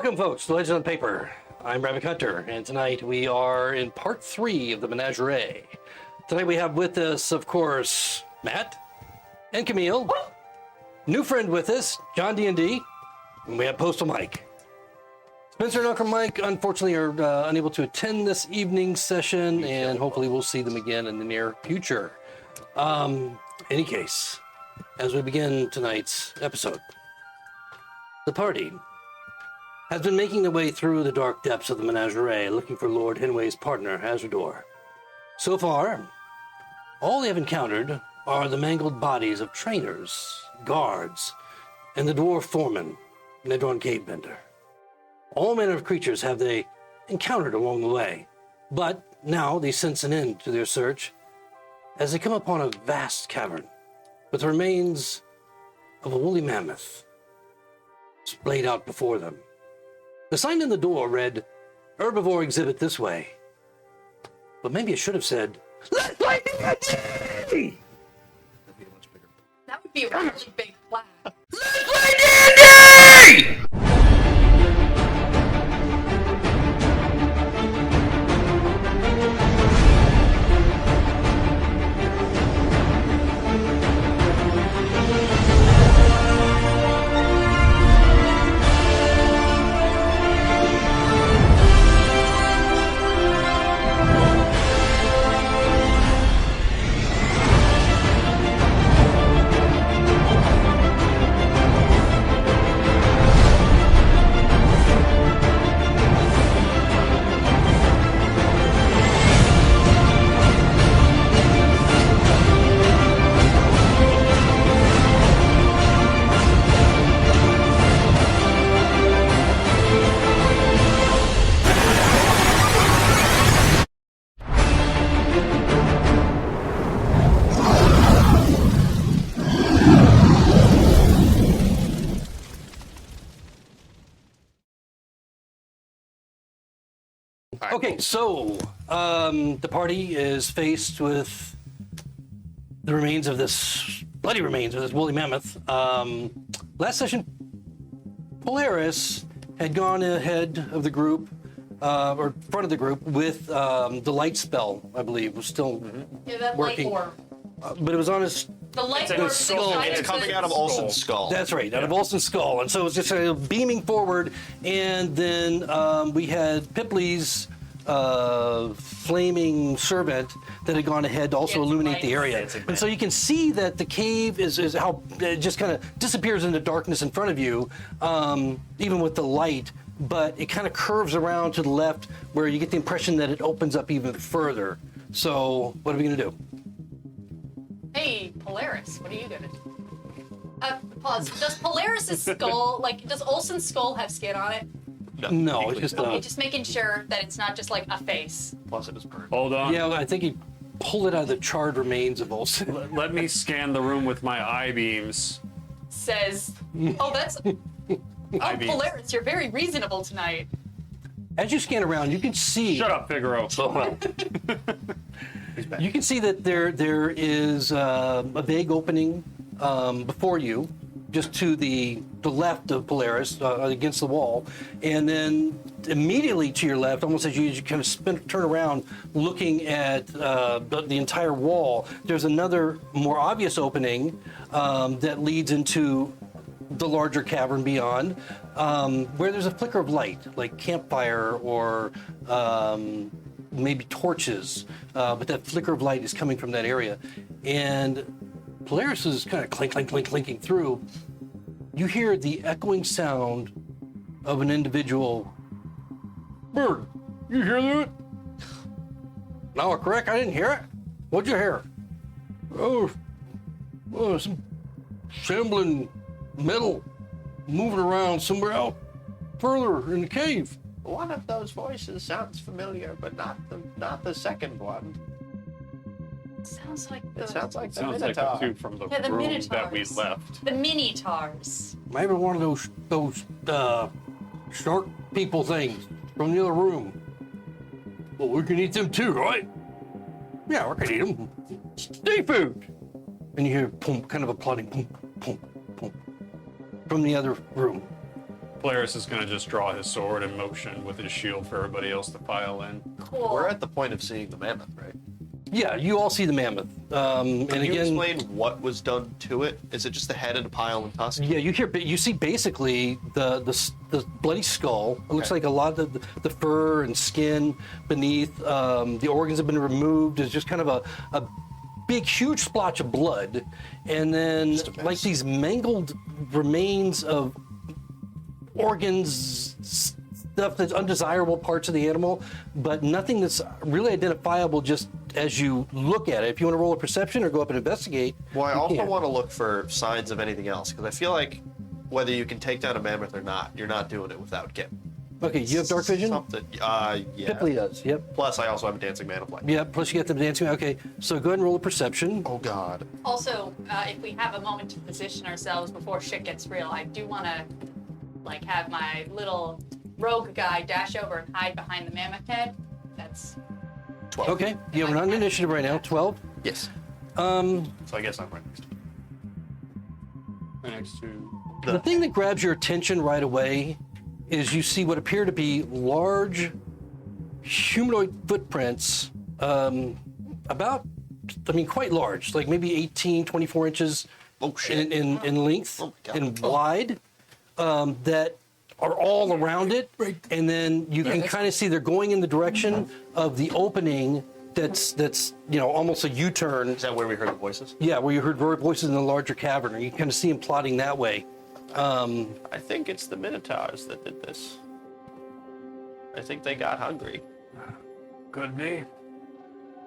Welcome, folks, to Legends on Paper. I'm Rabbit Hunter, and tonight we are in part 3 of the Menagerie. Tonight we have with us, of course, Matt and Camille. New friend with us, John D&D, and we have Postal Mike. Spencer and Uncle Mike, unfortunately, are unable to attend this evening's session, and hopefully we'll see them again in the near future. Any case, as we begin tonight's episode, the party has been making their way through the dark depths of the Menagerie, looking for Lord Henway's partner, Azrador. So far, all they have encountered are the mangled bodies of trainers, guards, and the dwarf foreman, Nedron Cavebender. All manner of creatures have they encountered along the way, but now they sense an end to their search as they come upon a vast cavern with the remains of a woolly mammoth splayed out before them. The sign in the door read, "Herbivore exhibit this way." But maybe it should have said, "Let's play D&D!" That would be a really big flag. Let's play D&D! Okay, so the party is faced with the remains of this woolly mammoth. Last session, Polaris had gone ahead of the group, or front of the group, with the light spell, I believe, was still Yeah, that working. light orb. But it was on his... The light It's orb. skull. It's coming out of Olsen's skull. That's right, out of Olsen's skull. And so it was just beaming forward, and then we had Pipley's flaming servant that had gone ahead to also Yes, illuminate the right. area. And so you can see that the cave is how it just kind of disappears into darkness in front of you, even with the light, but it kind of curves around to the left where you get the impression that it opens up even further. So what are we going to do? Hey, Polaris, what are you gonna do? Pause. Does Polaris's skull, does Olsen's skull have skin on it? No, it's just... Okay, just making sure that it's not just like a face. Plus it was burned. Hold on. yeah, I think he pulled it out of the charred remains of Olsen. Let me scan the room with my eye beams. Says, oh, that's... Oh, beams. Polaris, you're very reasonable tonight. As you scan around, you can see... Shut up, Figaro. Oh, well. You can see that there is a vague opening before you, just to the left of Polaris, against the wall, and then immediately to your left, almost as you kind of turn around, looking at the entire wall, there's another more obvious opening that leads into the larger cavern beyond, where there's a flicker of light, like campfire or maybe torches, but that flicker of light is coming from that area. And Polaris is kind of clinking through. You hear the echoing sound of an individual. Bird, you hear that? No, correct, I didn't hear it. What'd you hear? Oh, some shambling metal moving around somewhere out further in the cave. One of those voices sounds familiar, but not the second one. Sounds like It sounds like the Sounds like Minotaur. the two from the Yeah, the room Minotaurs. that we left. the mini-tars. Maybe one of those shark people things from the other room. Well, we can eat them too, right? Yeah, we can eat them. Seafood. And you hear boom, kind of applauding, boom, boom, boom, from the other room. Polaris is going to just draw his sword and motion with his shield for everybody else to pile in. Cool. We're at the point of seeing the mammoth, right? Yeah, you all see the mammoth. And Can you again, explain what was done to it? Is it just the head and a pile and tusk? yeah, you see basically the bloody skull. It looks Okay. like a lot of the fur and skin beneath. The organs have been removed. It's just kind of a big, huge splotch of blood, and then Just a mess. like these mangled remains of organs, stuff that's undesirable parts of the animal, but nothing that's really identifiable just as you look at it. If you want to roll a perception or go up and investigate, Well, I you also can. want to look for signs of anything else, because I feel like whether you can take down a mammoth or not, you're not doing it without getting Okay, you have dark vision? something. Yeah. Pipley does, yep. Plus, I also have a dancing man of light. Yeah, plus you get them dancing. Okay, so go ahead and roll a perception. Oh God. Also, if we have a moment to position ourselves before shit gets real, I do want to, like, have my little rogue guy dash over and hide behind the mammoth head. That's 12. Okay, yeah, we're not in initiative right now. 12. Yes. Um, So I guess I'm right next to Right next to. the thing that grabs your attention right away is you see what appear to be large humanoid footprints, quite large, like maybe 18, 24 inches Oh, shit. in length Oh, my God. and wide, that are all around it. And then you can kind of see they're going in the direction of the opening that's almost a U-turn. Is that where we heard the voices? Yeah, where you heard voices in the larger cavern, and you kind of see them plotting that way. I think it's the Minotaurs that did this. I think they got hungry. Could be.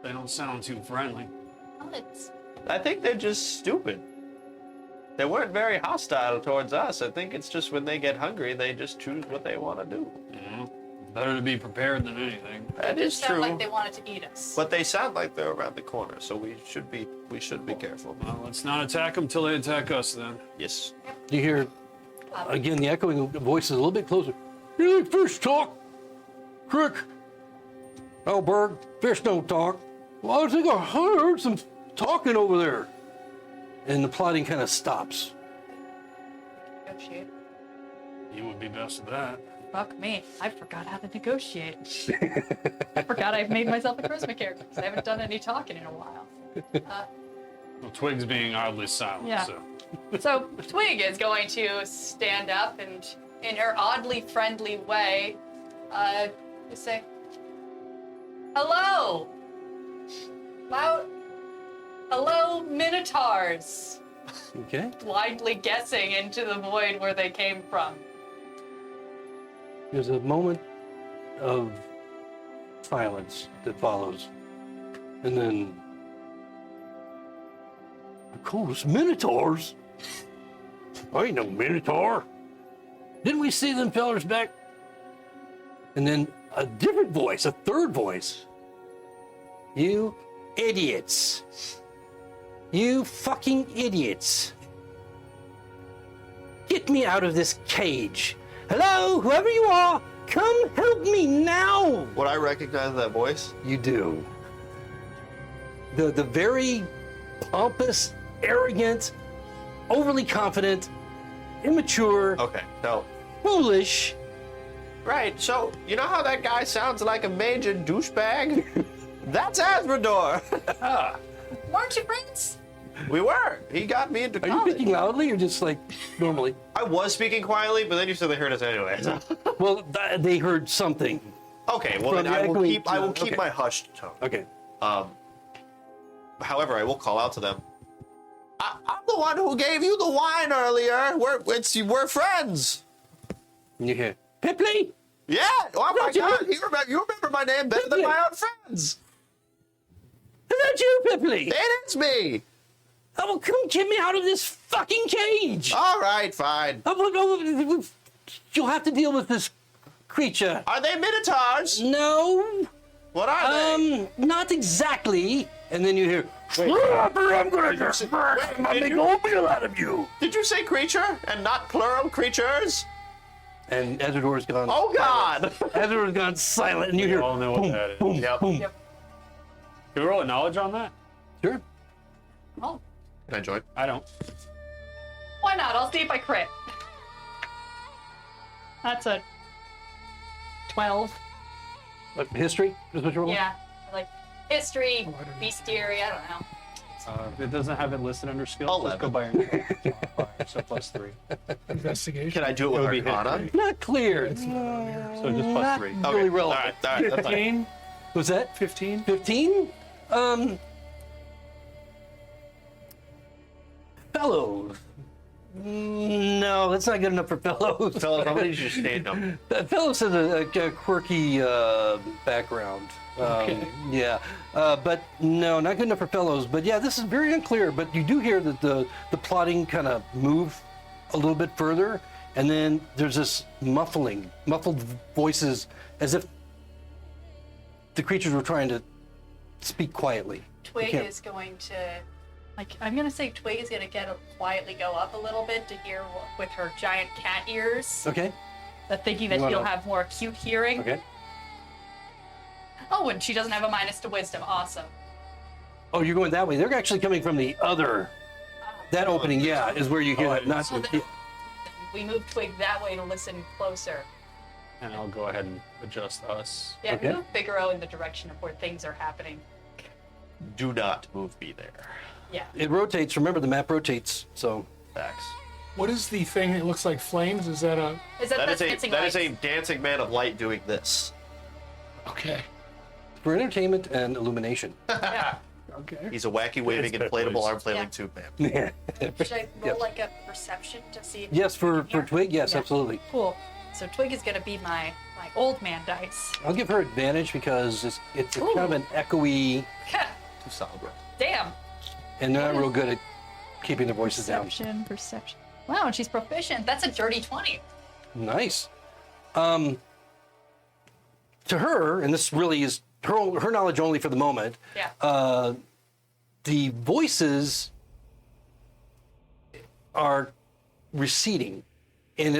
They don't sound too friendly. well, it's I think they're just stupid. They weren't very hostile towards us. I think it's just when they get hungry, they just choose what they want to do. Yeah. Better to be prepared than anything. That it is sounded true. like they wanted to eat us. But they sound like they're around the corner, so we should be careful. Well, let's not attack them till they attack us then. Yes. You hear, again, the echoing voices a little bit closer. You like fish talk? Crick. Oh, Berg, fish don't talk. Well, I think I heard some talking over there. And the plotting kind of stops. Negotiate. You would be best at that. Fuck me. I forgot how to negotiate. I forgot I've made myself a charisma character because I haven't done any talking in a while. Well, Twig's being oddly silent, Yeah. so. So Twig is going to stand up and, in her oddly friendly way, just say, "Hello, hello, Minotaurs." Okay? Blindly guessing into the void where they came from. There's a moment of silence that follows. And then, of course, Minotaurs. I ain't no Minotaur. Didn't we see them fellers back? And then a different voice, a third voice. You idiots. You fucking idiots. Get me out of this cage. Hello, whoever you are, come help me now. Would I recognize that voice? You do. The very pompous, arrogant, overly confident, immature, Okay. No. foolish. Right. So you know how that guy sounds like a major douchebag? That's Asmodor. Weren't you friends? We were. He got me into Are you college. speaking loudly or just like normally? I was speaking quietly, but then you said they heard us anyway. Well, they heard something. Okay. Well, From then the I will echoing keep. I will keep okay. my hushed tone. Okay. However, I will call out to them. I'm the one who gave you the wine earlier. We're friends. And you hear, Pipley? Yeah. Oh my Don't you- God. You remember my name better than my own friends. Is that you, Pipley? It is me. Oh, well, come get me out of this fucking cage. All right. Fine. You'll have to deal with this creature. Are they minotaurs? No. What are they? Not exactly. And then you hear, I'm gonna just make oatmeal out of you. Did you say creature and not plural creatures? And Ezrador's gone. Oh God! Ezrador's gone silent, and you We hear, all know what that is. boom, Yep. boom. Yep. Can we roll a knowledge on that? Sure. Oh, Can I join? I don't. why not? I'll see if I crit. That's a 12. Like history is what you're rolling? Yeah, like history, Oh, I don't know. bestiary, I don't know. If it doesn't have it listed under skills, 11. let's go by your modifier, so plus 3. Investigation. Can I do it with It would be Arcana? hit. Not clear. So just plus 3. Not Okay. really All relevant. right, that's fine. 15? Was that 15? 15? Fellows. No, that's not good enough for fellows. Fellas, how many did you stand up? Fellows has a quirky background. Okay. Yeah, but no, not good enough for fellows. But yeah, this is very unclear. But you do hear that the plotting kind of move a little bit further, and then there's this muffled voices, as if the creatures were trying to speak quietly. Twig can't- is going to, like, I'm gonna say Twig is gonna quietly go up a little bit to hear with her giant cat ears, Okay. thinking that You wanna- she'll have more acute hearing. Okay. Oh, and she doesn't have a minus to wisdom. Awesome. Oh, you're going that way. They're actually coming from the other. That opening, yeah, is where you hear Oh, I that. didn't Not. see So then we move Twig that way to listen closer. And I'll go ahead and adjust us. Yeah, Okay. move Figaro in the direction of where things are happening. Do not move me there. Yeah. It rotates. Remember, the map rotates. So Facts. What is the thing that looks like flames? Is that a... Is that That the is dancing that is a lights? dancing man of light doing this. Okay. for entertainment and illumination. Yeah. Okay. He's a wacky waving It's inflatable Pit-Boys. arm flailing Yeah. tube man. Yeah. Should I roll Yep. like a perception to see if Yes, for Yeah. Twig, yes, Yeah. absolutely. Cool. So Twig is gonna be my old man dice. I'll give her advantage because it's a kind of an echoey, Too solid. Damn. and they're not real good at keeping their voices down. Perception. Wow, and she's proficient. That's a dirty 20. Nice. To her, and this really is her knowledge only for the moment, Yeah. the voices are receding, and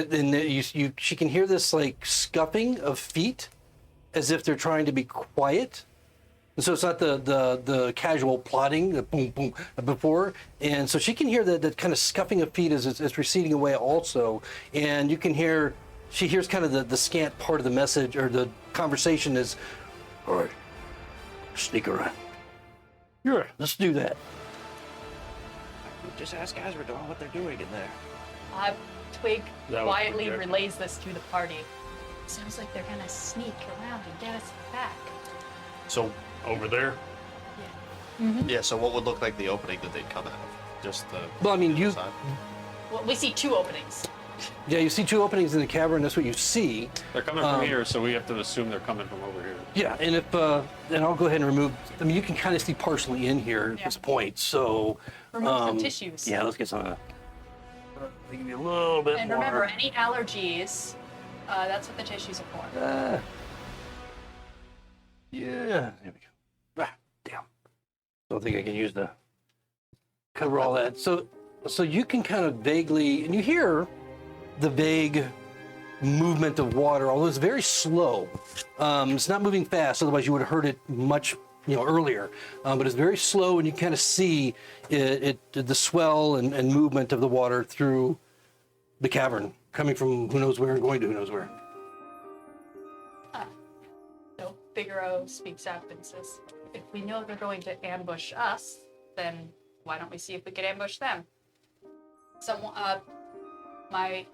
she can hear this like scuffing of feet, as if they're trying to be quiet. And so it's not the casual plodding, the boom boom before, and so she can hear that kind of scuffing of feet as it's receding away also, and you can hear. She hears kind of the scant part of the message or the conversation is, all right, sneak around. Yeah, let's do that. Just ask Azra what they're doing in there. Twig That was quietly projected. relays this to the party. Sounds like they're gonna sneak around and get us back. So Over there? yeah, so what would look like the opening that they'd come out of? Just the Well, I mean, you side? Well, we see two openings. yeah, you see two openings in the cavern. That's what you see. They're coming from here, so we have to assume they're coming from over here. Yeah, and if and I'll go ahead and remove. I mean, you can kind of see partially in here at Yeah. this point. So Remove some tissues. Yeah, let's get some. Give me a little bit And more. remember, any allergies, that's what the tissues are for. Yeah, there we go. Ah, damn. Don't think I can use the cover all that. So you can kind of vaguely, and you hear the vague movement of water, although it's very slow. It's not moving fast, otherwise you would have heard it much, earlier. But it's very slow, and you kind of see the swell and movement of the water through the cavern, coming from who knows where and going to who knows where. So Figaro speaks up and says, if we know they're going to ambush us, then why don't we see if we could ambush them? Someone, my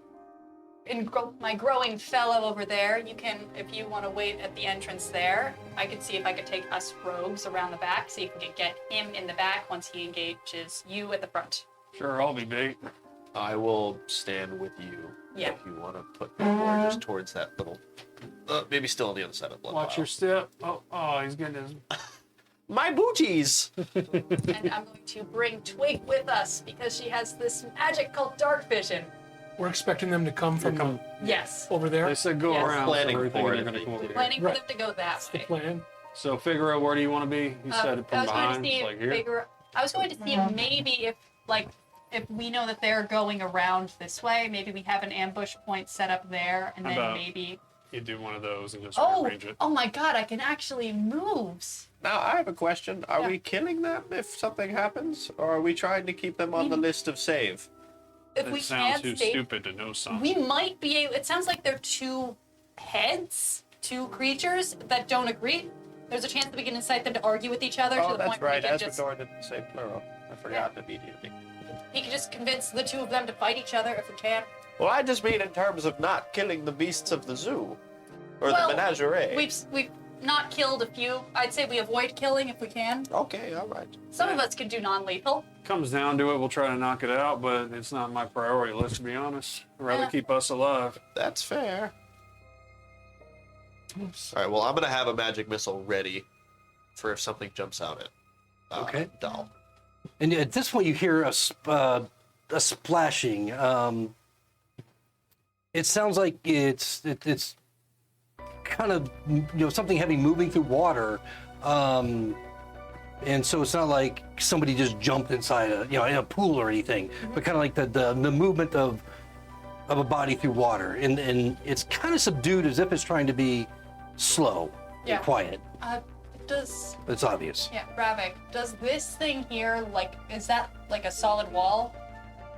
growing fellow over there, you can, if you want to wait at the entrance there, I could see if I could take us rogues around the back, see if we could get him in the back once he engages you at the front. Sure, I'll be bait. I will stand with you. Yeah. If you want to put more just towards that little, maybe still on the other side of the blood Watch pile. your step. Oh, he's getting his. My booties. And I'm going to bring Twig with us because she has this magic called dark vision. We're expecting them to come from Yes. over there. They said go Yes. around. Planning so we're thinking for they're it. gonna come over here. Planning for Right. them to go that That's the way. plan. So Figaro, where do you want to be? You said I from was going behind, to see like if here. I was going to see if maybe if we know that they're going around this way, maybe we have an ambush point set up there, and How then about- maybe. You do one of those and just Oh, rearrange it. oh my God! I can actually move. Now I have a question. Are Yeah. we killing them if something happens, or are we trying to keep them on the list of save? if we It sounds can't too stay, stupid to know something. we might be able. It sounds like they're two heads, two creatures that don't agree. There's a chance that we can incite them to argue with each other to Oh, the that's point where right. we can just. Asmodor didn't say plural. I forgot immediately. He can just convince the two of them to fight each other if we can. Well, I just mean in terms of not killing the beasts of the zoo. Or Well, the menagerie. We've not killed a few. I'd say we avoid killing if we can. Okay, all right. Some of us can do non-lethal. Comes down to it, we'll try to knock it out, but it's not my priority list, to be honest. I'd rather Yeah. keep us alive. That's fair. All right, well, I'm going to have a magic missile ready for if something jumps out at Okay. Doll. And at this point, you hear a splashing. It sounds like it's kind of something heavy moving through water, and so it's not like somebody just jumped inside in a pool or anything, but kind of like the movement of a body through water, and it's kind of subdued as if it's trying to be slow Yeah. and quiet. Does It's obvious. Ravik, does this thing here is that like a solid wall,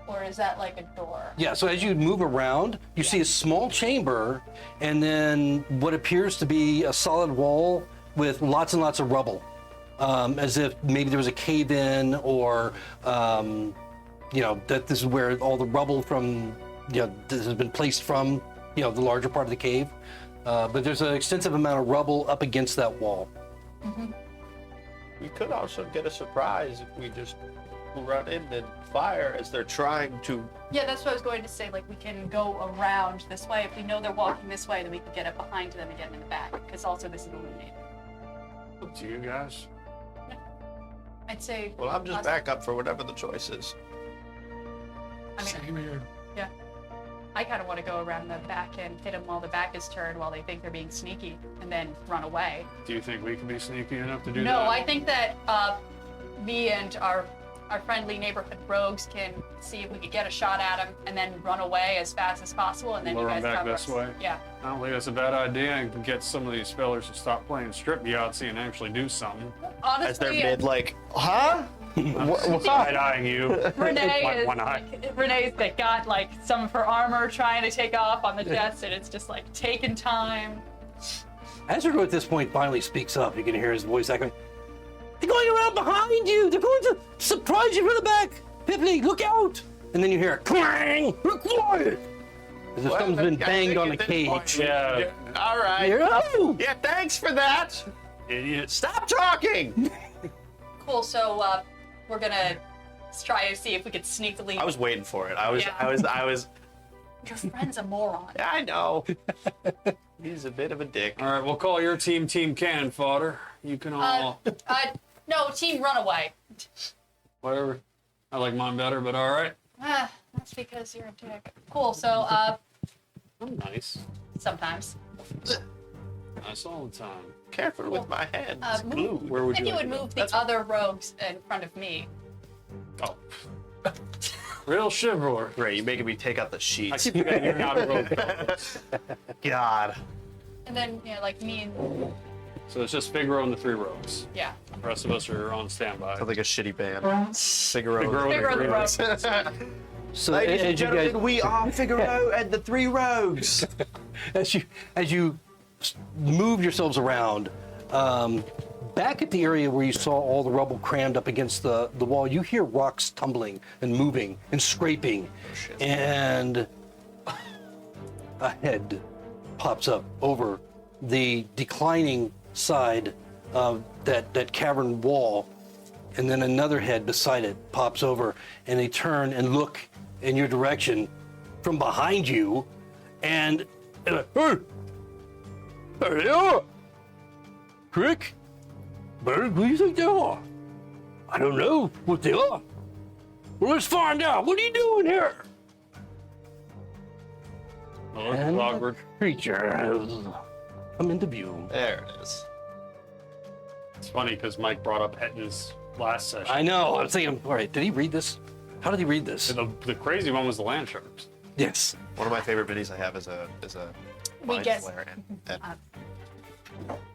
or is that like a door? Yeah, so as you move around, you see a small chamber and then what appears to be a solid wall with lots and lots of rubble. As if maybe there was a cave in or, that this is where all the rubble from, this has been placed from, the larger part of the cave. But there's an extensive amount of rubble up against that wall. We could also get a surprise if we just run in and fire as they're trying to. Yeah, that's what I was going to say. Like, we can go around this way. If we know they're walking this way, then we can get up behind them and get them in the back. Because also this is illuminated. Up to you guys. I'd say. Well, I'm just back up for whatever the choice is. I mean, Same here. yeah. I kind of want to go around the back and hit them while the back is turned while they think they're being sneaky and then run away. Do you think we can be sneaky enough to do that? No, I think that me and our friendly neighborhood rogues can see if we could get a shot at them and then run away as fast as possible, and then Lure you 'em guys back cover this us. way? Yeah. I don't think that's a bad idea and get some of these fellers to stop playing strip Yahtzee and actually do something. As they're Honestly, mid, like, huh? Side-eyeing you. Renee Like is one eye. Renee's that got like some of her armor trying to take off on the desk, and it's just like taking time. Ezra at this point finally speaks up. You can hear his voice echoing. They're going around behind you. They're going to surprise you from the back. Piffany, look out! And then you hear a clang. Look quiet. As if something's been banged on the cage. Yeah, All right. Oh! Yeah, thanks for that. idiot. Stop talking. Cool. So we're gonna try to see if we could sneakily. I was waiting for it. I was. Your friend's a moron. Yeah, I know. He's a bit of a dick. All right, we'll call your team Team Cannon Fodder. You can all... No, team runaway. whatever. I like mine better, but all right. That's because you're a dick. Cool. So I'm nice. sometimes. Nice all the time. Careful with my hands. Move. Glued. Where would If you you like would to go? move the other rogues in front of me. Oh. Real chivalry. Great, you're making me take out the I sheets. keep forgetting you're not a rogue. God. And then, like me and. So it's just Figaro and the three rogues. Yeah. The rest of us are on standby. Sounds like a shitty band. Figaro. Figaro Figaro and the the rogues. three rogues. So Ladies and as you gentlemen, guys, we are Figaro and the Three Rogues. as you move yourselves around, back at the area where you saw all the rubble crammed up against the wall, you hear rocks tumbling and moving and scraping, and a head pops up over the declining side of that cavern wall, and then another head beside it pops over, and they turn and look in your direction from behind you, and hey, there they are. Crick, Bird, who do you think they are? I don't know what they are. Well, let's find out. What are you doing here? Oh, And it's awkward. the creature has come into view. There it is. It's funny because Mike brought up Hetton's last session. I know. I was thinking, all right, did he read this? How did he read this? The crazy one was the land sharks. Yes. One of my favorite minis I have is a We mind guess- flare and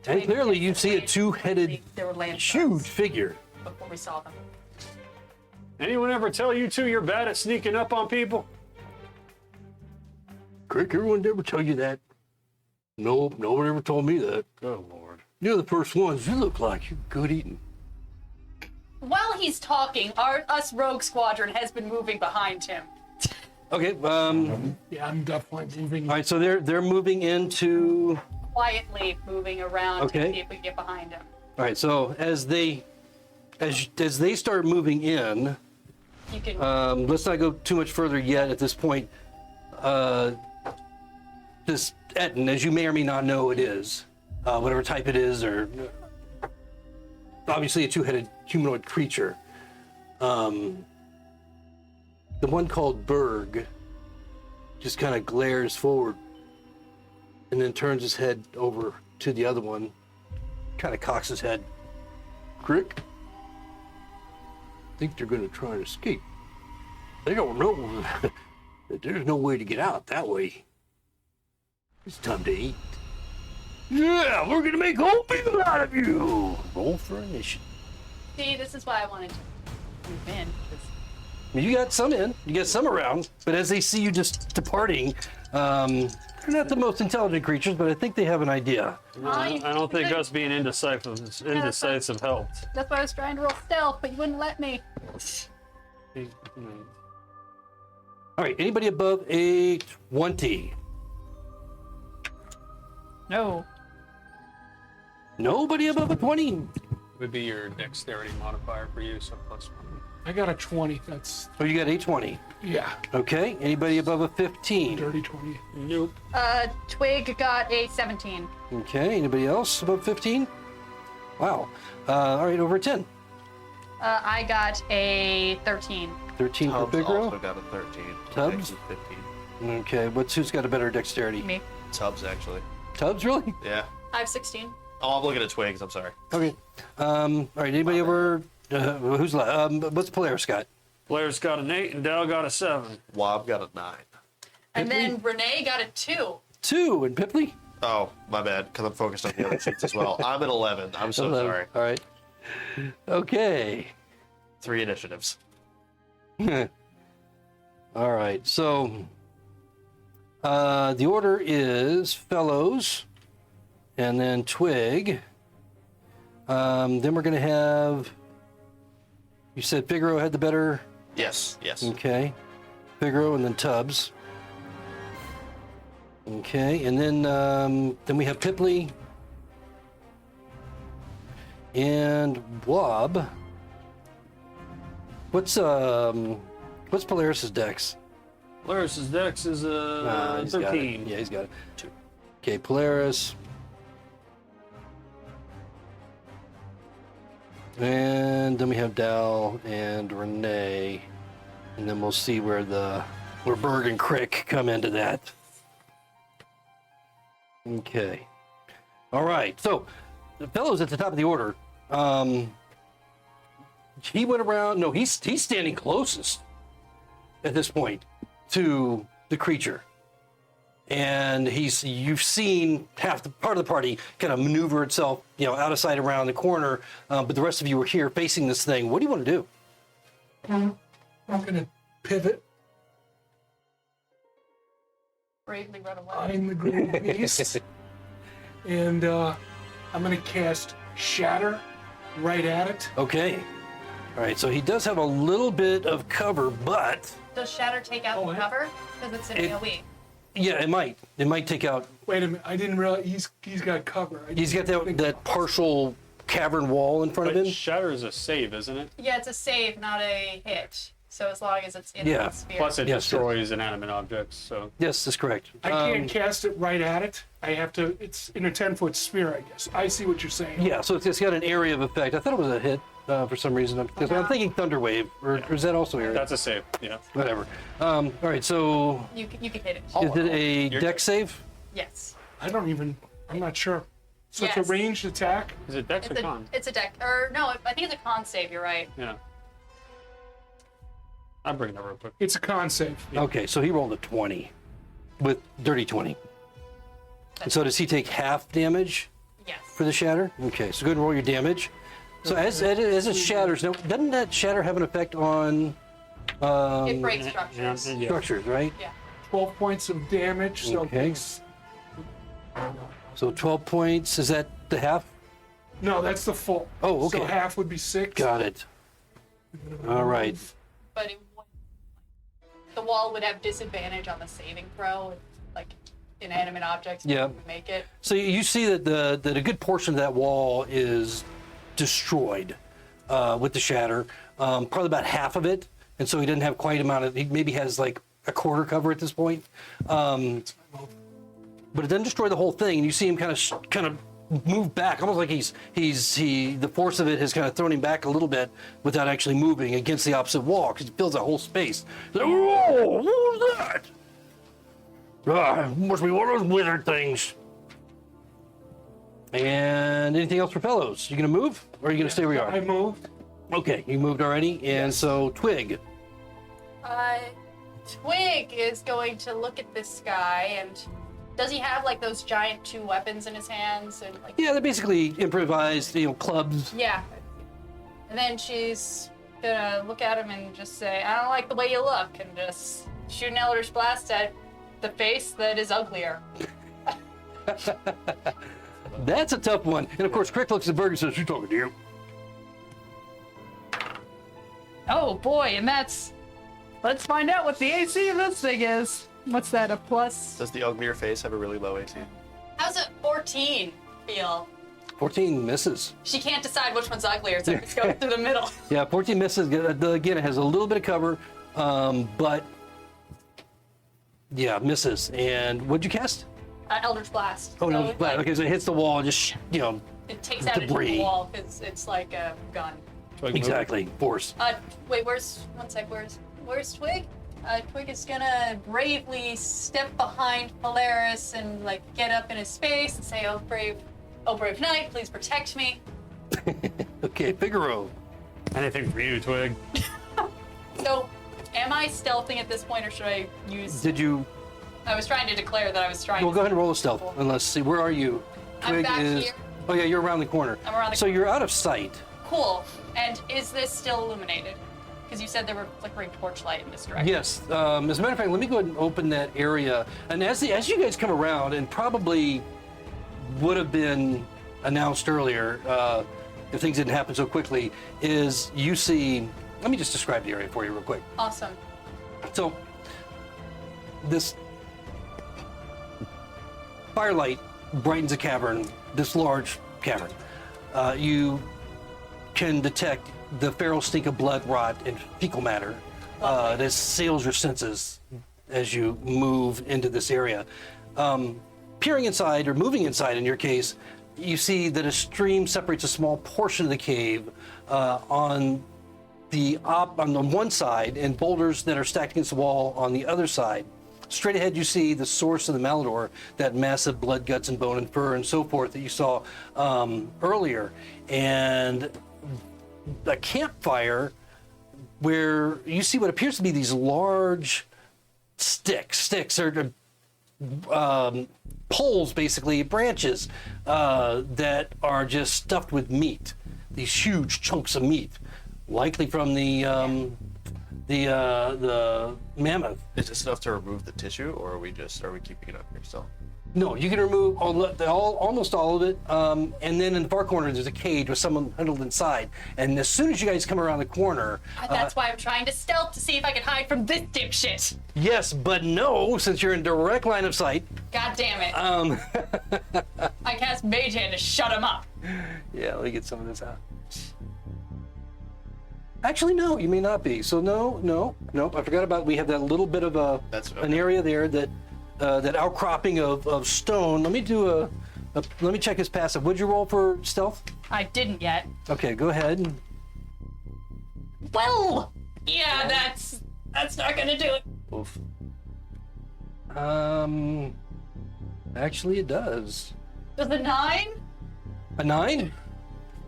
And clearly you see a two-headed, There were land huge sharks figure. before we saw them. Anyone ever tell you two you're bad at sneaking up on people? Crick, everyone ever tell you that? Nope, no one ever told me that. Good lord. You're the first ones. You look like you're good eating. While he's talking, us Rogue Squadron has been moving behind him. Okay, Yeah, I'm definitely moving. all right, so they're moving into... Quietly moving around Okay. to see if we can get behind him. All right, so as they start moving in, You can. let's not go too much further yet at this point. This Etten, as you may or may not know it is, whatever type it is, or obviously a two-headed humanoid creature. The one called Berg just kind of glares forward and then turns his head over to the other one, kind of cocks his head. Crick? Think they're going to try and escape. They don't know that there's no way to get out that way. It's time to eat. Yeah, we're going to make a whole meal out of you. Roll for initiative. See, this is why I wanted to move in. 'Cause You got some in, you got some around, but as they see you just departing, they're not the most intelligent creatures, but I think they have an idea. I don't think us being indecisive helped. That's why I was trying to roll stealth, but you wouldn't let me. All right, anybody above a 20? No. Nobody above a 20? Would be your dexterity modifier for you, so +1. I got a 20. That's, Oh, you got a 20. yeah, Okay, anybody above a 15? dirty 20. Nope. Twig got a 17. Okay, anybody else above 15? Wow. All right, over a 10. I got a 13. 13 for Tubbs Figaro. also got a 13. Tubbs? Dex is 15. Okay, who's got a better dexterity? Me. Tubbs, actually. Tubbs, really? Yeah. I have 16. Oh, I'm looking at Twigs. I'm sorry. Okay. All right, anybody over... who's left? What's Polaris got? Blair's got an 8 and Dal got a 7. Wob got a 9. And then Renee got a 2. 2, and Pipley? Oh, my bad, because I'm focused on the other sheets as well. I'm at 11. I'm so 11. sorry. All right. Okay. 3 initiatives. All right, so the order is Fellows, and then Twig. Then we're going to have, you said Figaro had the better, Yes, yes. okay. Figaro and then Tubbs. Okay, and then we have Pipley and Wob. What's Polaris's dex? Polaris's dex is He's got it. 13. Yeah, he's got it. 2. Okay, Polaris. And then we have Dal and Renee. And then we'll see where Berg and Crick come into that. Okay. All right. So the fellow's at the top of the order. He went around. No, he's standing closest at this point to the creature. And you've seen half the part of the party kind of maneuver itself, out of sight around the corner, but the rest of you are here facing this thing. What do you want to do? I'm going to pivot Bravely run away. behind the green beast. And I'm going to cast Shatter right at it. Okay. All right, so he does have a little bit of cover, but Does Shatter take out Oh, the yeah. cover? Because it's an It- AoE. yeah, it might. It might take out. Wait a minute. I didn't realize he's got cover. He's got that partial cavern wall in front of But him. Shatter is a save, isn't it? Yeah, it's a save, not a hit. So as long as it's in Yeah. the sphere. Plus it Yes, destroys inanimate objects, so... Yes, that's correct. I can't cast it right at it. I have to. It's in a 10-foot sphere, I guess. I see what you're saying. Yeah, so it's got an area of effect. I thought it was a hit for some reason. Because I'm thinking Thunder Wave, or is that also area? That's a save, yeah. Whatever. All right, so You can hit it. is it a You're- dex save? Yes. I'm not sure. So it's Yes. a ranged attack. Is it dex or It's a, con? it's a deck. Or no, I think it's a con save. You're right. Yeah. I'll bring that real quick. It's a con save. Okay, so he rolled a 20 with dirty 20. And so does he take half damage Yes. for the shatter? Okay, so go ahead and roll your damage. So as it shatters, now doesn't that shatter have an effect on It breaks structures. Yeah. structures, right? Yeah. 12 points of damage. So Okay. So 12 points, is that the half? No, that's the full. Oh, okay. So half would be 6. Got it. All right. But the wall would have disadvantage on the saving throw, if, like inanimate objects Yeah. would make it. So you see that a good portion of that wall is destroyed with the shatter. Probably about half of it, and so he didn't have quite amount of. He maybe has like a quarter cover at this point, but it doesn't destroy the whole thing. And you see him kind of move back, almost like the force of it has kind of thrown him back a little bit without actually moving against the opposite wall because he fills that whole space. He's like, whoa, what was that? Must be one of those wizard things. And anything else for fellows? You gonna move, or are you gonna stay where you I are? moved. Okay, you moved already, and so Twig. Twig is going to look at this guy, and does he have like those giant 2 weapons in his hands and like? Yeah, they're basically improvised, clubs. Yeah. And then she's gonna look at him and just say, "I don't like the way you look," and just shoot an Eldritch Blast at the face that is uglier. That's a tough one. And of course, Crick looks at Berg and says, "Who's talking to you?" Oh boy, and that's. Let's find out what the AC of this thing is. What's that, a plus? Does the uglier face have a really low AC? How's a 14 feel? 14 misses. She can't decide which one's uglier, so it's going through the middle. Yeah, 14 misses. Again, it has a little bit of cover, but yeah, misses. And what'd you cast? Eldritch Blast. Oh, So no, it's flat. like- Okay, so it hits the wall and just, It takes out into Debris. the wall because it's like a gun. exactly, force. Wait, one sec, where's Twig? Twig is gonna bravely step behind Polaris and like get up in his space and say, oh brave knight, please protect me. Okay, Figaro. Anything for you, Twig? So, am I stealthing at this point, or should I use? Did you? I was trying to declare that I was trying. Well, to go ahead and roll a stealth. And let's see, where are you? I'm back here. Oh yeah, you're around the corner. I'm around the So corner. you're out of sight. Cool. And is this still illuminated? Because you said there were flickering torchlight in this direction. Yes. As a matter of fact, let me go ahead and open that area. And as you guys come around, and probably would have been announced earlier if things didn't happen so quickly, is you see. Let me just describe the area for you real quick. Awesome. So this firelight brightens a cavern, this large cavern. You can detect the feral stink of blood, rot, and fecal matter that assails your senses as you move into this area. Peering inside, or moving inside in your case, you see that a stream separates a small portion of the cave on the one side, and boulders that are stacked against the wall on the other side. Straight ahead, you see the source of the Malador, that massive blood, guts, and bone and fur and so forth that you saw earlier. And a campfire where you see what appears to be these large sticks or poles, basically, branches that are just stuffed with meat. These huge chunks of meat, likely from the mammoth. Is this enough to remove the tissue, or are we keeping it up here still? No, you can remove almost all of it, and then in the far corner there's a cage with someone huddled inside. And as soon as you guys come around the corner, That's why I'm trying to stealth to see if I can hide from this dipshit. yes, but no, since you're in direct line of sight. God damn it. I cast Mage Hand to shut him up. Yeah, let me get some of this out. Actually, no, you may not be. So no. I forgot about. We have that little bit of an area there that outcropping of stone. Let me do let me check his passive. Would you roll for stealth? I didn't yet. Okay, go ahead. Well, yeah, that's not gonna do it. Oof. Actually, it does. Does a 9? A 9?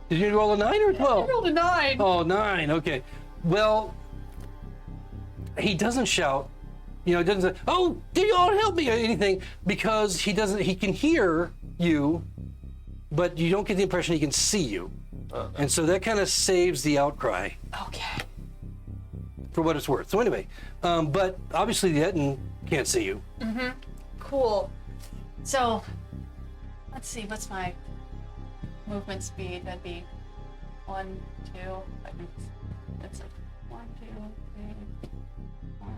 Did you roll a 9 or a 12? I rolled a 9. Oh, 9. Okay. Well, he doesn't shout. He doesn't say, "Oh, did you all help me?" or anything, because he doesn't. He can hear you, but you don't get the impression he can see you, and so that kind of saves the outcry. Okay. for what it's worth. So anyway, but obviously the Etten can't see you. Cool. So, let's see, what's my movement speed? That'd be 1, 2, I think that's like 1, 2, 3, 4.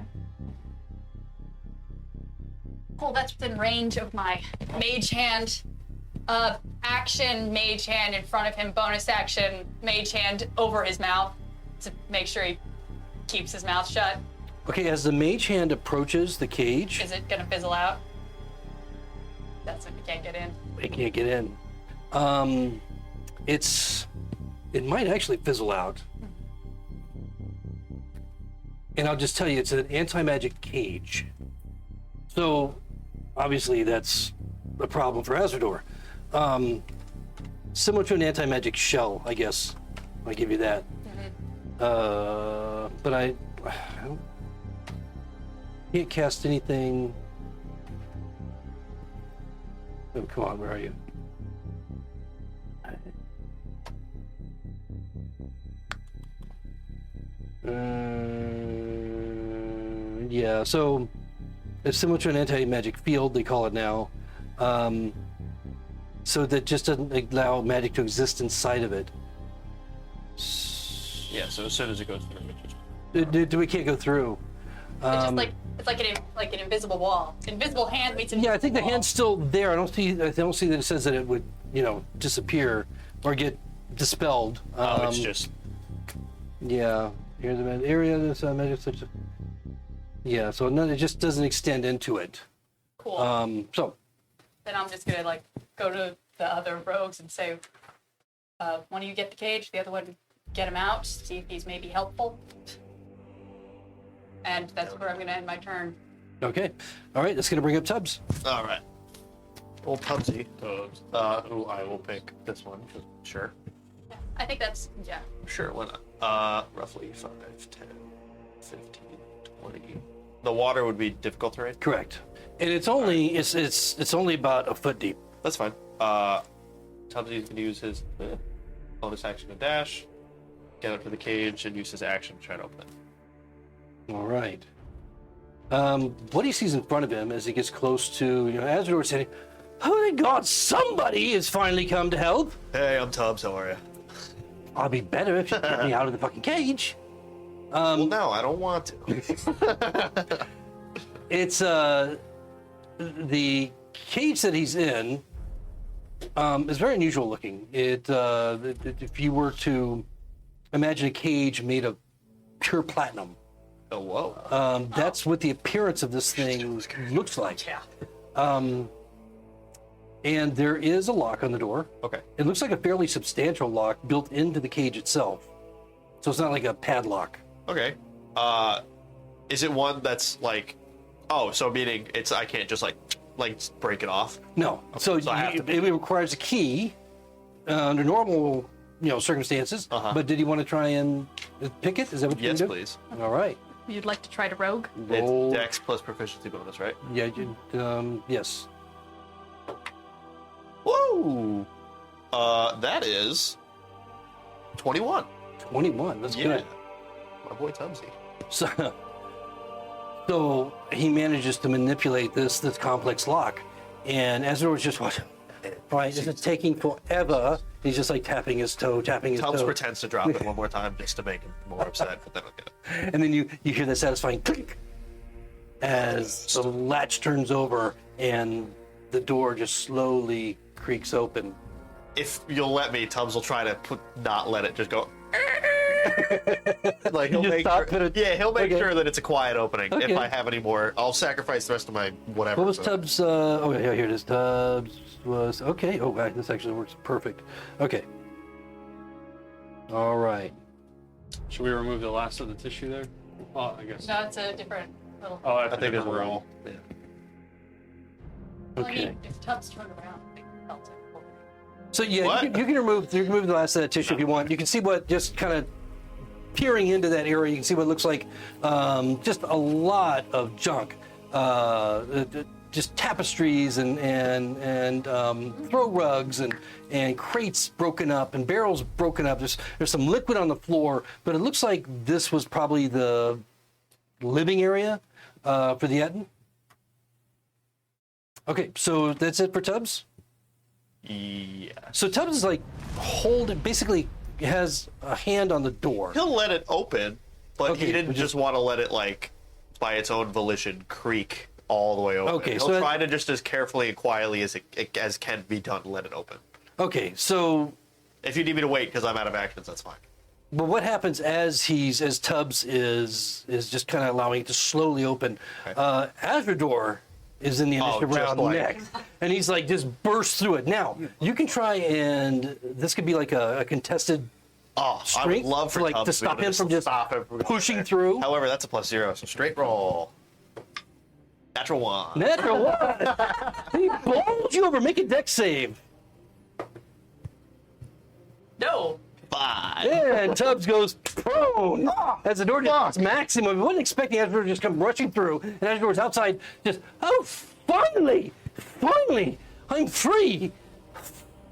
Cool, that's within range of my mage hand. Action, mage hand in front of him, bonus action, mage hand over his mouth to make sure he keeps his mouth shut. Okay, as the mage hand approaches the cage, Is it gonna fizzle out? That's if we can't get in. it can't get in. It might actually fizzle out. And I'll just tell you, it's an anti-magic cage. So, obviously, that's a problem for Azador. Similar to an anti-magic shell, I guess. I'll give you that. But I don't, can't cast anything. Oh, come on, where are you? Yeah, so it's similar to an anti-magic field, they call it now. So that just doesn't allow magic to exist inside of it. Yeah, so as soon as it goes through, it just... We can't go through. It's just like an invisible wall. Invisible hand meets invisible Yeah, I think the wall. hand's still there. I don't see that it says that it would, disappear or get dispelled. it's just... Yeah. Here's the area. This magic such. Yeah. So it just doesn't extend into it. Cool. So. Then I'm just gonna go to the other rogues and say, one of you get the cage, the other one get him out, see if he's maybe helpful. And that's where I'm gonna end my turn. Okay. All right. That's gonna bring up Tubbs. All right. Old Tubbsy. Who I will pick this one. Sure. Yeah, I think that's, yeah. Sure, why not? Roughly 5, 10, 15, 20. The water would be difficult terrain? Correct. And it's only it's only about a foot deep. That's fine. Tubbsy's gonna use his bonus action to dash, get up to the cage, and use his action to try to open it. All right. What he sees in front of him as he gets close to, Azador saying, "Holy God, somebody has finally come to help. Hey, I'm Tubbs, how are you? I'll be better if you get me out of the fucking cage." Well, no, I don't want to. It's the cage that he's in is very unusual looking. If you were to imagine a cage made of pure platinum, Oh, whoa. that's what the appearance of this thing looks like. Yeah. And there is a lock on the door. Okay. It looks like a fairly substantial lock built into the cage itself. So it's not like a padlock. Okay. Is it one that's like... Oh, so meaning I can't just like break it off? No. So I have to it requires a key under normal, circumstances. Uh-huh. But did you want to try and pick it? Is that what you Yes, do? please. All right. You'd like to try to rogue? Roll. It's Dex plus proficiency bonus, right? Yeah. Yes. Whoa! That is 21. 21. That's good. My boy Tubbsy. So he manages to manipulate this complex lock, and Azor was just watching. Right, this is taking forever. He's just like tapping his toe. Tubbs pretends to drop it one more time just to make him more upset, but then I'll get it. And then you hear that satisfying click as the latch turns over and the door just slowly creaks open. If you'll let me, Tubbs will try to not let it just go. Like he'll You make stop sure, it. he'll make Okay. sure that it's a quiet opening. Okay. If I have any more, I'll sacrifice the rest of my whatever. What was so- Tubbs? Oh, yeah, here it is. Tubbs was okay. Oh, wow, this actually works perfect. Okay. All right. Should we remove the last of the tissue there? Oh, I guess. No, it's a different little... Oh, I think there's a roll. Yeah. Well, I Okay. mean, if Tubbs turned around, I think it felt it. So yeah, What? you can remove the last of that tissue if you want. You can see what just kind of peering into that area. You can see what looks like just a lot of junk, just tapestries and throw rugs and crates broken up and barrels broken up. There's some liquid on the floor, but it looks like this was probably the living area for the Etten. Okay, so that's it for Tubbs? Yeah. So Tubbs is like basically has a hand on the door. He'll let it open, but Okay, he didn't just want to let it, like, by its own volition, creak all the way open. Okay, He'll so try to just as carefully and quietly as can be done let it open. Okay, so If you need me to wait because I'm out of actions, that's fine. but what happens as Tubbs is just kind of allowing it to slowly open? Okay. Azrador is in the initiative just round like- next, and he's like just bursts through it. Now you can try and this could be like a contested Oh, I would strength love for to, like, Tubbs to stop be able him from just stop him from pushing going there. through. However, that's a +0, so straight roll. Natural 1. Natural one. He bowls you over. Make a dex save. No. 5. And Tubbs goes prone as the door just maximum. I wasn't expecting Azrador to just come rushing through, and Azrador's outside just, oh, finally, I'm free.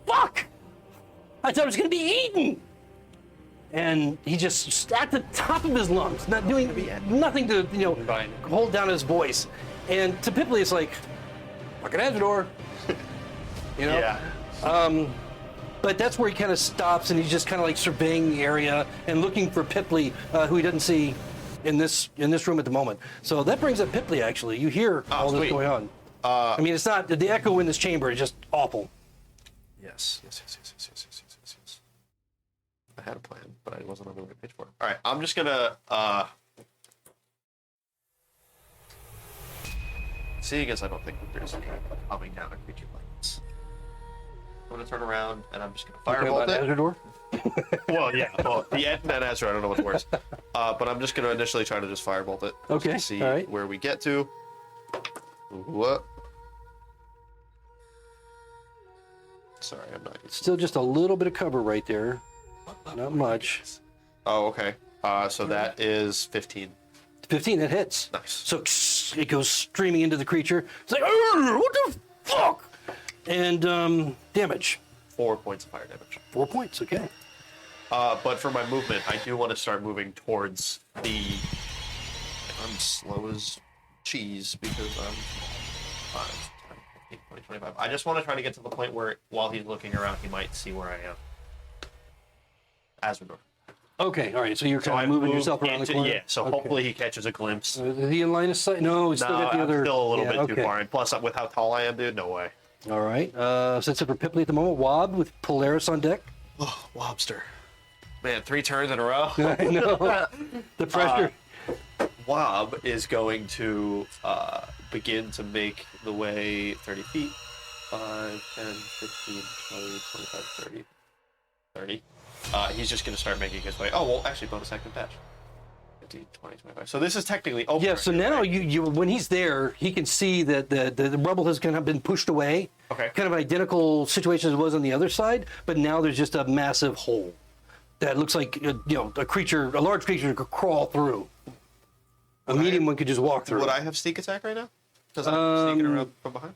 Fuck! I thought I was going to be eaten. And he just at the top of his lungs, not doing nothing to, hold down his voice. And to Pipley, it's like, fucking Azrador. Yeah. But that's where he kind of stops, and he's just kind of like surveying the area and looking for Pipley, who he doesn't see in this room at the moment. So that brings up Pipley. Actually, you hear all this sweet. going on. I mean, it's not the echo in this chamber is just awful. Yes. I had a plan, but I wasn't on the right page for it. All right, I'm just gonna seeing as I don't think that there's any coming down a creature like this. I'm gonna turn around and I'm just gonna firebolt it. Azrador? Well, yeah, the Ed and Azra, I don't know what's worse. But I'm just gonna initially try to just firebolt it. Just Okay, to see all right. where we get to. What? Sorry, I'm not. Still just a little bit of cover right there. Not much. Oh, okay. So that is 15. 15, that hits. Nice. So it goes streaming into the creature. It's like, "Arr, what the fuck? And damage. 4 points of fire damage. 4 points, okay. But for my movement, I do want to start moving towards the. I'm slow as cheese because I'm 5, 10, 15, 20, 25. I just want to try to get to the point where while he's looking around, he might see where I am. Azrador. Okay, all right, so you're So kind I of moving moved yourself around the into- corner? Yeah, so Okay. hopefully he catches a glimpse. Is he in line of sight? No, he's still No, got the I'm other... still a little yeah, bit too far. And plus, with how tall I am, dude, no way. All right, so that's it for Pipley at the moment. Wob with Polaris on deck. Oh, lobster. Man, 3 turns in a row. I know. The pressure. Wob is going to begin to make the way 30 feet. 5, 10, 15, 20, 25, 30. 30. He's just going to start making his way. Oh, well, actually, bonus action dash. 15, 20, 25. So this is technically over. Yeah, so now you when he's there, he can see that the rubble has kind of been pushed away. Okay. Kind of an identical situation as it was on the other side, but now there's just a massive hole that looks like a large creature could crawl through. A medium one could just walk through. Would I have sneak attack right now? Because I'm sneaking around from behind?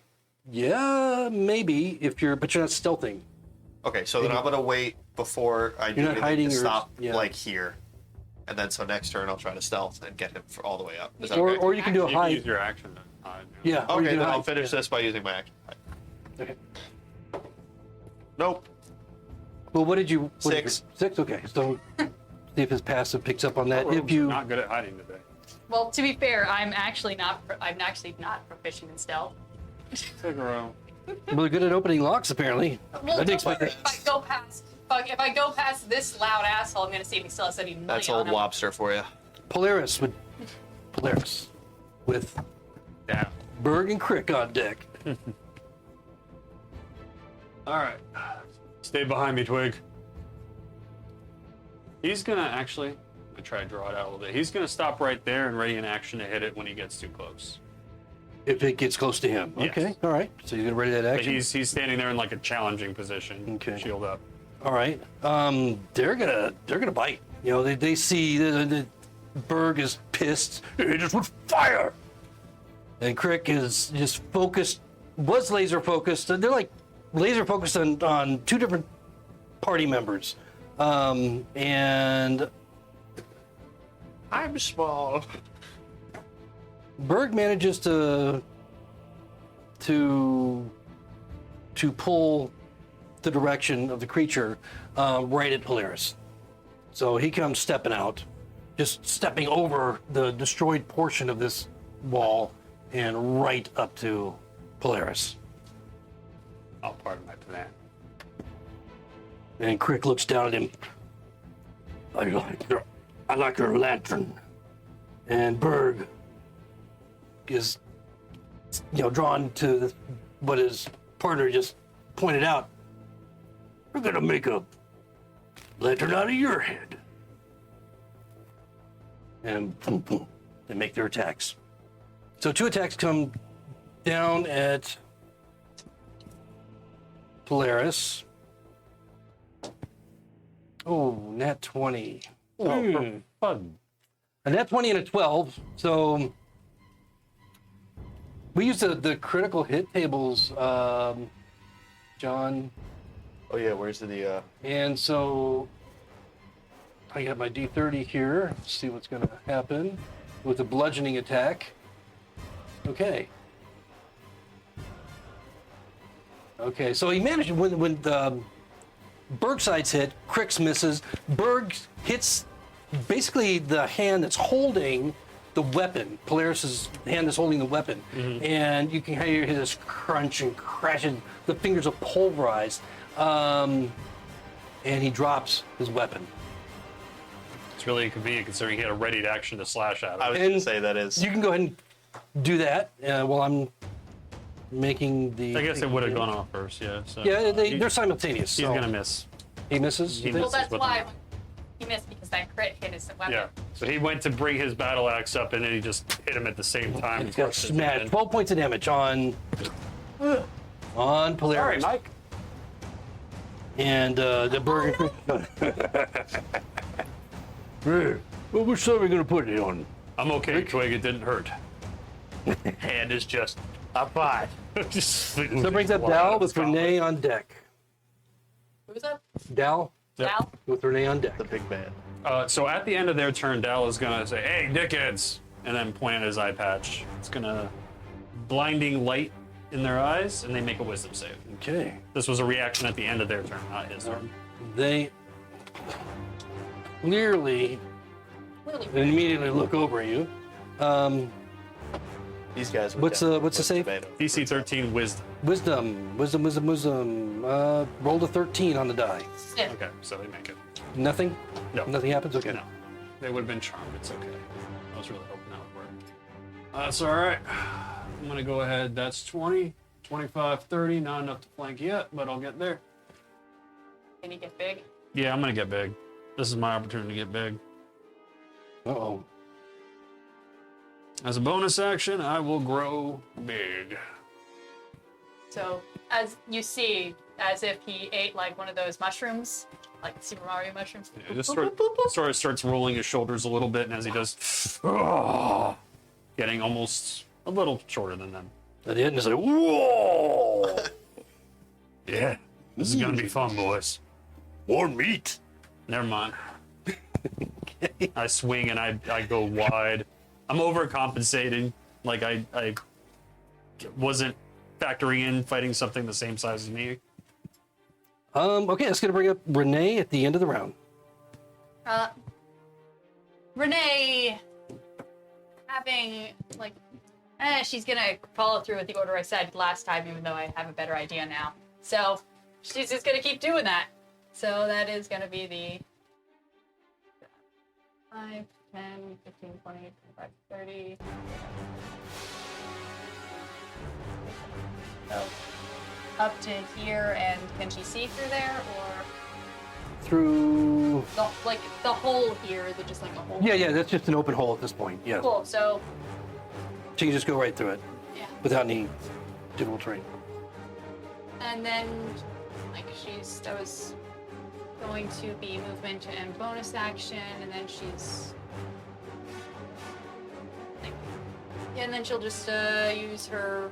Yeah, maybe but you're not stealthing. Okay, so then I'm going to wait before I do not anything hiding to or- stop, yeah. like, here. And then so next turn I'll try to stealth and get him all the way up. Is that Or, okay? or you can do a You can use hide. your action to hide. Yeah. or you Okay, can then I'll hide. finish this by using my action. Okay. Nope. Well, what did you? 6. 6. Okay. So see if his passive picks up on that. If you. Not good at hiding today. Well, to be fair, I'm actually not proficient in stealth. Take a row. Really good at opening locks, apparently. Well, I didn't expect if I go past, if I go past this loud asshole, I'm gonna see if he still has any money That's on old him. lobster for you. Polaris with Yeah. Berg and Crick on deck. All right. Stay behind me, Twig. He's gonna actually. I try to draw it out a little bit. He's gonna stop right there and ready in action to hit it when he gets too close. If it gets close to him. Yes. Okay. All right. So you're gonna ready that But action. he's standing there in like a challenging position. Okay. Shield up. All right. They're gonna bite. You know, they see the Berg is pissed. He just with fire. And Crick is just focused. Was laser focused. They're like laser focused on 2 different party members. And I'm small. Berg manages to pull the direction of the creature right at Polaris. So he comes stepping out, just stepping over the destroyed portion of this wall and right up to Polaris. Oh, pardon my plan. And Crick looks down at him. I like your lantern. And Berg is, drawn to what his partner just pointed out. We're gonna make a lantern out of your head. And boom, boom, they make their attacks. So 2 attacks come down at Polaris. Oh, nat 20. Oh, fun. A nat 20 and a 12. So we use the critical hit tables, John. Oh yeah, where's the? And so I got my D30 here. Let's see what's going to happen with a bludgeoning attack. Okay. Okay, so he managed when the Berg sides hit, Crix misses. Berg hits basically the hand that's holding the weapon. Polaris's hand is holding the weapon. And you can hear this crunch and crash, and the fingers are pulverized. And he drops his weapon. It's really inconvenient considering he had a ready to action to slash at him. I was going to say that is. You can go ahead and do that while I'm making the. I guess it would have gone off first, yeah. So Yeah, they're simultaneous. He's so gonna miss. He misses. He you think? Well, that's with why him. he missed, because that crit hit his weapon. Yeah. So he went to bring his battle axe up, and then he just hit him at the same time. It's got smashed. 12 points of damage on Polaris. Sorry, Mike. And the burger. Hey, well, which side are we gonna put it on? I'm okay, Twig. It didn't hurt. Hand is just a 5. So it brings up Dal with Renee on deck. Who's up? Dal Dal? with Renee on deck. The big man. So at the end of their turn, Dal is gonna say, "Hey, dickheads," and then point at his eye patch. It's gonna blinding light in their eyes, and they make a wisdom save. Okay. This was a reaction at the end of their turn, not his turn. They clearly Clearly. immediately look over at you. These guys. would What's definitely the put save? tomato. DC 13 wisdom. Wisdom. Rolled a 13 on the die. Yeah. Okay, so they make it. Nothing? No. Nothing happens? Okay. No. They would have been charmed. It's okay. I was really hoping that would work. That's all right. I'm going to go ahead. That's 20, 25, 30. Not enough to flank yet, but I'll get there. Can he get big? Yeah, I'm going to get big. This is my opportunity to get big. Uh-oh. As a bonus action, I will grow big. So, as you see, as if he ate like one of those mushrooms, like Super Mario mushrooms. Yeah, just sort of starts rolling his shoulders a little bit, and as he does, getting almost a little shorter than them. At the end, it's like, whoa! Yeah, this is going to be fun, boys. More meat. Never mind. I swing and I go wide. I'm overcompensating. Like I wasn't factoring in fighting something the same size as me. Okay, that's gonna bring up Renee at the end of the round. Renee, having like, she's gonna follow through with the order I said last time, even though I have a better idea now. So she's just gonna keep doing that. So that is gonna be the 5, 10, 15, 20, 25, 30. So up to here, and can she see through there, or Through. the hole here? Is it just like a hole? Yeah, that's just an open hole at this point. Yeah. Cool. So She can just go right through it yeah, without any difficult terrain. and then like that was going to be movement and bonus action, and then she's like, yeah, and then she'll just use her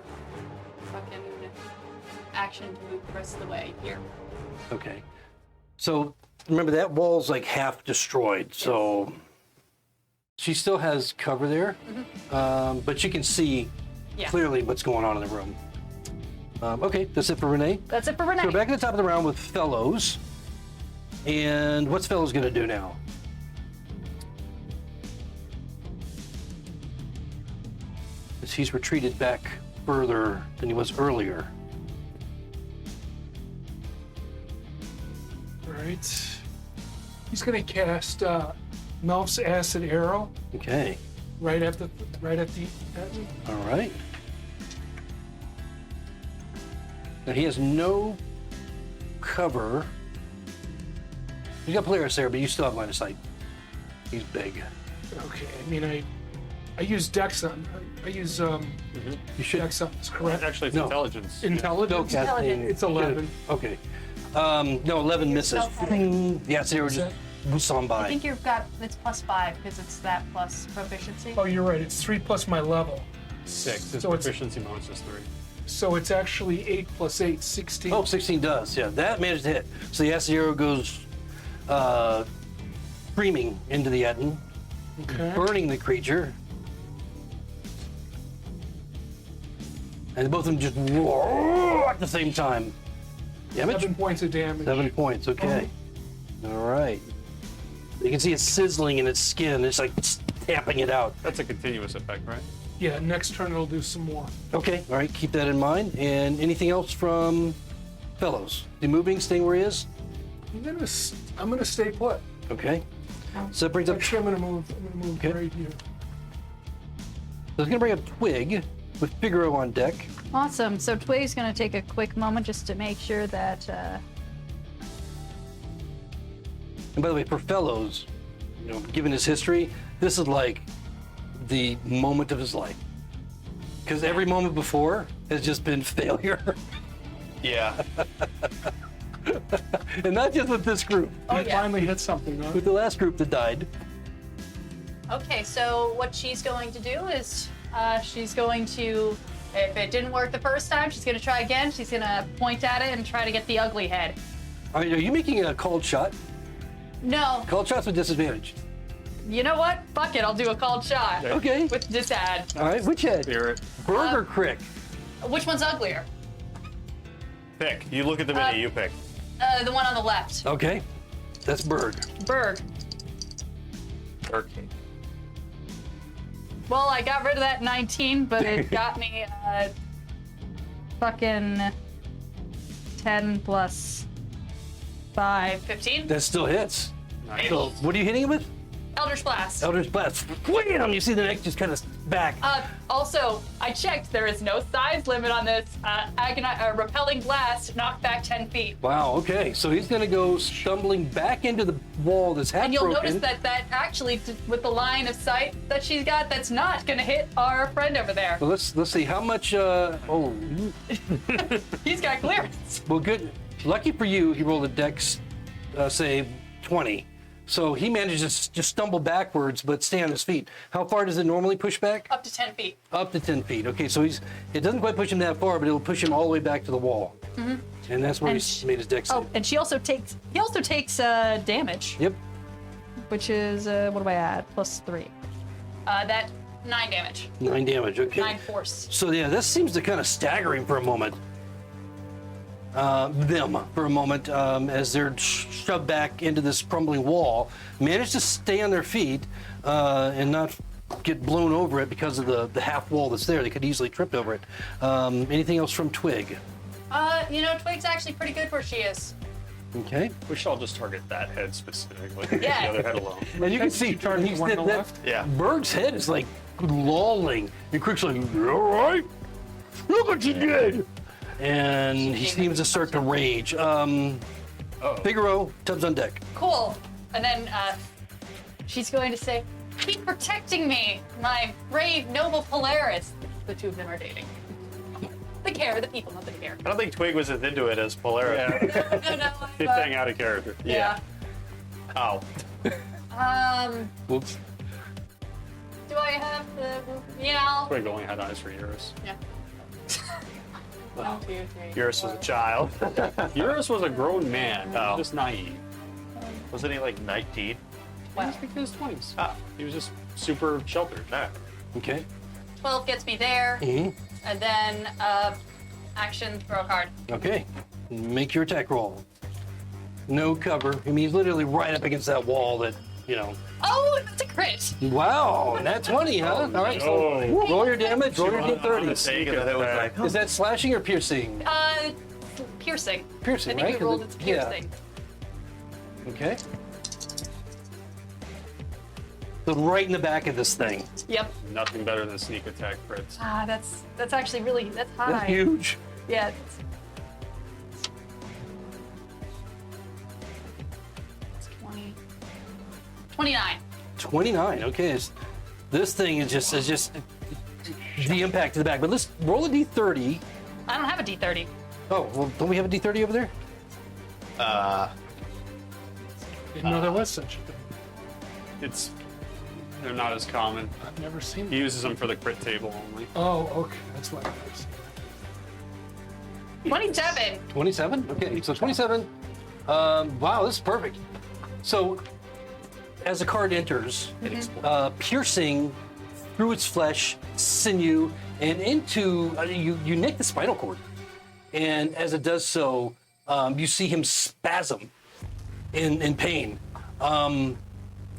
fucking action to move the rest of the way here. Okay. So remember that wall's like half destroyed. So She still has cover there, but she can see Yeah. clearly what's going on in the room. Okay, that's it for Renee. That's it for Renee. So we're back at the top of the round with Fellows. And what's Fellows going to do now? As he's retreated back further than he was earlier. All right. He's gonna cast Melf's Acid Arrow Okay, right at the all right. Now he has no cover. You got Polaris there, but you still have line of sight. He's big. Okay. I mean, I use Dex on. I use You should. Dex on. Is correct. Actually, it's No. intelligence. Intelligence. No, casting. It's 11. Okay. No, 11 misses. Yeah, so Is just boosts on I by. think you've got it's +5 because it's that plus proficiency. Oh, you're right. It's 3 plus my level. 6. His So it's- proficiency bonus is 3. So it's actually 8 plus 8, 16. Oh, 16 does. Yeah, that managed to hit. So the acid arrow goes screaming into the Etten, Okay. burning the creature. And both of them just roar at the same time. Damage? 7 points of damage. 7 points, okay. All right. You can see it sizzling in its skin. It's like tapping it out. That's a continuous effect, right? Yeah, next turn it'll do some more. Okay, all right, keep that in mind. And anything else from Fellows? Is he moving, staying where he is? I'm gonna stay put. Okay. So that brings up. Actually, I'm gonna move Okay. right here. So it's gonna bring up Twig with Figaro on deck. Awesome. So Twig's going to take a quick moment just to make sure that And by the way, for Fellows, you know, given his history, this is like the moment of his life. Because every moment before has just been failure. Yeah. And not just with this group, I yeah. finally hit something, huh? with the last group that died. Okay, so what she's going to do is she's going to, if it didn't work the first time, she's going to try again. She's going to point at it and try to get the ugly head. Are you making a called shot? No, Called shots with disadvantage. you know what? Fuck it, I'll do a called shot. Okay. With disad. All right, which head? Spirit. Bird or Crick? Which one's uglier? Pick. You look at the menu, you pick. The one on the left. Okay. That's Berg. Berg. Okay. Well, I got rid of that 19, but it got me fucking 10 plus 5, 15. That still hits. Nice. So, what are you hitting it with? Eldritch Blast. Eldritch Blast. Wham! You see the neck just kind of back. Also, I checked. There is no size limit on this. Repelling blast, knock back 10 feet. Wow, okay. So he's going to go stumbling back into the wall that's half And you'll broken. notice that actually, with the line of sight that she's got, that's not going to hit our friend over there. Well, let's see how much. Oh, He's got clearance. well, good. Lucky for you, he rolled a dex save 20. So he manages to just stumble backwards, but stay on his feet. How far does it normally push back? Up to 10 feet. Up to 10 feet. Okay, so it doesn't quite push him that far, but it'll push him all the way back to the wall. Mm-hmm. And that's where And he's made his dex Oh, save. and he also takes damage, Yep. which is, what do I add? Plus 3. That 9 damage. 9 damage. Okay. 9 force. So yeah, this seems to kind of stagger him for a moment. As they're shoved back into this crumbling wall, manage to stay on their feet and not get blown over it because of the half wall that's there. They could easily trip over it. Anything else from Twig? Twig's actually pretty good where she is. Okay. We should all just target that head specifically. Yeah. The other head alone. And you can see target he's one on the that left? Yeah. Berg's head is like lolling. And Crick's like, "You all right? Look what you did!" And he seems to start to rage. Figaro, tubs on deck. Cool. And then she's going to say, keep protecting me, my brave, noble Polaris. The two of them are dating. The care, the people, not the care. I don't think Twig was as into it as Polaris. Yeah. No, He's staying out of character. yeah. Ow. Whoops. Do I have the, yeah. Twig only had eyes for Eurus. Yeah. 1, 2, 3. Eurus was a child. Eurus was a grown man. Oh. Just naive. Wasn't he like 19? Wow. He's his 20s. Ah. He was just super sheltered. Alright. Okay. 12 gets me there, hmm and then action, throw a card. Okay. Make your attack roll. No cover. I mean, he's literally right up against that wall that, you know. Oh, that's a crit. Wow, that's 20, huh? All right, so no. roll your damage, roll your Take d30. Thinking that it was like, Is that slashing or piercing? Piercing. Piercing, I think right? we rolled it's Yeah. piercing. Okay. So right in the back of this thing. Yep. Nothing better than sneak attack crits. Ah, that's actually really that's high. That's huge. Yeah. It's 20. 29. 29. Okay, this thing is just the impact to the back. But let's roll a d30. I don't have a D30. Oh, well, don't we have a d30 over there? Didn't know there was such a thing. They're not as common. I've never seen He it. uses them for the crit table only. Oh, okay. That's why I've never seen it. 27. 27. Okay, so 27. Wow, this is perfect. So, as the card enters, piercing through its flesh, sinew, and into you nick the spinal cord. And as it does so, you see him spasm in pain, and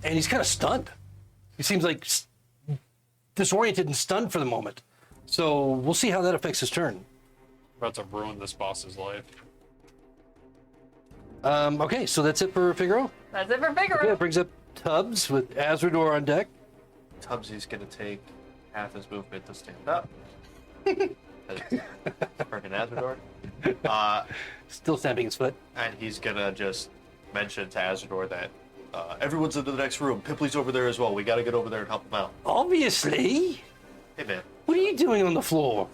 he's kind of stunned. He seems like disoriented and stunned for the moment. So we'll see how that affects his turn. About to ruin this boss's life. Okay, so that's it for Figaro. That's it for Figaro. Yeah, it brings up Tubbs with Azrador on deck. Tubbsy's gonna take half his movement to stand up. Freaking Azrador. Still stamping his foot. And he's gonna just mention to Azrador that everyone's in the next room. Pipley's over there as well. We gotta get over there and help him out. Obviously. Hey man, What are you doing on the floor?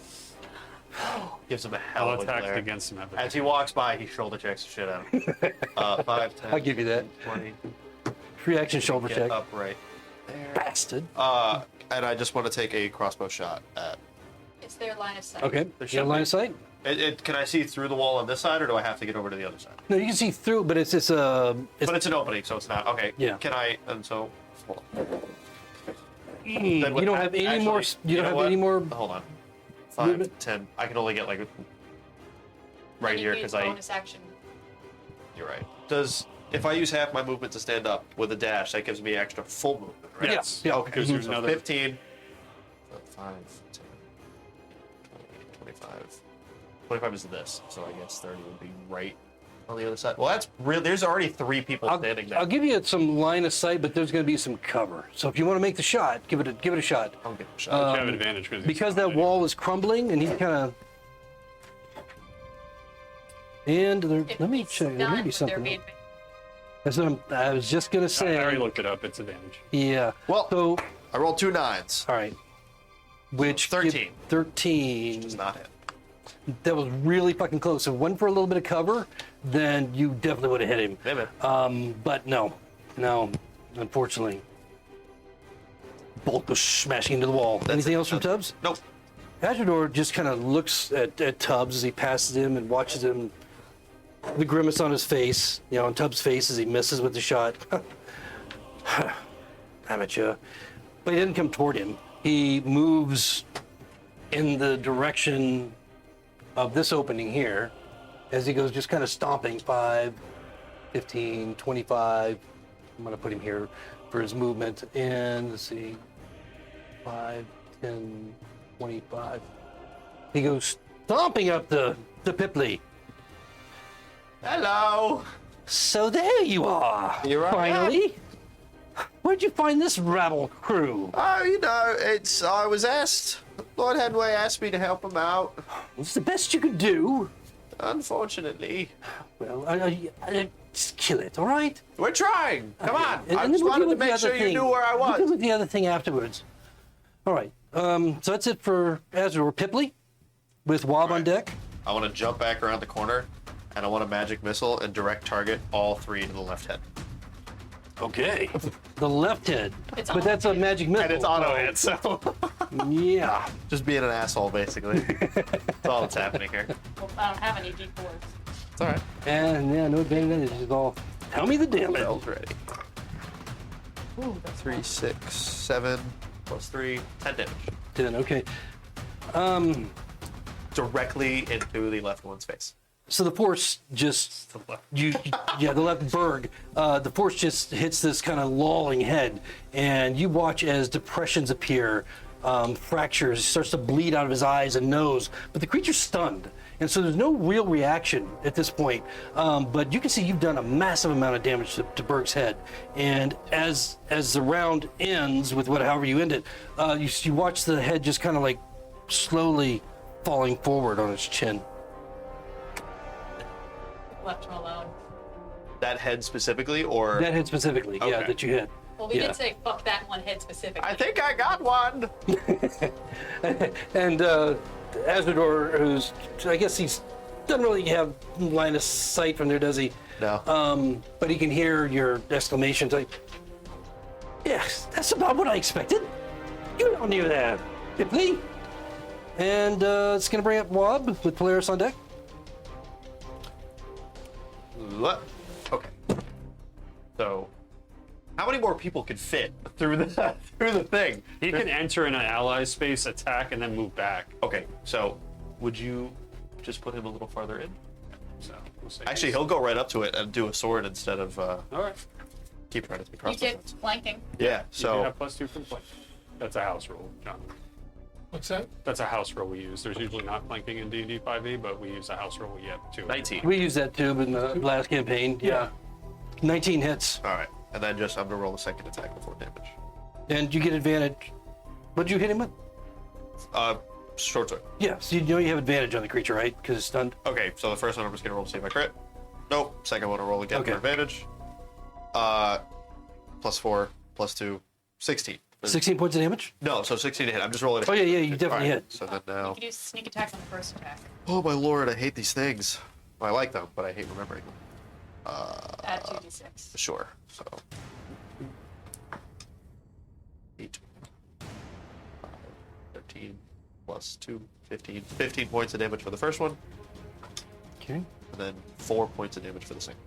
gives him a hell I'll of a attack glare. against him every As he walks by, he shoulder checks the shit out of him. 5, 10, I'll give you that. 20. Free action shoulder Get check. up right there. Bastard. And I just want to take a crossbow shot at. It's their line of sight. Okay. There You have line of sight? Can I see through the wall on this side, or do I have to get over to the other side? No, you can see through, but it's just But it's an opening, so it's not. Okay. Yeah. Can I? And so. Hold on. you Then what- don't have any more. actually, You don't know have what? any more. Hold on. 5, Movement? 10. I can only get like right And you here use because I. bonus action. You're right. If I use half my movement to stand up with a dash, that gives me extra full movement, right? Yes. Yeah. Okay. Because there's So another 15. 5, 10, 20, 25. 25 is this, so I guess 30 would be right on the other side. Well, that's real. There's already 3 people standing there. I'll give you some line of sight, but there's going to be some cover. So if you want to make the shot, give it a shot. I'll give it a shot. you have advantage Because that wall is crumbling, and he kind of. And there, If let me he's check. There stunned, may would be there something. be That's what I was just going to I say. already looked it up. It's advantage. Yeah. Well, So, I rolled 2 9s. all right. Which 13. 13. Does not hit. That was really fucking close. If it wasn't for a little bit of cover, then you definitely would have hit him. Maybe. But no, unfortunately. Bolt goes smashing into the wall. Anything else from Tubbs? Nope. Azrador just kind of looks at Tubbs as he passes him and watches him, the grimace on his face, on Tubbs' face as he misses with the shot. Amateur. But he didn't come toward him. He moves in the direction of this opening here as he goes just kind of stomping 5, 15, 25. I'm going to put him here for his movement. And let's see, 5, 10, 25. He goes stomping up the Pipley. Hello. So there you are. Here I finally. Where'd you find this rabble crew? Oh, I was asked. Lord Headway asked me to help him out. It's the best you could do. Unfortunately. Well, just kill it, all right? We're trying. Come on. And I then just we'll deal wanted to with the make other sure you thing. knew where I We'll deal was. with the other thing afterwards. All right. So that's it for Azrador. Pipley with Wob on deck. I want to jump back around the corner, and I want a magic missile and direct target all 3 to the left head. Okay. The left head. It's But on. that's a magic missile. And it's auto hit, so Yeah. just being an asshole, basically. That's all that's happening here. Well, I don't have any D4s. It's all right. And yeah, no advantage. It's all. Tell me the damage. Spell's ready. Ooh, that's 3, 6, 7, plus 3, 10 damage. 10, okay. Directly into the left one's face. So the force just The left. the left berg. The force just hits this kind of lolling head, and you watch as depressions appear, fractures, starts to bleed out of his eyes and nose. But the creature's stunned, and so there's no real reaction at this point. But you can see you've done a massive amount of damage to Berg's head, and as the round ends with however you end it, you watch the head just kind of like slowly falling forward on its chin. left him alone. That head specifically, or That head specifically, yeah, Okay. that you hit. Well, we Yeah. did say fuck that one head specifically. I think I got one. And Azador, who's, I guess he's doesn't really have line of sight from there, does he? No. But he can hear your exclamations like, yes, that's about what I expected. You don't do that, Ripley. And it's going to bring up Wob with Polaris on deck. What? Okay. So, how many more people could fit through the thing? He can enter in an ally space, attack, and then move back. Okay. So, would you just put him a little farther in? So we'll say Actually, he'll go right up to it and do a sword instead of all right. keep trying to be You crossed. get flanking. Yeah. You So have +2 from flank. That's a house rule, John. What's that? That's a house rule we use. There's usually not flanking in D&D 5e, but we use a house rule. We get 2. 19. We used that too in the last campaign. Yeah. 19 hits. All right. And then just I'm gonna roll a second attack before damage. And you get advantage. What'd you hit him with? Short sword. Yeah, so you know you have advantage on the creature, right? Because it's stunned. Okay. So the first one I'm just gonna roll to see if I crit. Nope. Second one I'll roll again Okay. for advantage. +4, +2, 16. 16 points of damage? No, so 16 to hit. I'm just rolling. Oh, yeah, you definitely Alright, hit. So then now. You can do sneak attack on the first attack. Oh my lord, I hate these things. I like them, but I hate remembering them. Add 2d6. Sure. So 8, 13 plus 2, 15. 15 points of damage for the first one, Okay. and then 4 points of damage for the second.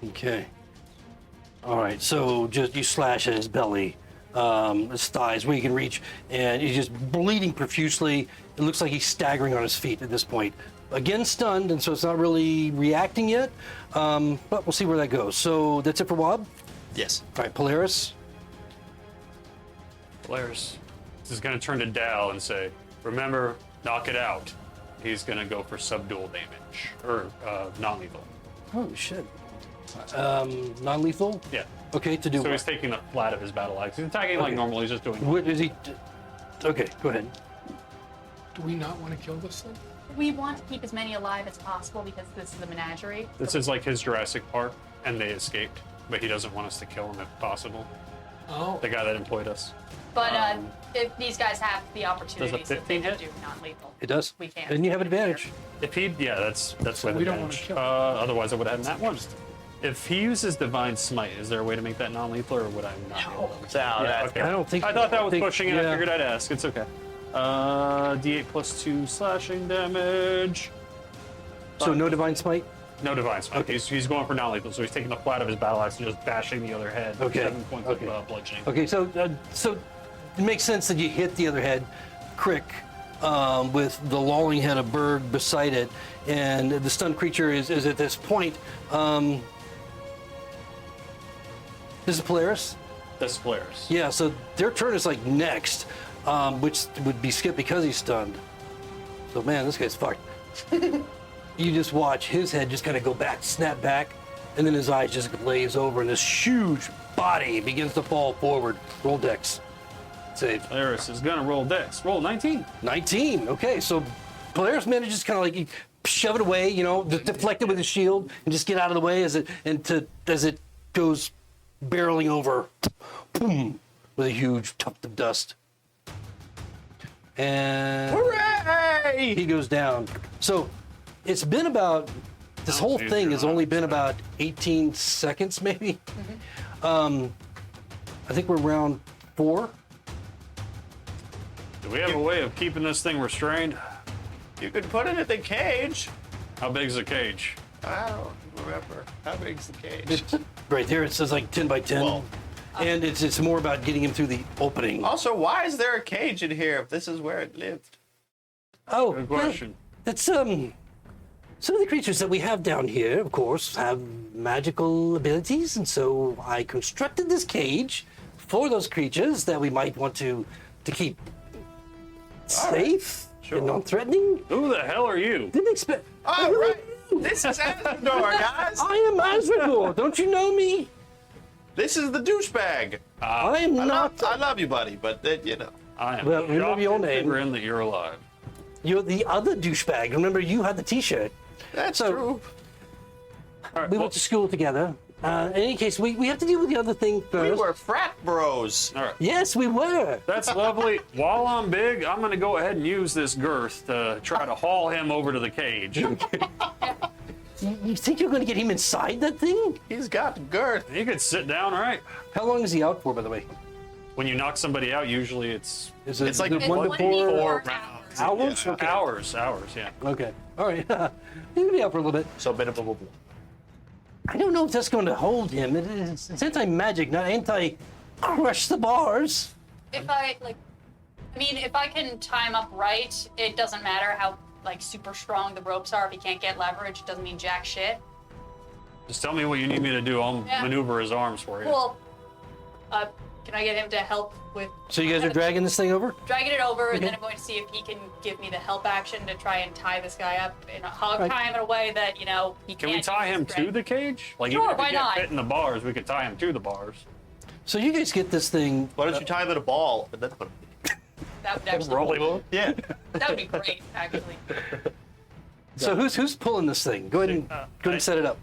Okay. All right, so just you slash at his belly, his thighs, where you can reach, and he's just bleeding profusely. It looks like he's staggering on his feet at this point. Again, stunned, and so it's not really reacting yet, but we'll see where that goes. So that's it for Wob. Yes. All right, Polaris. Polaris is going to turn to Dal and say, remember, knock it out. He's going to go for subdual damage, or non-lethal. Oh, shit. Non-lethal? Yeah. Okay, to do So what? he's taking the flat of his battle axe. He's attacking like Okay. normal. He's just doing. What is he? Okay, go ahead. Do we not want to kill this thing? We want to keep as many alive as possible because this is the menagerie. This is like his Jurassic Park, and they escaped, but he doesn't want us to kill him if possible. Oh, The guy that employed us. But if these guys have the opportunity, Does a so they 15 can hit? do non-lethal. It does. We can't. And you have advantage. If he, yeah, that's with we don't wanna advantage. kill him. Otherwise, I would have had that one. If he uses Divine Smite, is there a way to make that non-lethal, or would I not? be able to? Yeah, okay. I don't think. I thought that was think- pushing it. I yeah. figured I'd ask. It's okay. D8 plus 2 slashing damage. So no divine smite. No Divine Smite. Okay. He's going for non-lethal, so he's taking the flat of his battle axe and just bashing the other head. Okay. 7 points Okay. of bludgeoning. Okay, so it makes sense that you hit the other head, Crick, with the lolling head of Berg beside it, and the stunned creature is at this point. This is Polaris. That's Polaris. Yeah, so their turn is like next, which would be skipped because he's stunned. So man, this guy's fucked. You just watch his head just kind of go back, snap back, and then his eyes just glaze over, and this huge body begins to fall forward. Roll dex. Save. Polaris is gonna roll dex. Roll 19. 19. Okay, so Polaris manages kind of like shove it away, just deflect it with his shield and just get out of the way as it goes barreling over, boom, with a huge tuft of dust. And Hooray! he goes down. So it's been about, this whole geez, thing you're has not only been upset. about 18 seconds, maybe. I think we're round 4. Do we have a way of keeping this thing restrained? You could put it in the cage. How big is the cage? I don't remember. How big's the cage? Right there, it says like 10 by 10. Well, And it's more about getting him through the opening. Also, why is there a cage in here if this is where it lived? Oh, Good well, question. that's some of the creatures that we have down here, of course, have magical abilities, and so I constructed this cage for those creatures that we might want to keep safe Sure. and non-threatening. Who the hell are you? Didn't expect. All right. This is Asmodor, guys. I am Azragor. Don't you know me? This is the douchebag. I am not. I love you, buddy, but you know. I am Well, remember shocked your and name. chagrined that you're alive. You're the other douchebag. Remember, you had the T-shirt. That's So- true. All right, We well, went to school together. In any case, we have to deal with the other thing We first. were frat bros. all right. Yes, we were. That's lovely. While I'm big, I'm going to go ahead and use this girth to try to haul him over to the cage. You think you're going to get him inside that thing? He's got girth. You could sit down, all right? How long is he out for, by the way? When you knock somebody out, usually it's Is it It's like the It's 1 to 4 hours. hours? Yeah. Okay. hours, yeah. Okay. All right. He'll be out for a little bit. So minimum. I don't know if that's going to hold him. It's anti-magic, not anti-crush the bars. If I if I can time up right, it doesn't matter how super strong the ropes are. If he can't get leverage, it doesn't mean jack shit. Just tell me what you need me to do. I'll Yeah. maneuver his arms for you. Well, can I get him to help with So you guys are dragging this thing over? dragging it over, and then Okay. I'm going to see if he can give me the help action to try and tie this guy up in a hog Right. tie him in a way that he can't. Can we tie use him his to strength. the cage? Like, Sure, even if why he can't not? fit in the bars, we could tie him to the bars. So you guys get this thing. Why don't you tie him in a ball and then put him? That would actually Roll him over. Yeah. that would be great, actually. So who's pulling this thing? Go ahead and set it up.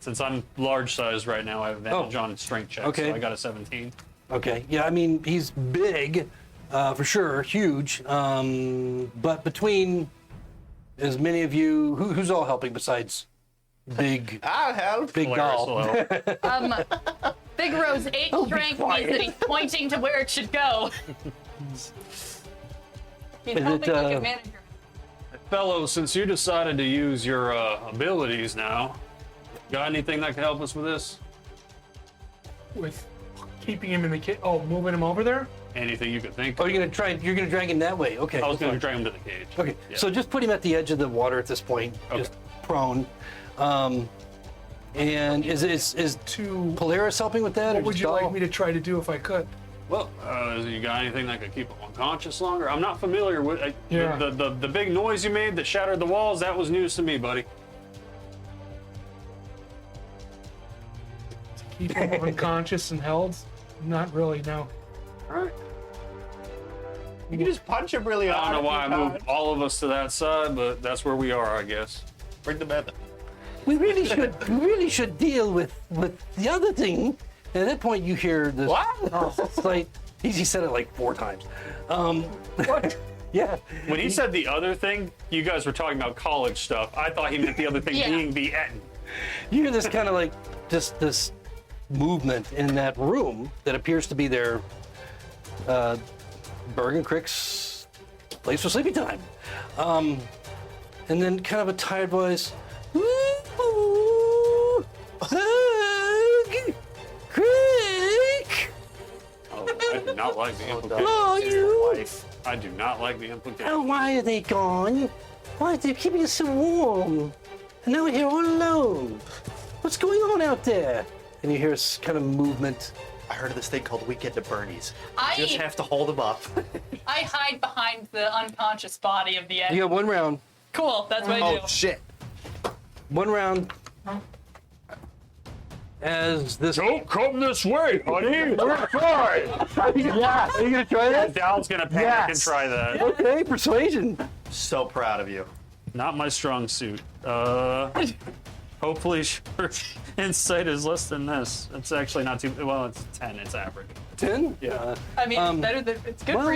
Since I'm large size right now, I have advantage on strength checks. Okay. So I got a 17. Okay. Yeah, I mean he's big, for sure, huge. But between as many of you, who's all helping besides Big I'll help. Big Polaris Doll? will help. Big Rose 8 Oh, be strength means quiet. that he's pointing to where it should go. He's Is helping it, like a manager. Fellows, since you decided to use your abilities now, got anything that can help us with this? With keeping him in the cage. Oh, moving him over there? Anything you could think Oh, of? you're gonna drag him that way. Okay. I was going to fine. drag him to the cage. Okay. Yeah. So just put him at the edge of the water at this point, just prone. And is To Polaris helping with that? what or would just you Doll? like me to try to do if I could? Well, you got anything that could keep him unconscious longer? I'm not familiar with Yeah. the big noise you made that shattered the walls. That was news to me, buddy. Keep him unconscious and held? Not really, no. All right. You can just punch him really I hard. don't know why I if you moved can't. all of us to that side, but that's where we are, I guess. Bring the method. We really should deal with the other thing. And at that point, you hear this. What? Oh, it's like he said it like 4 times. What? Yeah. When he said the other thing, you guys were talking about college stuff. I thought he meant the other thing Yeah. being the Etten. You hear this kind of like just this movement in that room that appears to be their Bergen Crick's place for sleepy time. And then kind of a tired voice. "Ooh, Hug, Crick, Oh, I do not like the implication. hello, you. I do not like the implication. Oh, why are they gone? Why they're keeping us so warm? And now we're here all alone. What's going on out there? And you hear this kind of movement. I heard of this thing called Weekend at Bernie's. I- You just have to hold him up. I hide behind the unconscious body of the egg. You got 1 round. Cool, that's what I do. Oh shit! 1 round. As this. Don't come this way, honey. We're fine. Yeah. Are you gonna try that? Dal's gonna panic and Yes. try that. Okay, persuasion. So proud of you. Not my strong suit. Hopefully, sure. Insight is less than this. It's actually not too well. It's 10. It's average. 10. Yeah. I mean, it's better than it's good for well-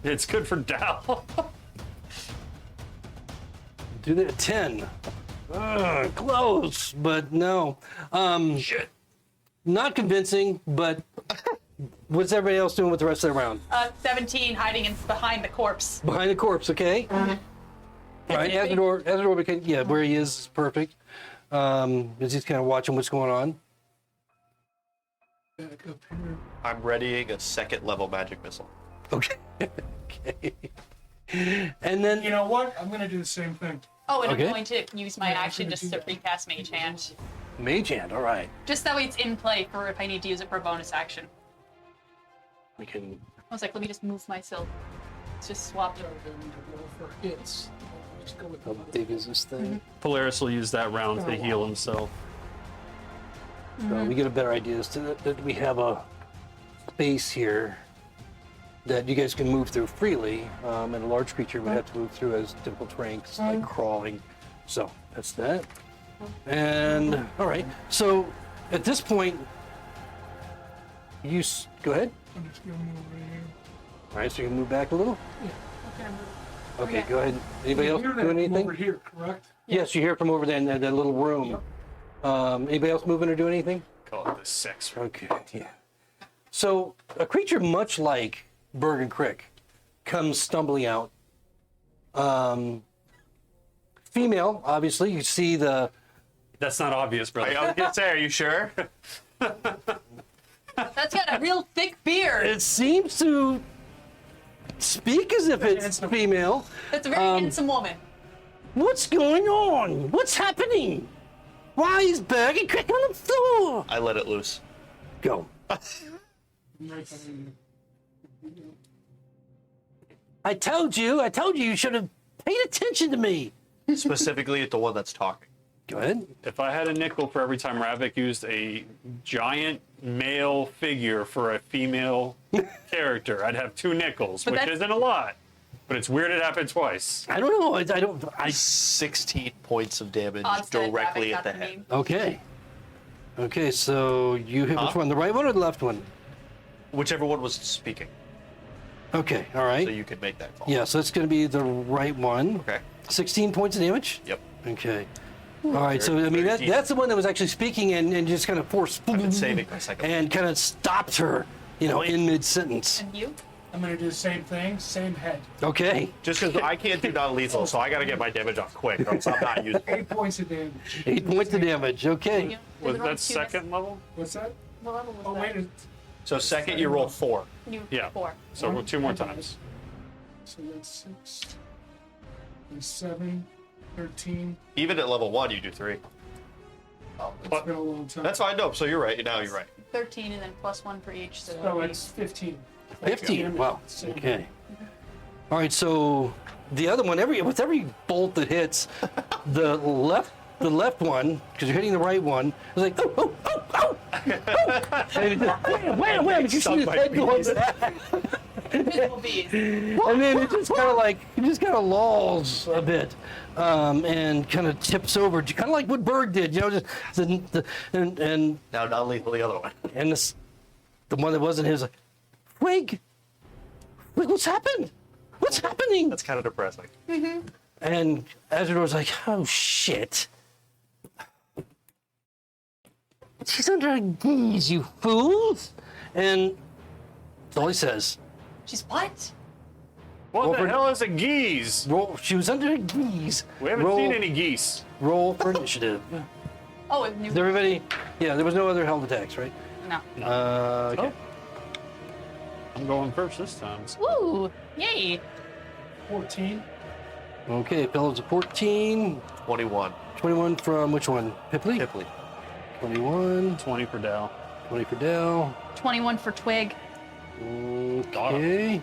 you. It's good for Dal. Do that 10. Close, but no. Shit. Not convincing, but what's everybody else doing with the rest of the round? 17 hiding behind the corpse. Behind the corpse, okay? Right, Azador became, yeah, where he is perfect. As he's kind of watching what's going on. Back up here. I'm readying a second level magic missile. Okay. Okay. And then You know what? I'm gonna do the same thing. Oh, and Okay. I'm going to use my Yeah, I'm action gonna just do to that. recast Mage Hand. Mage Hand. All right. Just that way it's in play for if I need to use it for a bonus action. We can. I was like, let me just move myself. Let's just swap it. I'm gonna roll for hits. Let's go with How big is this thing? Polaris will use that round to heal himself. So we get a better idea as to that we have a space here that you guys can move through freely, and a large creature would have to move through as typical terrain, 'cause it's like crawling. So that's that. And all right. So at this point, go ahead. I'm just gonna move right here. All right. So you can move back a little. Okay, I'm Okay. Okay. Go ahead. Anybody else You hear that doing from anything? over here, correct? Yes, you hear it from over there in that little room. Anybody else moving or doing anything? Call it the sex room. Okay, yeah. So a creature much like Bergen Crick comes stumbling out. Female, obviously. You see the. That's not obvious, brother. I was gonna say, are you sure? That's got a real thick beard. It seems to speak as if it's female. That's a very handsome woman. What's going on? What's happening? Why is Bergen Crick on the floor? I let it loose. Go. I told you you should have paid attention to me. Specifically at the one that's talking. Go ahead. If I had a nickel for every time Ravik used a giant male figure for a female character, I'd have 2 nickels, But which that's- isn't a lot. But it's weird it happened twice. I don't know. I don't. 16 points of damage Odds that directly Rabbit at the got head. meme. Okay. Okay, so you hit which Huh? one? The right one or the left one? Whichever one was speaking, Okay, all right. so you could make that call. Yeah, so it's going to be the right one. Okay. 16 points of damage? Yep. Okay. All right, so I mean, Very deep. that's the one that was actually speaking and just kind of forced. I've been saving my second. And kind of stopped her, in mid sentence. And you? I'm gonna do the same thing, same head. Okay. Just because I can't do non-lethal, so I got to get my damage off quick, or else I'm not useful. 8 points of damage. 8 points of damage. Okay. You? Was Did it roll that 2 second level? What's that? What level was Oh, that? wait. So second, you roll 4. You Yeah. 4. So we're 2 more times. So that's 6, and 7, 13. Even at level 1, you do 3. Oh, it's What? been a long time. That's fine. No, so you're right. Now you're right. 13 and then plus 1 for each. So So that'll be- it's 15. 15. Wow. Same. Okay. All right, so the other one, with every bolt that hits, the left one, because you're hitting the right one, is like, oh, oh, oh, oh. And it just, wham, wham, you see Stung his by head going bees. back. Invisible bees. And then it just kind of lolls a bit, and kind of tips over, kind of like what Berg did, just and Now non-lethal the other one. this, the one that wasn't his, like, Wig, what's happened? What's happening? That's kind of depressing. And Azador's like, oh shit. She's under a geese, you fools. And that's all he says. She's what? What Over- the hell is a geese? She was under a geese. We haven't roll, seen any geese. Roll for initiative. Oh, it knew. Is everybody? Yeah, there was no other held attacks, right? No. Okay. Oh. I'm going first this time. Woo! Yay! 14. Okay, Pillow's a 14. 21. 21 from which one? Pipley? Hipley. 21. 20 for Dow. 20 for Dell. 21 for Twig. Okay.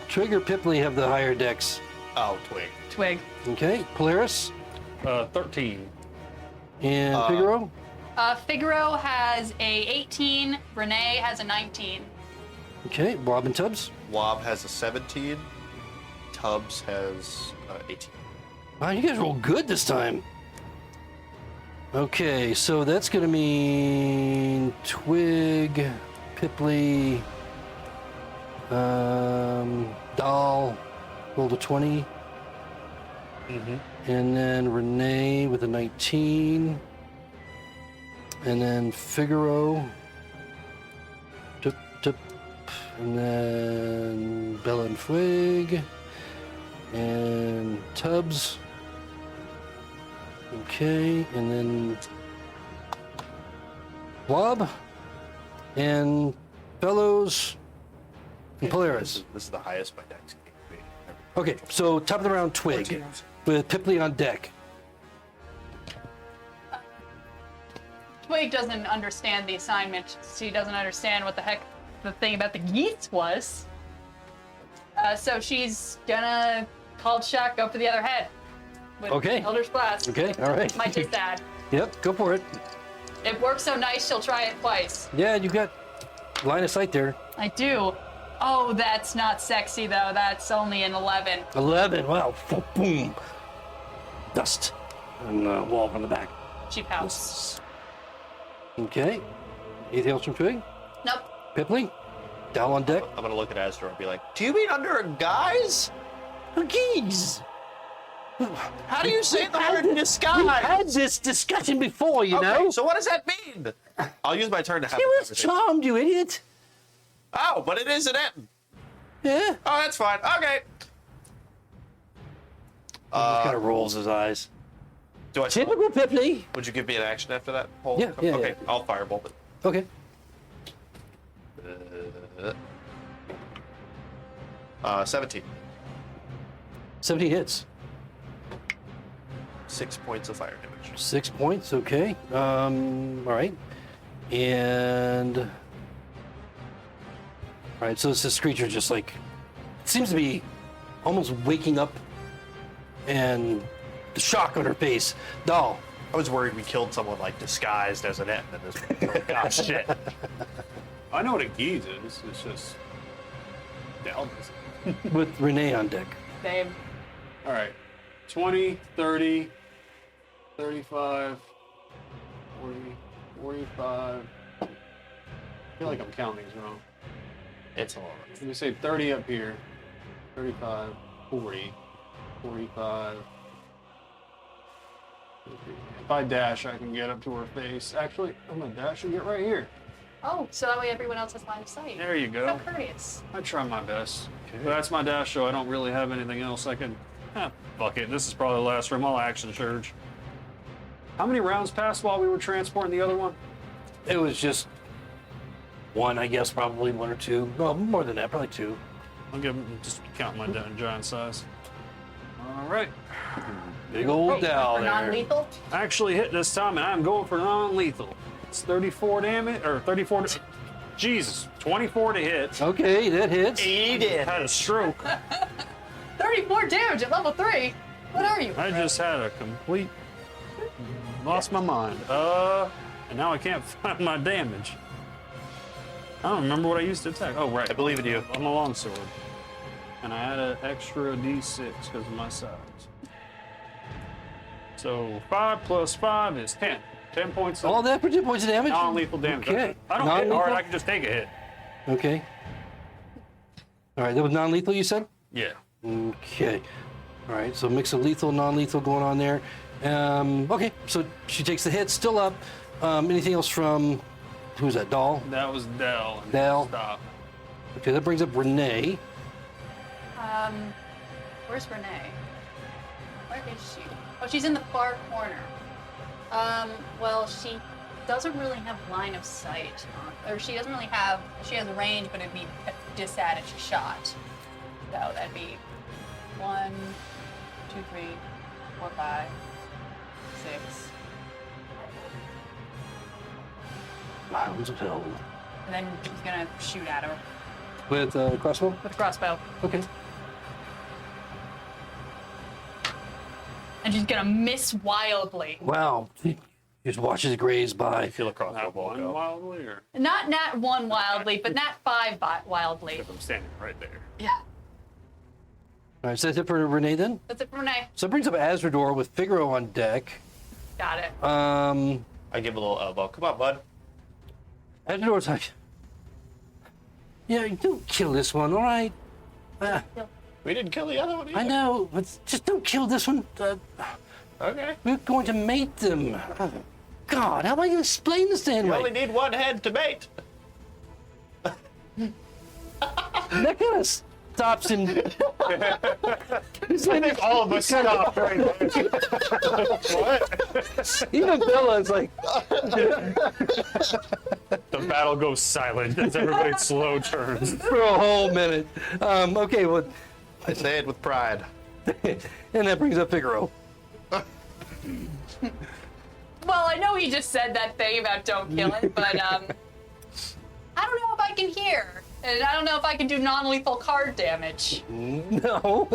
Trigger Pipley have the higher dex. Oh, twig. Twig. Okay. Polaris 13. and Figaro. Figaro has a 18. Renee has a 19. Okay. Bob and Tubbs. Wob has a 17. Tubbs has 18. Wow, you guys roll good this time. Okay, so that's going to mean Twig, Pipley, Dahl rolled a 20. And then Renee with a 19. And then Figaro. Tip, tip. And then Bella and Twig. And Tubbs. Okay, and then Blob And Fellows and Polaris. This is the highest my dex can be. Okay, so top of the round, Twig 14 ounces. with Pipley on deck. Twig doesn't understand the assignment. She doesn't understand what the heck the thing about the geese was. So she's gonna call shot, go for the other head. With Okay. Elder's Blast. Okay, all right. Might just add. Yep, go for it. It works so nice, she'll try it twice. Yeah, you got line of sight there. I do. Oh, that's not sexy though. That's only an 11. 11. Wow. Boom. Dust. And wall from the back. She pouts. Okay. Anything else from Twig? Nope. Pipley? Down on deck? I'm gonna look at Astor and be like, do you mean under a guise? Geez. How do you say the word We've disguise? had this discussion before, you Okay, know. so what does that mean? I'll use my turn to have He the was conversation. charmed, you idiot. Oh, but it is an M. Yeah. Oh, that's fine. Okay. He kind of rolls his eyes. Do I? Typical Pipley. Would you give me an action after that? Whole? Yeah, yeah, Okay, yeah. I'll firebolt it. Okay. 17. 17 hits. 6 points of fire damage. 6 points, okay. All right. And... All right, so this creature just like... seems to be almost waking up and the shock on her face. Doll. I was worried we killed someone like disguised as an M in this one. Ah, shit. I know what a geese is. It's just down. With Renee on deck. Same. All right. 20, 30, 35, 40, 45. I feel like I'm counting these wrong. It's a lot. Let me say 30 up here. 35, 40, 45. 50. If I dash, I can get up to her face. Actually, I'm gonna dash and get right here. Oh, so that way everyone else has line of sight. There you So go. courteous. I try my best. But that's my dash, so I don't really have anything else I can. Fuck it. This is probably the last room. I'll action surge. How many rounds passed while we were transporting the other one? It was just one, I guess, probably one or two. No, more than that, probably two. I'll give him just count my giant size. All right. Big old Wait, Dow for there. non-lethal? I actually hit this time, and I'm going for non-lethal. It's 34 damage, or 34. Jesus, 24 to hit. Okay, that hits. Had a stroke. 34 damage at level 3. What are you? I just had a complete. Lost my mind. And now I can't find my damage. I don't remember what I used to attack. Oh, right. I believe in you. I'm a longsword. And I had an extra d6 because of my size. So 5 plus 5 is 10. 10 points of All that for 2 points of damage? non-lethal damage. Okay. I don't hit hard, Non-lethal? I can just take a hit. Okay. All right, that was non-lethal, you said? Yeah. Okay. All right, so mix of lethal, non-lethal going on there. Okay, so she takes the hit, still up. Anything else from, who's that, Doll? That was Dell. and Dell. Stop. Okay, that brings up Renee. Where's Renee? Where is she? Oh, she's in the far corner. Well, she doesn't really have line of sight. Or she doesn't really have, she has range, but it'd be disadvantage shot. So that'd be 1, 2, 3, 4, 5, 6. Mounds of Hell. And then he's gonna shoot at her With crossbow? with a crossbow. Okay. And she's gonna miss wildly. Wow. He just watches it graze by. Feel a crossbow Not ball one go. wildly, or Not nat 1 wildly, but nat 5 wildly. if I'm standing right there. Yeah. All right, so that's it for Renee then? That's it for Renee. So it brings up Azrador with Figaro on deck. Got it. I give a little elbow. Come on, bud. Azrador's like, yeah, don't kill this one, all right? We didn't kill the other one either. I know, but just don't kill this one. Okay. We're going to mate them. God, how am I going to explain this to You anyway? only need one head to mate. That kind of stops him. I think all of us stopped right there. What? Even Bella's like, The battle goes silent as everybody slow turns. for a whole minute. Okay, well, I say it with pride. and that brings up Figaro. Well, I know he just said that thing about don't kill it, but I don't know if I can hear. And I don't know if I can do non-lethal card damage. No.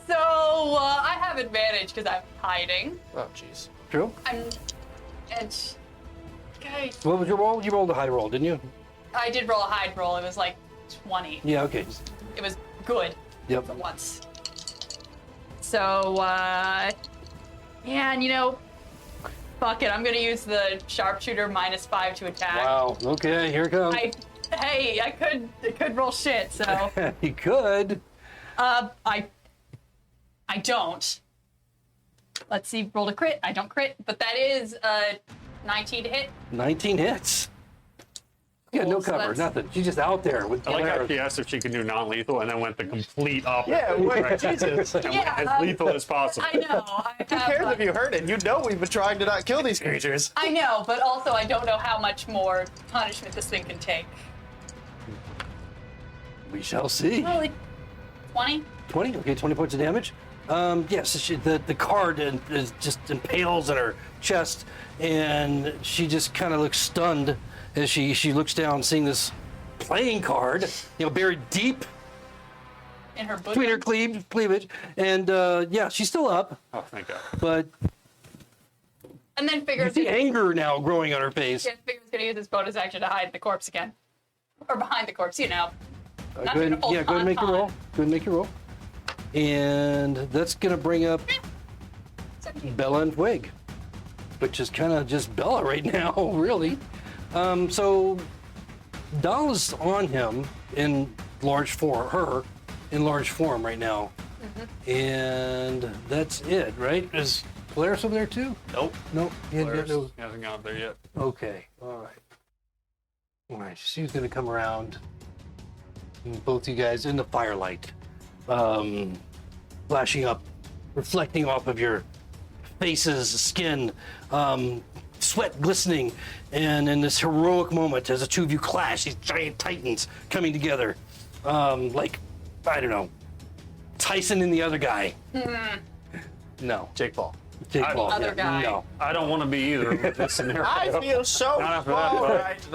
So I have advantage because I'm hiding. Oh, jeez. True. And okay, What was your roll? You rolled a high roll, didn't you? I did roll a hide roll. It was like 20. Yeah. Okay. It was good Yep. for once. So yeah, and you know, fuck it. I'm gonna use the sharpshooter -5 to attack. Wow. Okay. Here it comes. I could roll shit. So You could. I don't. Let's see. Rolled a crit. I don't crit, but that is 19 to hit. 19 hits. Yeah, no Cool, so cover, that's- nothing. She's just out there with I like how Polaris. she asked if she could do non-lethal and then went the complete opposite. Yeah, wait, Right. Jesus. Who And went Yeah, as lethal as possible. I know. I cares have, if you heard it? You know we've been trying to not kill these creatures. I know, but also I don't know how much more punishment this thing can take. We shall see. Probably 20. 20? Okay, 20 points of damage. Yes, the card is just impales in her chest, and she just kind of looks stunned as she looks down, seeing this playing card, buried deep In her between her bosom. cleavage. And yeah, she's still up, Oh, thank God. but And then you figures see anger now growing on her face. Figure's gonna use his bonus action to hide the corpse again. Or behind the corpse, you know. Not Go ahead, gonna hold yeah, go ahead and make your on. roll. Go ahead and make your roll. And that's going to bring up 17. Bella and Twig, which is kind of just Bella right now, really. So Doll is on him in large form, her in large form right now. And that's it, right? Is Polaris over there too? Nope. Nope. He hadn't got Polaris no- hasn't got there yet. Okay, all right. All right, she's going to come around. And both you guys in the firelight, flashing up, reflecting off of your faces, skin, sweat glistening, and in this heroic moment, as the two of you clash, these giant titans coming together, like, I don't know, Tyson and the other guy. No, Jake Paul. Jake Paul. Other yeah, guy. No. I don't want to be either with this scenario. I feel so Not after that small fight. right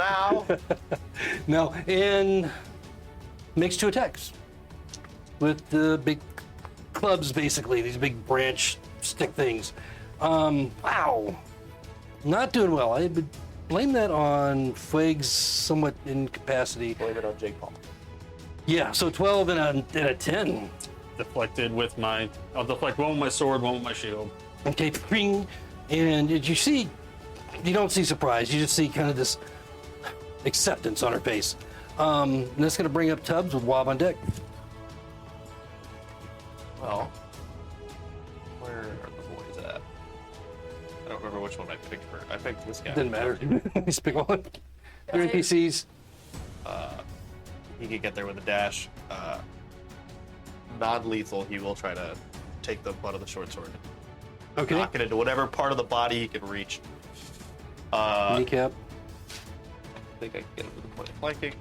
now. No, and makes 2 attacks with the big clubs, basically these big branch stick things. Wow, not doing well. I would blame that on Fueg's somewhat incapacity. Blame it on Jake Paul. Yeah, so 12 and a 10. Deflected with I'll deflect one with my sword, one with my shield. Okay, ping, and did you see? You don't see surprise. You just see kind of this acceptance on her face. And that's going to bring up Tubbs with Wob on deck. Well, where are the boys at? I don't remember which one I picked for. I picked this guy. Doesn't matter. Just pick one. They're NPCs. He could get there with a dash. Non-lethal, he will try to take the butt of the short sword. Okay. Knock it into whatever part of the body he can reach. Kneecap. I think I can get him to the point of flanking.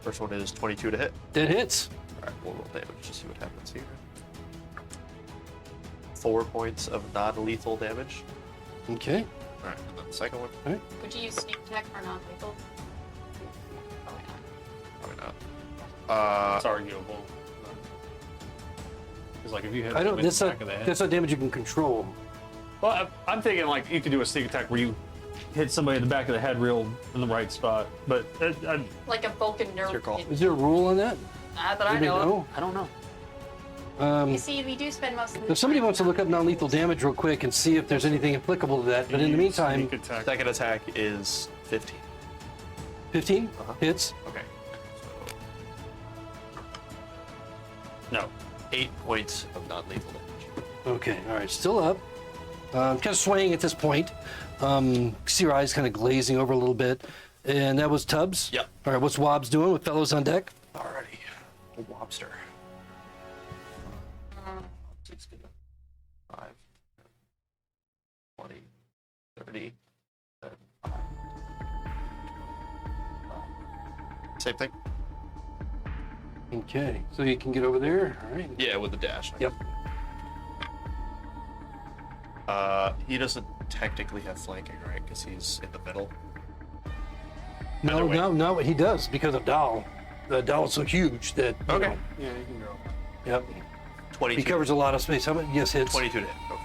First one is 22 to hit. That hits. Alright, we'll roll damage to see what happens here. 4 points of non-lethal damage. Okay. Alright, and then the second one, Would you use sneak attack for non-lethal? probably not. It's arguable. Because like if you hit I don't. them in That's the not. back of the head. That's not damage you can control. Well, I'm thinking like you could do a sneak attack where you hit somebody in the back of the head real in the right spot. But Like a Vulcan nerve. your call. Is there a rule on that? Not that I Anybody know of. know? I don't know. You see, we do spend most of the If somebody time- wants to look up non-lethal damage real quick and see if there's anything applicable to that, but in the meantime, Sneak attack. Second attack is 15. 15 Uh-huh. hits. Okay. So, No. 8 points of non-lethal damage. Okay, all right, still up. Kind of swaying at this point. See your eyes kind of glazing over a little bit. And that was Tubbs? Yep. All right, what's Wobbs doing with fellows on deck? Alrighty. A lobster. 5, 20, 30, 35. Same thing. Okay, so you can get over there. All right. Yeah, with the dash. Yep. He doesn't technically have flanking, right? Because he's in the middle. No, way. no, he does because of Dal. The Dal is so huge that. you Okay. know, Yeah, you can go. Yep. 22. He covers a lot of space. How many? Yes, hits. 22 to hit. Okay.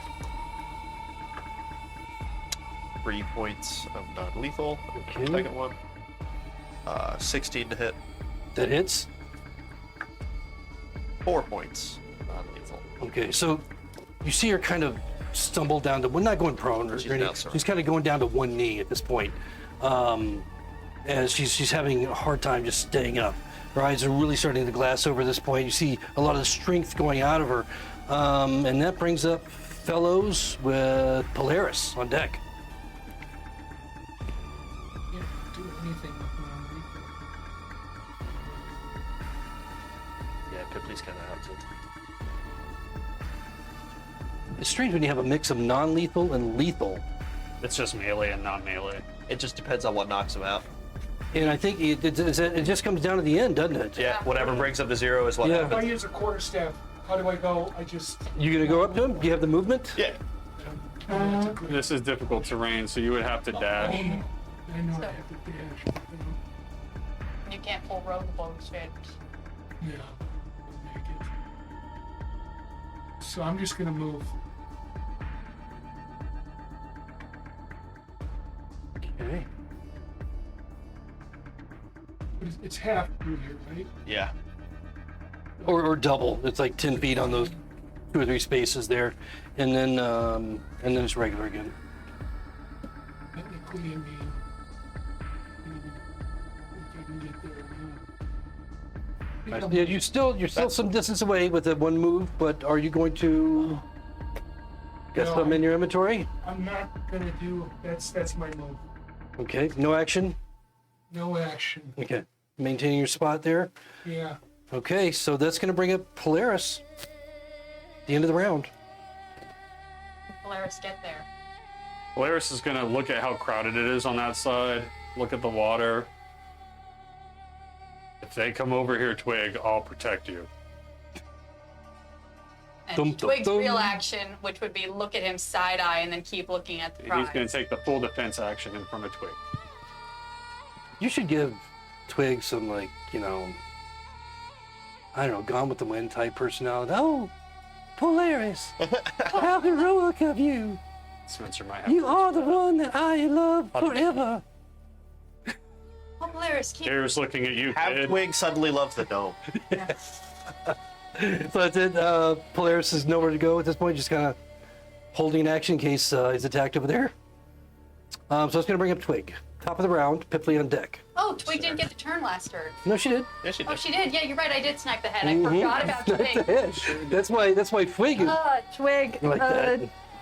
3 points of non-lethal. Okay. Second one. 16 to hit. That hits. 4 points non-lethal. Okay, so you see her kind of stumble down to. We're not going prone or She's anything. now, sir. She's kind of going down to one knee at this point, as she's having a hard time just staying up. Her eyes are really starting to glass over at this point. You see a lot of the strength going out of her, and that brings up fellows with Polaris on deck. Can't do anything with non-lethal. Yeah, Pipley's kind of out too. It's strange when you have a mix of non-lethal and lethal. It's just melee and non-melee. It just depends on what knocks him out. And I think it just comes down to the end, doesn't it? Yeah, whatever brings up to 0 is what Yeah. If I happens. use a quarterstaff, how do I go? I just. You gonna go up to him? Do you have the movement? Yeah. This is difficult terrain, so you would have to dash. I know I So- have to dash. You can't pull rogue blows, right? Yeah, I'll make it. So I'm just gonna move. Okay. It's half through here, right? Yeah. Or double. It's like 10 feet on those 2 or 3 spaces there, and then it's regular again. Technically, I mean, if I can get there now. Yeah, you're still some distance away with the one move, but are you going to get No, some in your inventory? I'm not gonna do. That's my move. Okay, no action. No action. Okay, maintaining your spot there. Yeah. Okay, so that's going to bring up Polaris. The end of the round. Polaris, get there. Polaris is gonna look at how crowded it is on that side, look at the water. If they come over here, Twig, I'll protect you. And Dum, dum, Twig's dum. real action, which would be look at him side eye and then keep looking at the prize. He's gonna take the full defense action in front of Twig. You should give Twig some, like, I don't know, Gone with the Wind type personality. Oh, Polaris, how heroic of you. Spencer might have You to are the respond. one that I love forever. Oh, Polaris, keep. Here's looking at you, Have kid. Twig suddenly love the gnome. So that's it. Polaris is nowhere to go at this point, just kind of holding action in case he's attacked over there. So it's going to bring up Twig. Top of the round, Pipley on deck. Oh, Twig didn't get the turn last turn. No, she did. Yeah, she Oh, did. she did. Yeah, you're right. I did snipe the head. I forgot about Twig. That's why Twig is Twig. like that.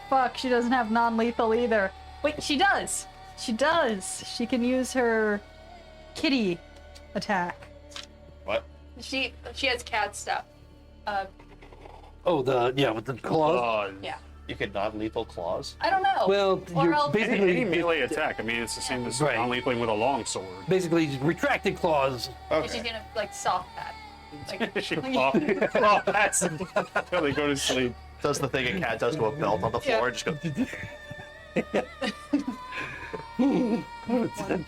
Fuck, she doesn't have non-lethal either. Wait, she does. She does. She can use her kitty attack. What? She has cat stuff. Oh, with the claws. Yeah. You could non-lethal claws? I don't know. Well, Or you're else- basically Any melee attack. I mean, it's the same as Right. non-lethaling with a long sword. basically retracted claws. And she's gonna like soft pad. Like, She fall past until they go to sleep. Does the thing a cat does to a belt on the floor and just go.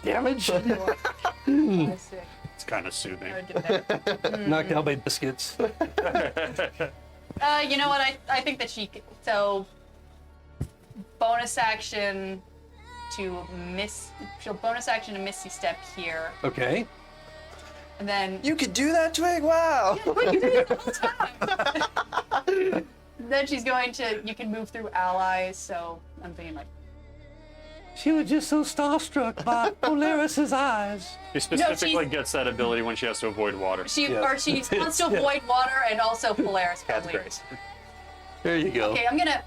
Damage. I see. It's kind of soothing. I would do that. Knocked out by biscuits. You know what? I think that so bonus action to miss. She'll bonus action to Misty Step here, Okay. and then You could do that, Twig? Wow! Wait, you did it the whole time. Then she's going to. You can move through allies. So I'm thinking like. She was just so starstruck by Polaris's eyes. She specifically she's- gets that ability when she has to avoid water. She Yeah. or she wants to avoid water and also Polaris. Cat's probably. grace. There you go. Okay, I'm gonna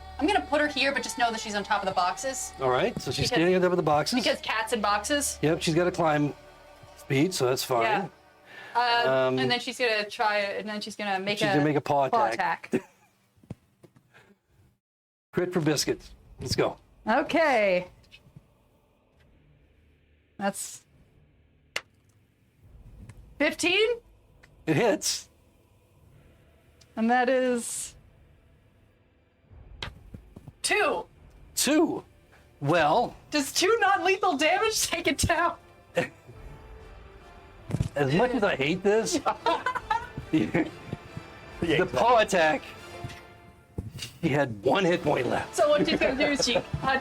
put her here, but just know that she's on top of the boxes All right. So she's Because- standing on top of the boxes. because cats in boxes. Yep. She's got to climb speed, so that's fine. Yeah. And then she's gonna try, and then she's gonna make She's gonna make a paw attack. Crit for biscuits. Let's go. Okay. That's 15? It hits. And that is 2. 2. Well, Does 2 non-lethal damage take it down? as much as I hate this, the paw attack, she had 1 hit point left. So what she's gonna do is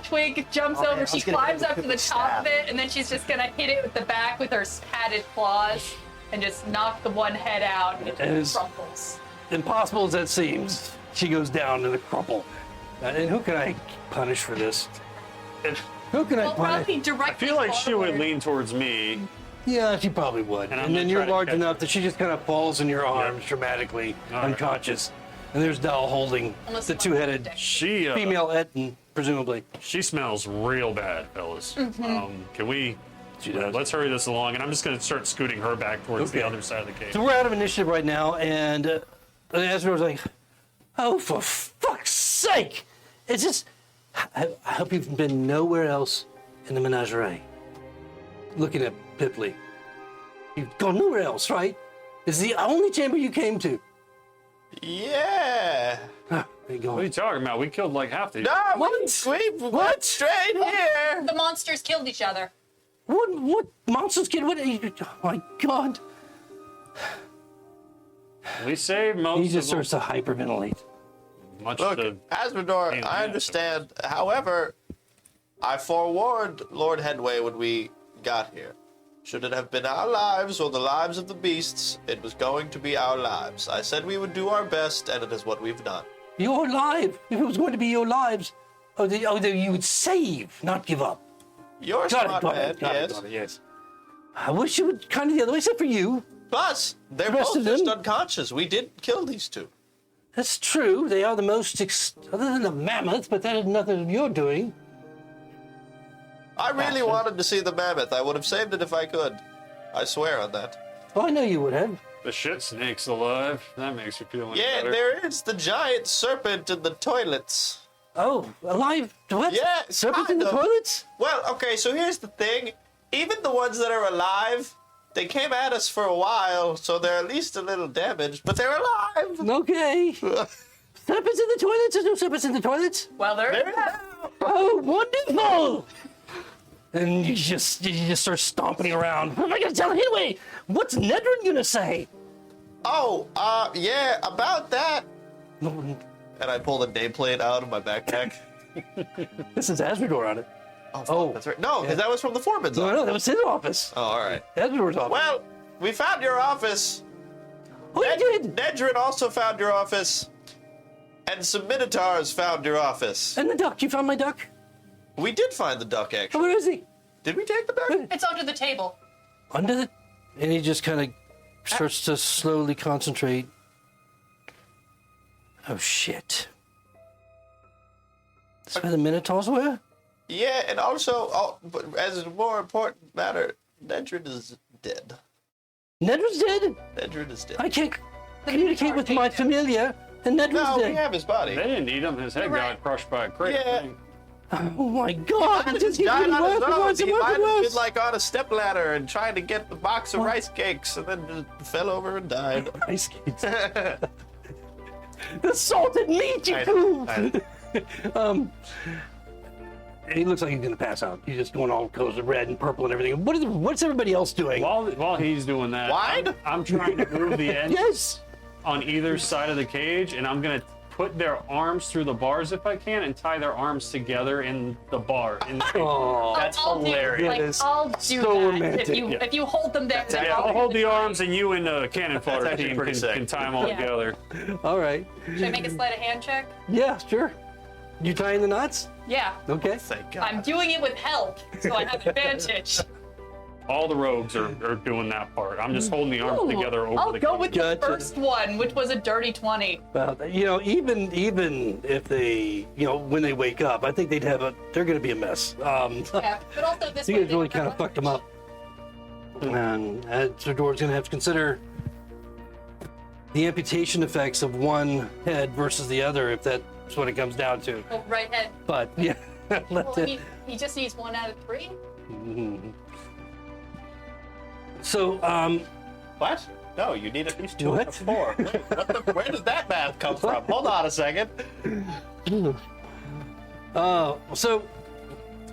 Twig jumps over, she climbs up to the top of it, and then she's just gonna hit it with the back with her padded claws and just knock the one head out and And it it's- crumples. Impossible as that seems, she goes down in a crumple. And who can I punish for this? Who can I Well, punish? probably I directly feel like she would forward. lean towards me. Yeah, she probably would. And I'm And then gonna you're try to large catch enough her. that she just kind of falls in your arms dramatically, All right. unconscious. And there's Dal holding Unless the you want two-headed to protect. She female Etten, presumably. She smells real bad, fellas. Can we? She does. Let's hurry this along, and I'm just going to start scooting her back towards the Okay. other side of the cage. So we're out of initiative right now, and Azrael's like, oh, for fuck's sake! It's just, I hope you've been nowhere else in the Menagerie. Looking at Pipley. You've gone nowhere else, right? This is the only chamber you came to. Yeah. There you go. What are you talking about? We killed like half the. No, What? we went straight here. The monsters killed each other. What monsters kid? What? Oh my God! We saved most He of just them. starts to hyperventilate. Much Look, to. Asmodor, Damn, I yeah. understand. However, I forewarned Lord Headway when we got here. Should it have been our lives or the lives of the beasts, it was going to be our lives. I said we would do our best, and it is what we've done. Your life. If it was going to be your lives, you would save, not give up. You're a smart man, yes. yes. I wish you would kind of the other way, except for you. Plus, they're The rest both of just them? unconscious. We did kill these two. That's true. They are the most, other than the mammoth, but that is nothing you're doing. I really wanted to see the mammoth. I would have saved it if I could. I swear on that. Oh, I know you would have. The shit snake's alive. That makes you feel Yeah, better. there is the giant serpent in the toilets. Oh, alive? What? Yeah, Serpents in the kind of. toilets? Well, okay, so here's the thing. Even the ones that are alive, they came at us for a while, so they're at least a little damaged, but they're alive. Okay. Serpents in the toilets? There's no serpents in the toilets? Well, They're Oh, wonderful! And you just start stomping around. What am I gonna tell Hitway? What's Nedrin gonna say? Oh, yeah, about that. No, And I pull the nameplate out of my backpack. this is Azrador on it. Oh. That's right. No, because that was from the foreman's No, office. no, that was his office. Oh, all right. Azrador's office. Well, we found your office. oh, you did? Nedrin also found your office. And some Minotaurs found your office. And the duck. You found my duck? We did find the duck, Oh, actually. where is he? Did we take the duck? it's under the table. Under the... And he just kind of starts to slowly concentrate. Oh, shit. That's where the Minotaurs were? Yeah, and also, but as a more important matter, Nedrin is dead. Nedrin's dead? Nedrin is dead. I can't communicate with my familiar, and Nedrin's No, we dead. have his body. They didn't eat him. His head Right. got crushed by a crate. Yeah. thing. Oh my God! He It just keeps died getting on his worse and own. worse and He worse might and have been worse. like on a stepladder and trying to get the box of rice cakes, and then just fell over and died. Ice skates. The salted meat, you I fool! know. He looks like he's gonna pass out. He's just going all colors of red and purple and everything. What's everybody else doing? While he's doing that, Wide? I'm trying to move the end Yes. on either side of the cage, and I'm gonna put their arms through the bars if I can, and tie their arms together in the bar. In the cage. Oh, That's I'll hilarious. Do, I'll do So that romantic. if you hold them there. then I'll hold the arms, and you and the cannon fodder actually team pretty sick. can tie them all Yeah. together. all right. Should I make a sleight of hand check? Yeah, sure. You tying the knots? Yeah. Okay. Thank God. I'm doing it with help, so I have advantage. All the rogues are doing that part. I'm just holding the arms Ooh, together over I'll the go cage. with the Gotcha. first one, which was a dirty 20. Well, even if they, when they wake up, I think they're gonna be a mess. Yeah, but also this You one. guys really kind of fucked them up. And Zador's gonna have to consider the amputation effects of one head versus the other, if that's what it comes down to. Oh, right head. But yeah, Well, he just needs 1 out of 3. So, What? No, you need at least 2 What? out of 4. Wait, where did that math come from? Hold on a second. So,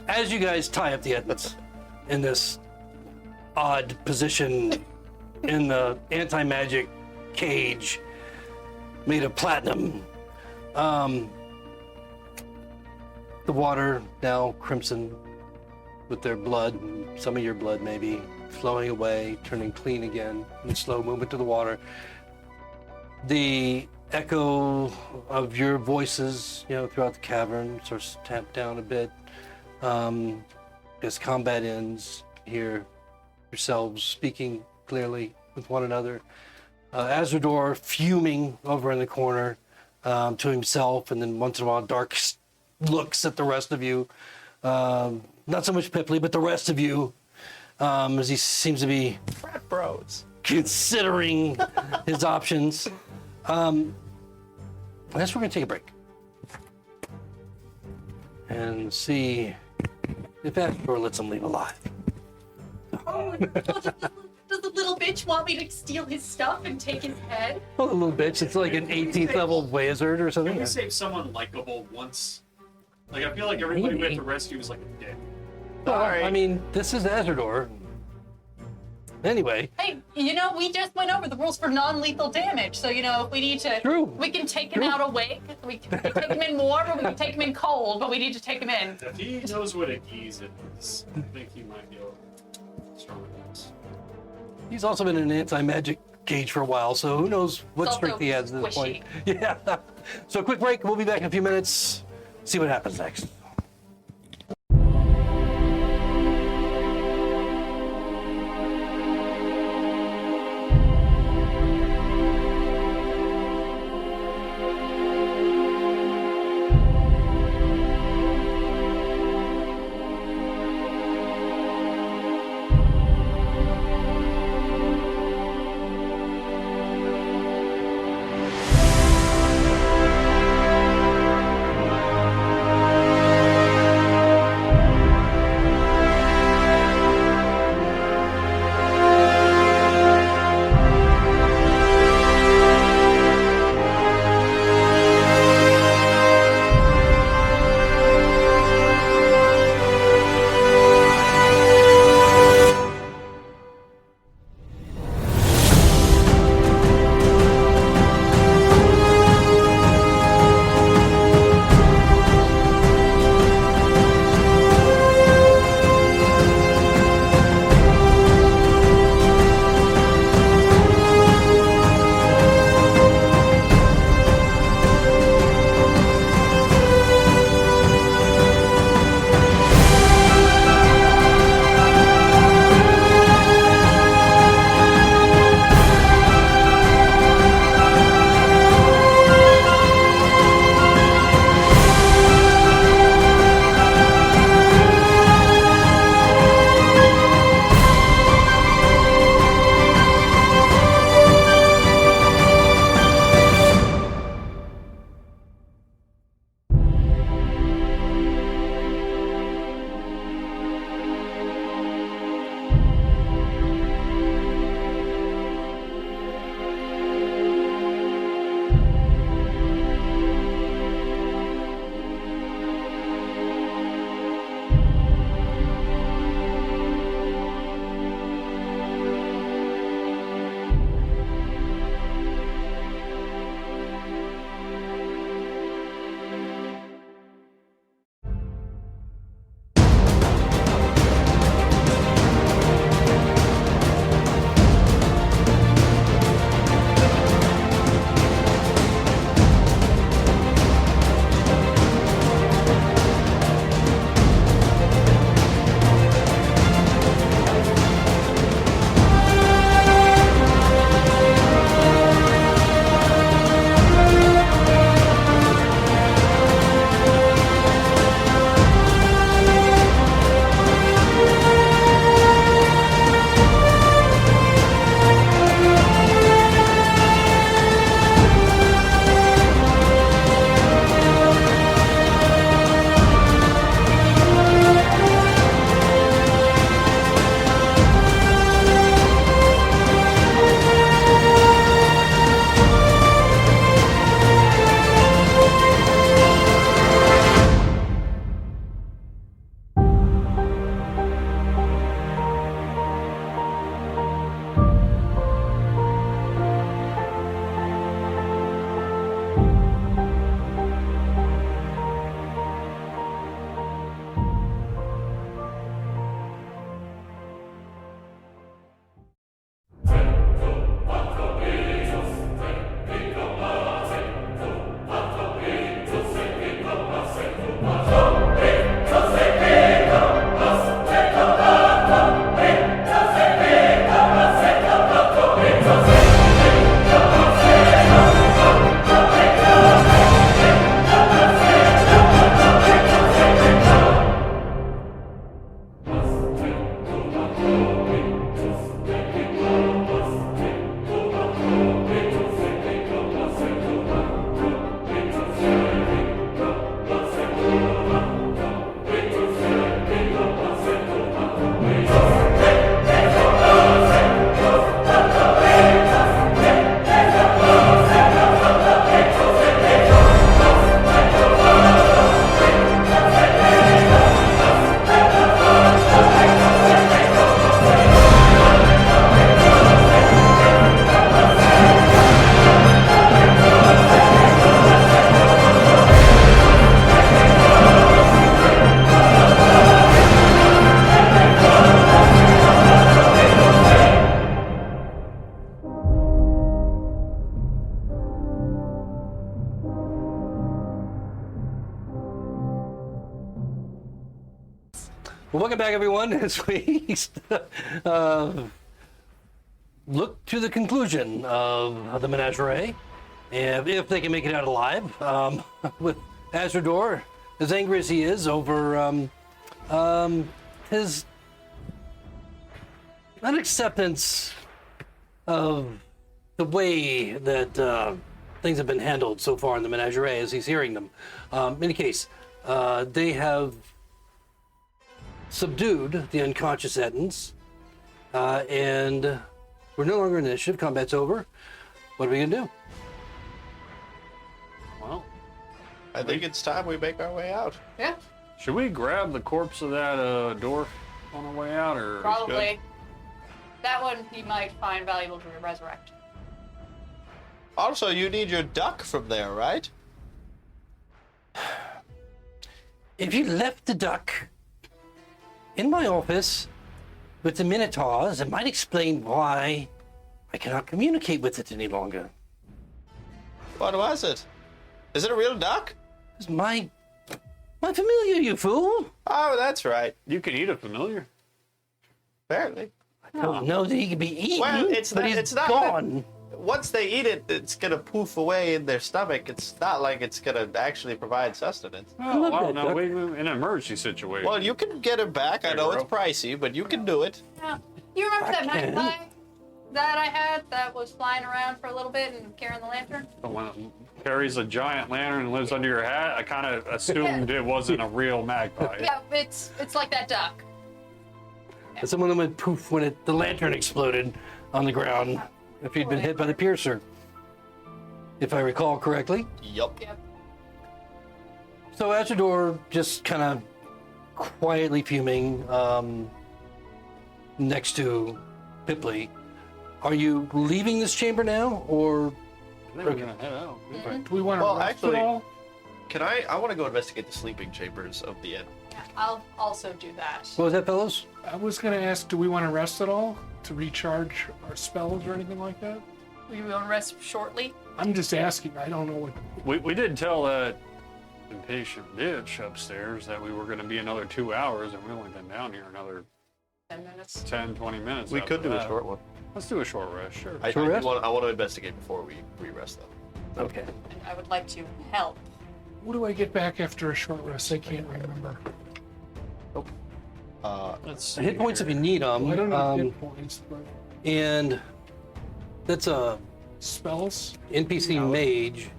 as you guys tie up the ends in this odd position in the anti-magic cage made of platinum, the water now crimson with their blood, some of your blood maybe, flowing away, turning clean again in slow movement to the water. The echo of your voices, throughout the cavern starts to tamp down a bit. As combat ends, hear yourselves speaking clearly with one another. Azrador fuming over in the corner to himself, and then once in a while Dark looks at the rest of you. Not so much Pipley, but the rest of you, as he seems to be Frat bros. considering his options. I guess we're going to take a break and see if Azrador lets him leave alive. Oh, does the little bitch want me to steal his stuff and take his head? Well, a little bitch. It's like an 18th level wizard or something. Can we save someone likable once? Like, I feel like everybody we have to rescue is like a dick. Well, Sorry. I mean, this is Azrador. Anyway, Hey, we just went over the rules for non-lethal damage, so, if we need to... True. We can take him True. out awake, we can take him in warm, or we can take him in cold, but we need to take him in. If he knows what a geese is, I think he might be stronger than us. he's also been in an anti-magic cage for a while, so who knows what It's strength also he has at this point. squishy. Yeah. So, quick break. We'll be back in a few minutes. See what happens next. Well, welcome back, everyone, as we look to the conclusion of the Menagerie, and if they can make it out alive, with Azrador, as angry as he is over his unacceptance of the way that things have been handled so far in the Menagerie as he's hearing them. In any case, they have subdued the unconscious Ettins, and we're no longer in initiative. Combat's over. What are we gonna do? Well, I think it's time we make our way out. Yeah, should we grab the corpse of that dwarf on our way out, or probably. That one he might find valuable to resurrect. Also, you need your duck from there, right? If you left the duck in my office with the Minotaurs, it might explain why I cannot communicate with it any longer. What was it? Is it a real duck? It's my familiar, you fool. Oh, that's right. You can eat a familiar. Apparently. I don't know that he can be eaten, Well, but he's not gone. Once they eat it, it's gonna poof away in their stomach. It's not like it's gonna actually provide sustenance. Oh, love well, that no, duck. we in an emergency situation. Well, you can get him back. I There know you it's go. pricey, but you can do it. Yeah. You remember I that can. magpie that I had that was flying around for a little bit and carrying the lantern? The one that carries a giant lantern and lives under your hat. I kind of assumed it wasn't a real magpie. Yeah, it's like that duck. And someone went poof when the lantern exploded on the ground if he'd been hit by the piercer, if I recall correctly. Yup. Yep. So Azador just kind of quietly fuming next to Pipley. Are you leaving this chamber now, or I think we're gonna head out. Do we want to Well, rest actually- at all? Can I want to go investigate the sleeping chambers of the inn. Yeah, I'll also do that. what was that, fellows? I was going to ask, do we want to rest at all to recharge our spells or anything like that? We will rest shortly. I'm just asking. I don't know what. We did tell that impatient bitch upstairs that we were going to be another 2 hours, and we only been down here another 10 minutes. 10, 20 minutes. We after could do a that. short one. Let's do a short rest, sure. I Short rest? want to investigate before we rest though. Okay. And I would like to help. What do I get back after a short rest? I can't remember. Let's see Hit points if here. you need Well, I them. don't need hit points, but And that's a spells. NPC No. mage,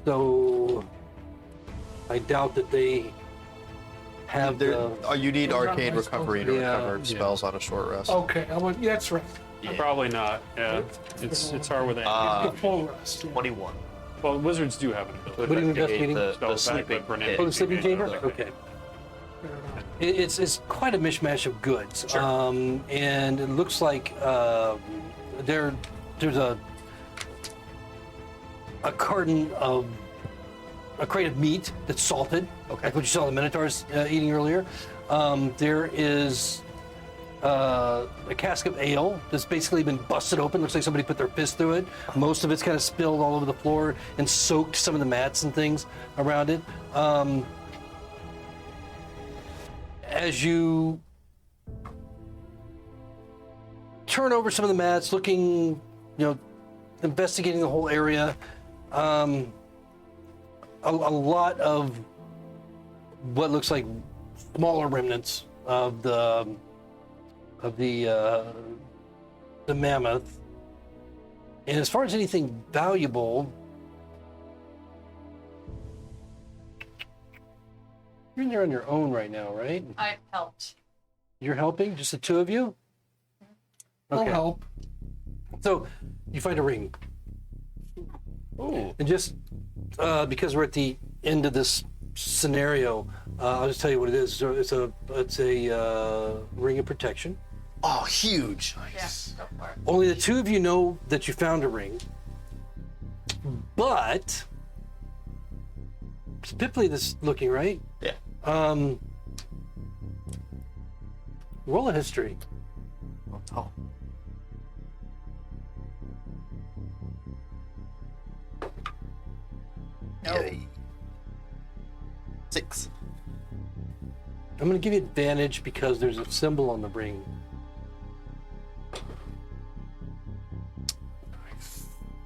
so I doubt that they have the. You need Those arcane aren't my recovery to spells. Yeah. recover spells on a short rest. Okay, yeah, that's right. Yeah. Probably not. Yeah, it's hard with that. The full rest. Yeah. 21. Well, wizards do have an ability. What are you investigating? The Spell sleeping back, but for pit. Oh, the sleeping chamber? Okay. Okay. Fair enough. It's quite a mishmash of goods. Sure. And it looks like there's a carton of a crate of meat that's salted. Okay. Like what you saw the Minotaurs eating earlier. There is a cask of ale that's basically been busted open. Looks like somebody put their fist through it. Most of it's kind of spilled all over the floor and soaked some of the mats and things around it. As you turn over some of the mats, looking, investigating the whole area, a lot of what looks like smaller remnants of the mammoth. And as far as anything valuable, you're in there on your own right now, right? I helped. You're helping? Just the two of you? I'll help. So you find a ring. Ooh. And just because we're at the end of this scenario, I'll just tell you what it is. So it's a ring of protection. Oh, huge. Yeah, go for it. Only the two of you know that you found a ring. But it's Pipley that's looking, right? Yeah. Roll a history. Oh. No. Yay. 6. I'm going to give you advantage because there's a symbol on the ring.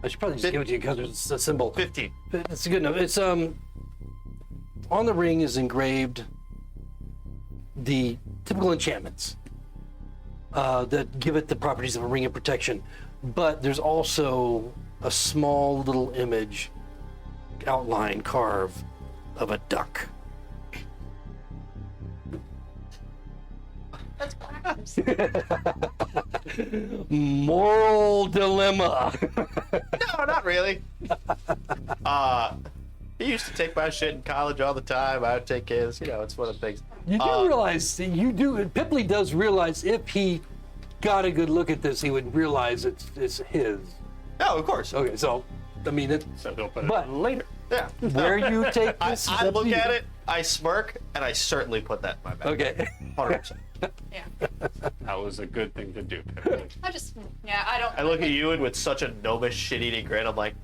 I should probably just give it to you because there's a symbol. 15. It's good enough. It's on the ring is engraved the typical enchantments that give it the properties of a ring of protection, but there's also a small little image outline carved of a duck. That's crackers. Moral dilemma. No, not really. He used to take my shit in college all the time. I would take his. You know, it's one of the things. You do realize, Pipley does realize if he got a good look at this, he would realize it's his. Oh, of course. Okay, so, I mean, So he'll put it but later. Yeah. where you take this, I look at it, I smirk, and I certainly put that in my bag. Okay. 100%. Yeah. That was a good thing to do. I don't. I look at you and with such a gnomish shit-eating grin, I'm like,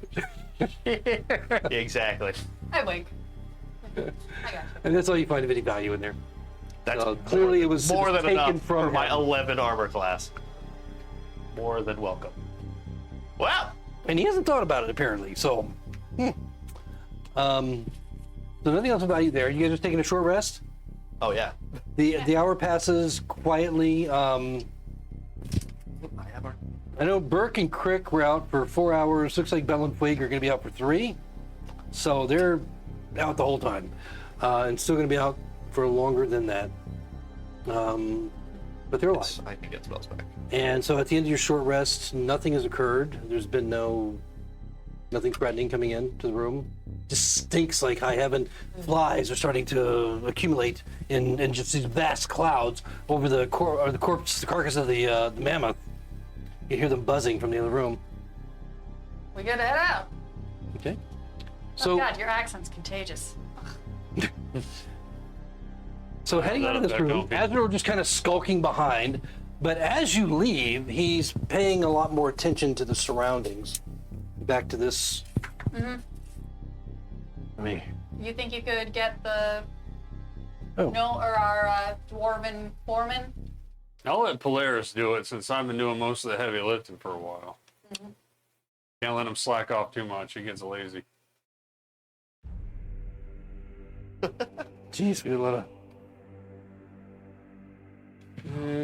exactly. I wink. I got you. And that's all you find of any value in there. That's Clearly, it was more than taken enough from for my him. 11 armor class. More than welcome. Well, And he hasn't thought about it, apparently, so. So nothing else of value there. You guys just taking a short rest? oh yeah. The hour passes quietly. I have our... I know Burke and Crick were out for 4 hours. Looks like Bell and Twig are going to be out for 3. So they're out the whole time. And still going to be out for longer than that. But they're alive. I can get spells back. And so at the end of your short rest, nothing has occurred. There's been nothing threatening coming into the room. Just stinks like high heaven. Flies are starting to accumulate in just these vast clouds over the carcass of the mammoth. You hear them buzzing from the other room. We gotta head out. Okay. Oh So, God, your accent's contagious. so heading out of this That room, don't be- Azrael just kind of skulking behind. But as you leave, he's paying a lot more attention to the surroundings. Back to this. I mean, You think you could get the oh. our dwarven foreman? I'll let Polaris do it since I've been doing most of the heavy lifting for a while. Can't let him slack off too much. He gets lazy. Jeez, we got a lot of.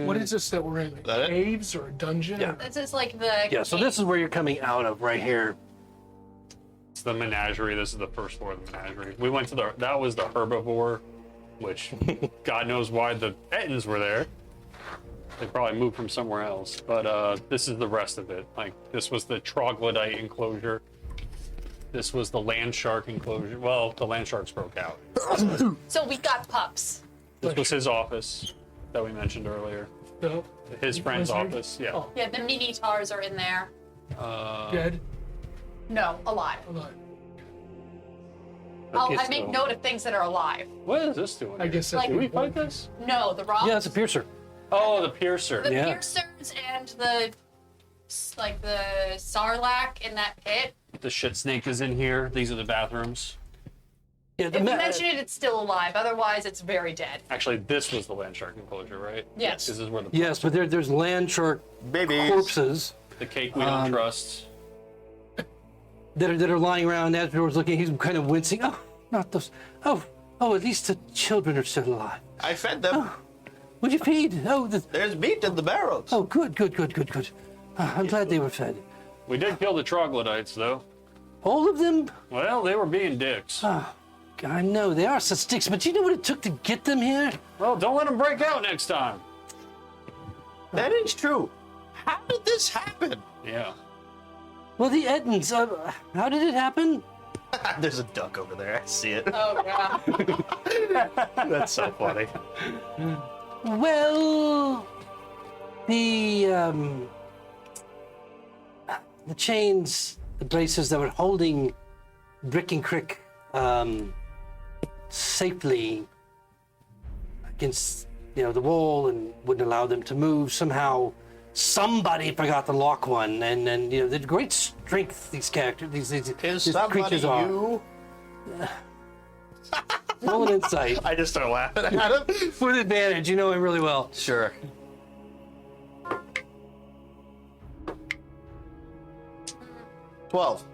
What is this that we're in? that it? Caves or a dungeon? Yeah. This is like the. Yeah, so this is where you're coming out of right here. It's the Menagerie. This is the first floor of the Menagerie. We went to that was the herbivore, which God knows why the Ettins were there. They probably moved from somewhere else. But this is the rest of it. Like, this was the troglodyte enclosure. This was the land shark enclosure. Well, the land sharks broke out. So we got pups. This was his office that we mentioned earlier. No. His friend's Lizard? office, yeah. Oh, Yeah, the mini tars are in there. dead. No, alive. Alive. Okay, I make so- note of things that are alive. What is this doing? I guess that's Like- Did we fight this? No, the rocks. Yeah, it's a piercer. Oh, the piercer. The Yeah. piercers and the sarlacc in that pit. The shit snake is in here. These are the bathrooms. Yeah, If you mention it, it's still alive. Otherwise, it's very dead. Actually, this was the land shark enclosure, right? Yes. This is where the yes, but there's land shark Babies. corpses the cake we don't trust. that are lying around. Azrael's looking. He's kind of wincing. Oh, not those. Oh, at least the children are still alive. I fed them. What'd you feed? Oh, There's meat in the barrels. oh, good. I'm glad they were fed. We did kill the troglodytes, though. All of them? Well, they were being dicks. I know they are such sticks, but you know what it took to get them here? Well, don't let them break out next time. That is true. How did this happen? Yeah. Well, the Ettins. How did it happen? There's a duck over there. I see it. Oh, yeah. That's so funny. Well, the chains, the braces that were holding Brick and Crick safely against the wall and wouldn't allow them to move. Somehow, somebody forgot to lock one, and the great strength these characters, these Is these somebody creatures are. you? Roll an insight. I just start laughing at him. With advantage, you know him really well. Sure. 12.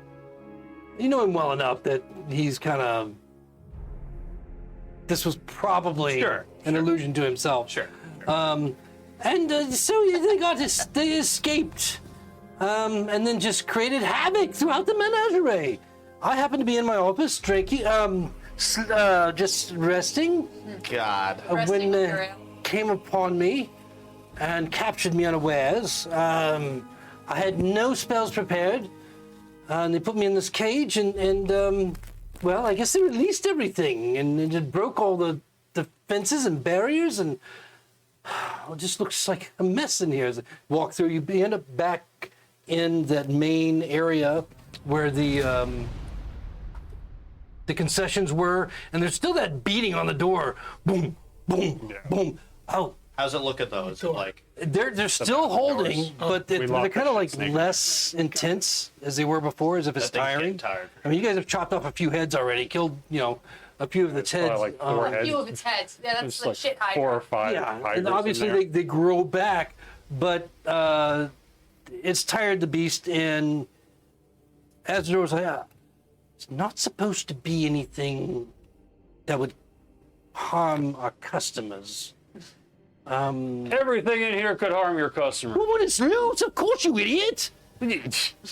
You know him well enough that he's kind of. This was probably an allusion to himself. Sure. So they escaped, and then just created havoc throughout the menagerie. I happened to be in my office, drinking, just resting. God. Resting When with they your ale. came upon me and captured me unawares, I had no spells prepared, and they put me in this cage, and well, I guess they released everything, and it broke all the fences and barriers, and it just looks like a mess in here. As I walk through, you end up back in that main area where the concessions were, and there's still that beating on the door. Boom, boom, boom. Oh, How's it looking though? Is it like they're still holding, but they're locked kind of the like snake. less intense as they were before, as if it's that thing's getting tiring. tired? I mean, you guys have chopped off a few heads already, killed, a few of its heads. Probably like 4 A heads. few of its heads. Yeah, that's It's the like shit 4 or hydra. 5 Yeah, hydras and in obviously there. they grow back, but it's tired the beast, and as there was like, it's not supposed to be anything that would harm our customers. Everything in here could harm your customer. Well, what is loose? Of course, you idiot!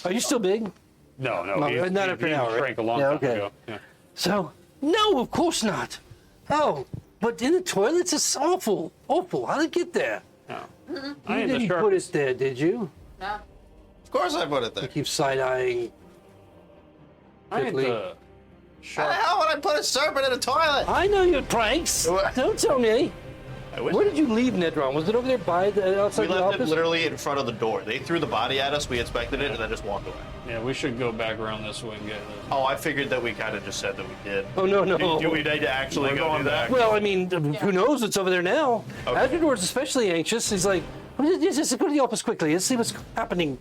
Are you still big? No, No, not after an hour, right? Shrank a long Yeah, time okay. ago. Yeah. So, no, of course not. Oh, but in the toilets, it's awful. Awful. How did it get there? No. You I ain't the didn't put sharpest. it there, did you? No. Of course I put it there. Keep side-eyeing. I ain't quickly. the How the sharp. hell would I put a serpent in a toilet? I know your pranks. What? Don't tell me. I wish Where did you leave Nedron? Was it over there by the outside we the left it office? literally in front of the door. They threw the body at us, we inspected it, and then just walked away. Yeah, we should go back around this way and get this. Oh, I figured that we kind of just said that we did. Oh, no. Do we need to actually We're go going do that? back. Well, I mean, who knows what's over there now? Okay. Azrador's especially anxious. He's like, just go to the office quickly. Let's see what's happening.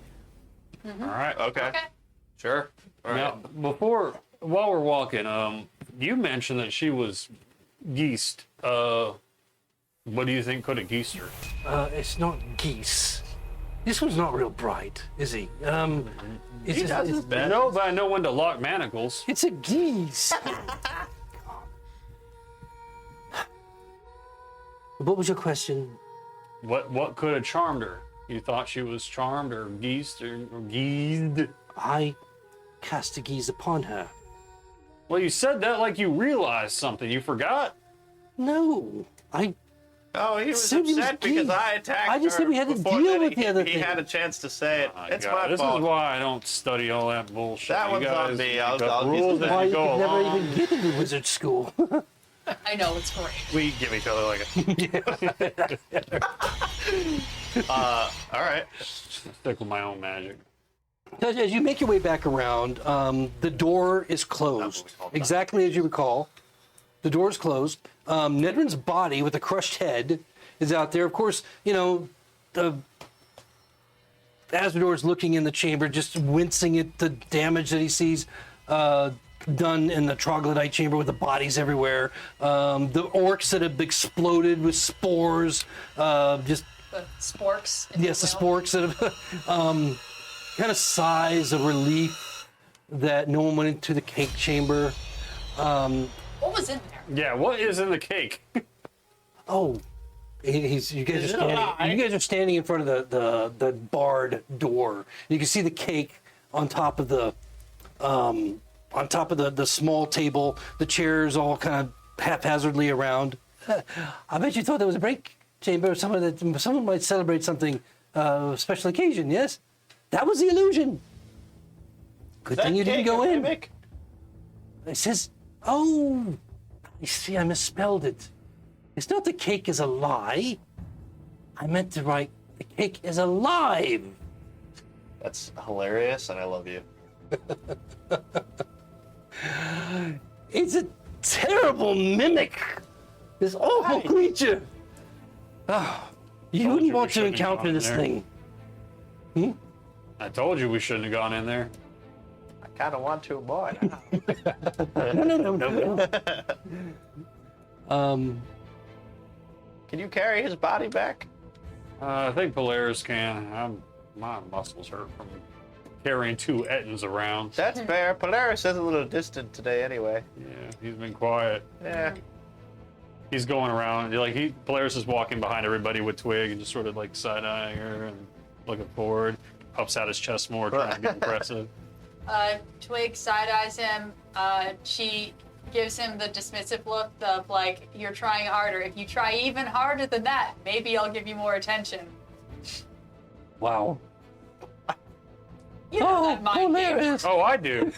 All right. Okay. Okay. Sure. All right. Now, while we're walking, you mentioned that she was geesed. What do you think could have geesed her? It's not geese. This one's not real bright, is he? It's He does his best. No, but I know when to lock manacles. It's a geese. What was your question? What could have charmed her? You thought she was charmed or geesed or geesed? I cast a geese upon her. Well, you said that like you realized something. You forgot? No, Oh, he was Said he was upset because geese. I attacked I just her said we had to before deal then with the other he thing. had a chance to say it. My It's God, my this fault. is why I don't study all that bullshit. That You one's on guys, me. you I'll got get to rules that. why as you you go could never along. even get into wizard school. I know, it's great. We give each other like a. All right. Stick with my own magic. As you make your way back around, the door is closed. Exactly as you recall. The door is closed. Nedrin's body with a crushed head is out there. Of course, Azador is looking in the chamber, just wincing at the damage that he sees done in the troglodyte chamber with the bodies everywhere. The orcs that have exploded with spores, just The sporks. if you yes, the will. sporks that have kind of sighs of relief that no one went into the cake chamber. What was in there? Yeah, what is in the cake? Oh, you guys are standing in front of the barred door. You can see the cake on top of the small table. The chairs all kind of haphazardly around. I bet you thought there was a break chamber, someone might celebrate something special occasion. Yes, that was the illusion. Good thing you didn't go in. Mimic? It says, oh, you see, I misspelled it. It's not the cake is a lie. I meant to write the cake is alive. That's hilarious, and I love you. It's a terrible mimic. This awful creature. Oh, you Told wouldn't you we want to shouldn't have encounter gone this there. thing. I told you we shouldn't have gone in there. I kind of want to more now. No. Can you carry his body back? I think Polaris can. My muscles hurt from carrying two Ettins around. That's fair. Polaris is a little distant today anyway. Yeah, he's been quiet. Yeah. He's going around. Polaris is walking behind everybody with Twig and just sort of like side-eyeing her and looking forward. Puffs out his chest more, trying to be impressive. Twig side-eyes him. She gives him the dismissive look of like, you're trying harder. If you try even harder than that, maybe I'll give you more attention. Wow. You know that mind game. hilarious. Oh, I do.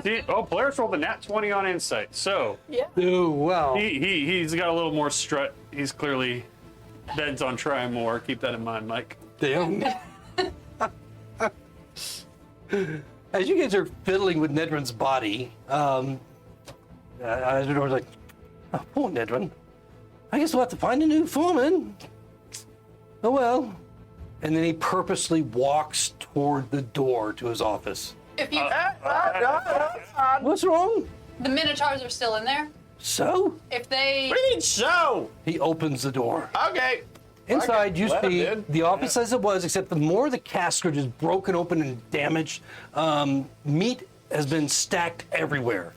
See, Polaris rolled a nat 20 on insight, so Yeah. Oh, wow. he's got a little more strut. He's clearly bent on trying more. Keep that in mind, Mike. Damn. As you guys are fiddling with Nedrin's body, Azador's like, oh, poor Nedrin. I guess we'll have to find a new foreman. Oh well. And then he purposely walks toward the door to his office. If you, What's wrong? the Minotaurs are still in there. So? If they, What do you mean so? He opens the door. Okay. Inside, you Let him see in. the office as it was, except the more the casks are just broken open and damaged. Meat has been stacked everywhere.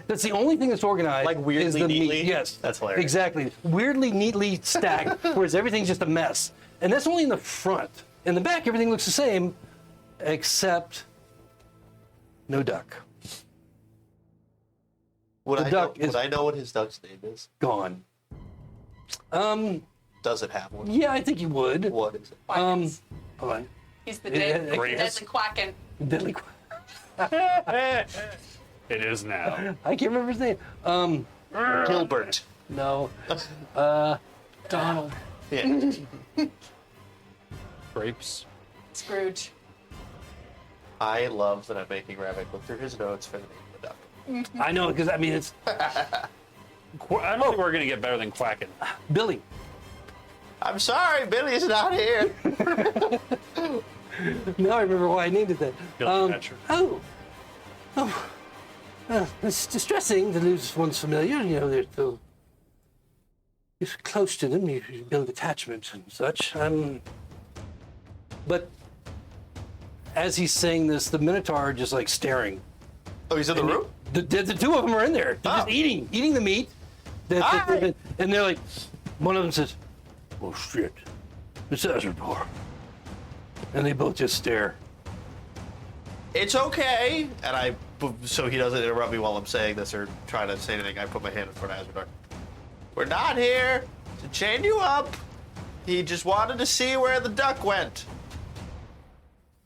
That's the only thing that's organized. Like weirdly is the neatly? meat. Yes, That's hilarious. Exactly, weirdly neatly stacked, whereas everything's just a mess. And that's only in the front. In the back, everything looks the same, except no duck. Would The I duck know, is- would I know what his duck's name is? Gone. Does it have one? Yeah, I think you would. What is it? Hold on. he's the Yeah, dead, Great. deadly quacking. Deadly. It is now. I can't remember his name. Gilbert. No. Donald. Yeah. Grapes. Scrooge. I love that I'm making Rabbit look through his notes for the name of the duck. I know, because I mean, it's I don't think we're gonna get better than quacking. Billy. I'm sorry, Billy's not here. Now I remember why I named it that. Billy Thatcher. It's distressing to lose one's familiar. You know, they're so you're close to them. You build attachments and such. But as he's saying this, the Minotaur are just like staring. Oh, he's in the room? The two of them are in there. They're just Oh. eating the meat. Hi. And they're like, one of them says, "Oh shit, it's Azador," and they both just stare. It's okay. And so he doesn't interrupt me while I'm saying this or trying to say anything, I put my hand in front of Azador. We're not here to chain you up. He just wanted to see where the duck went.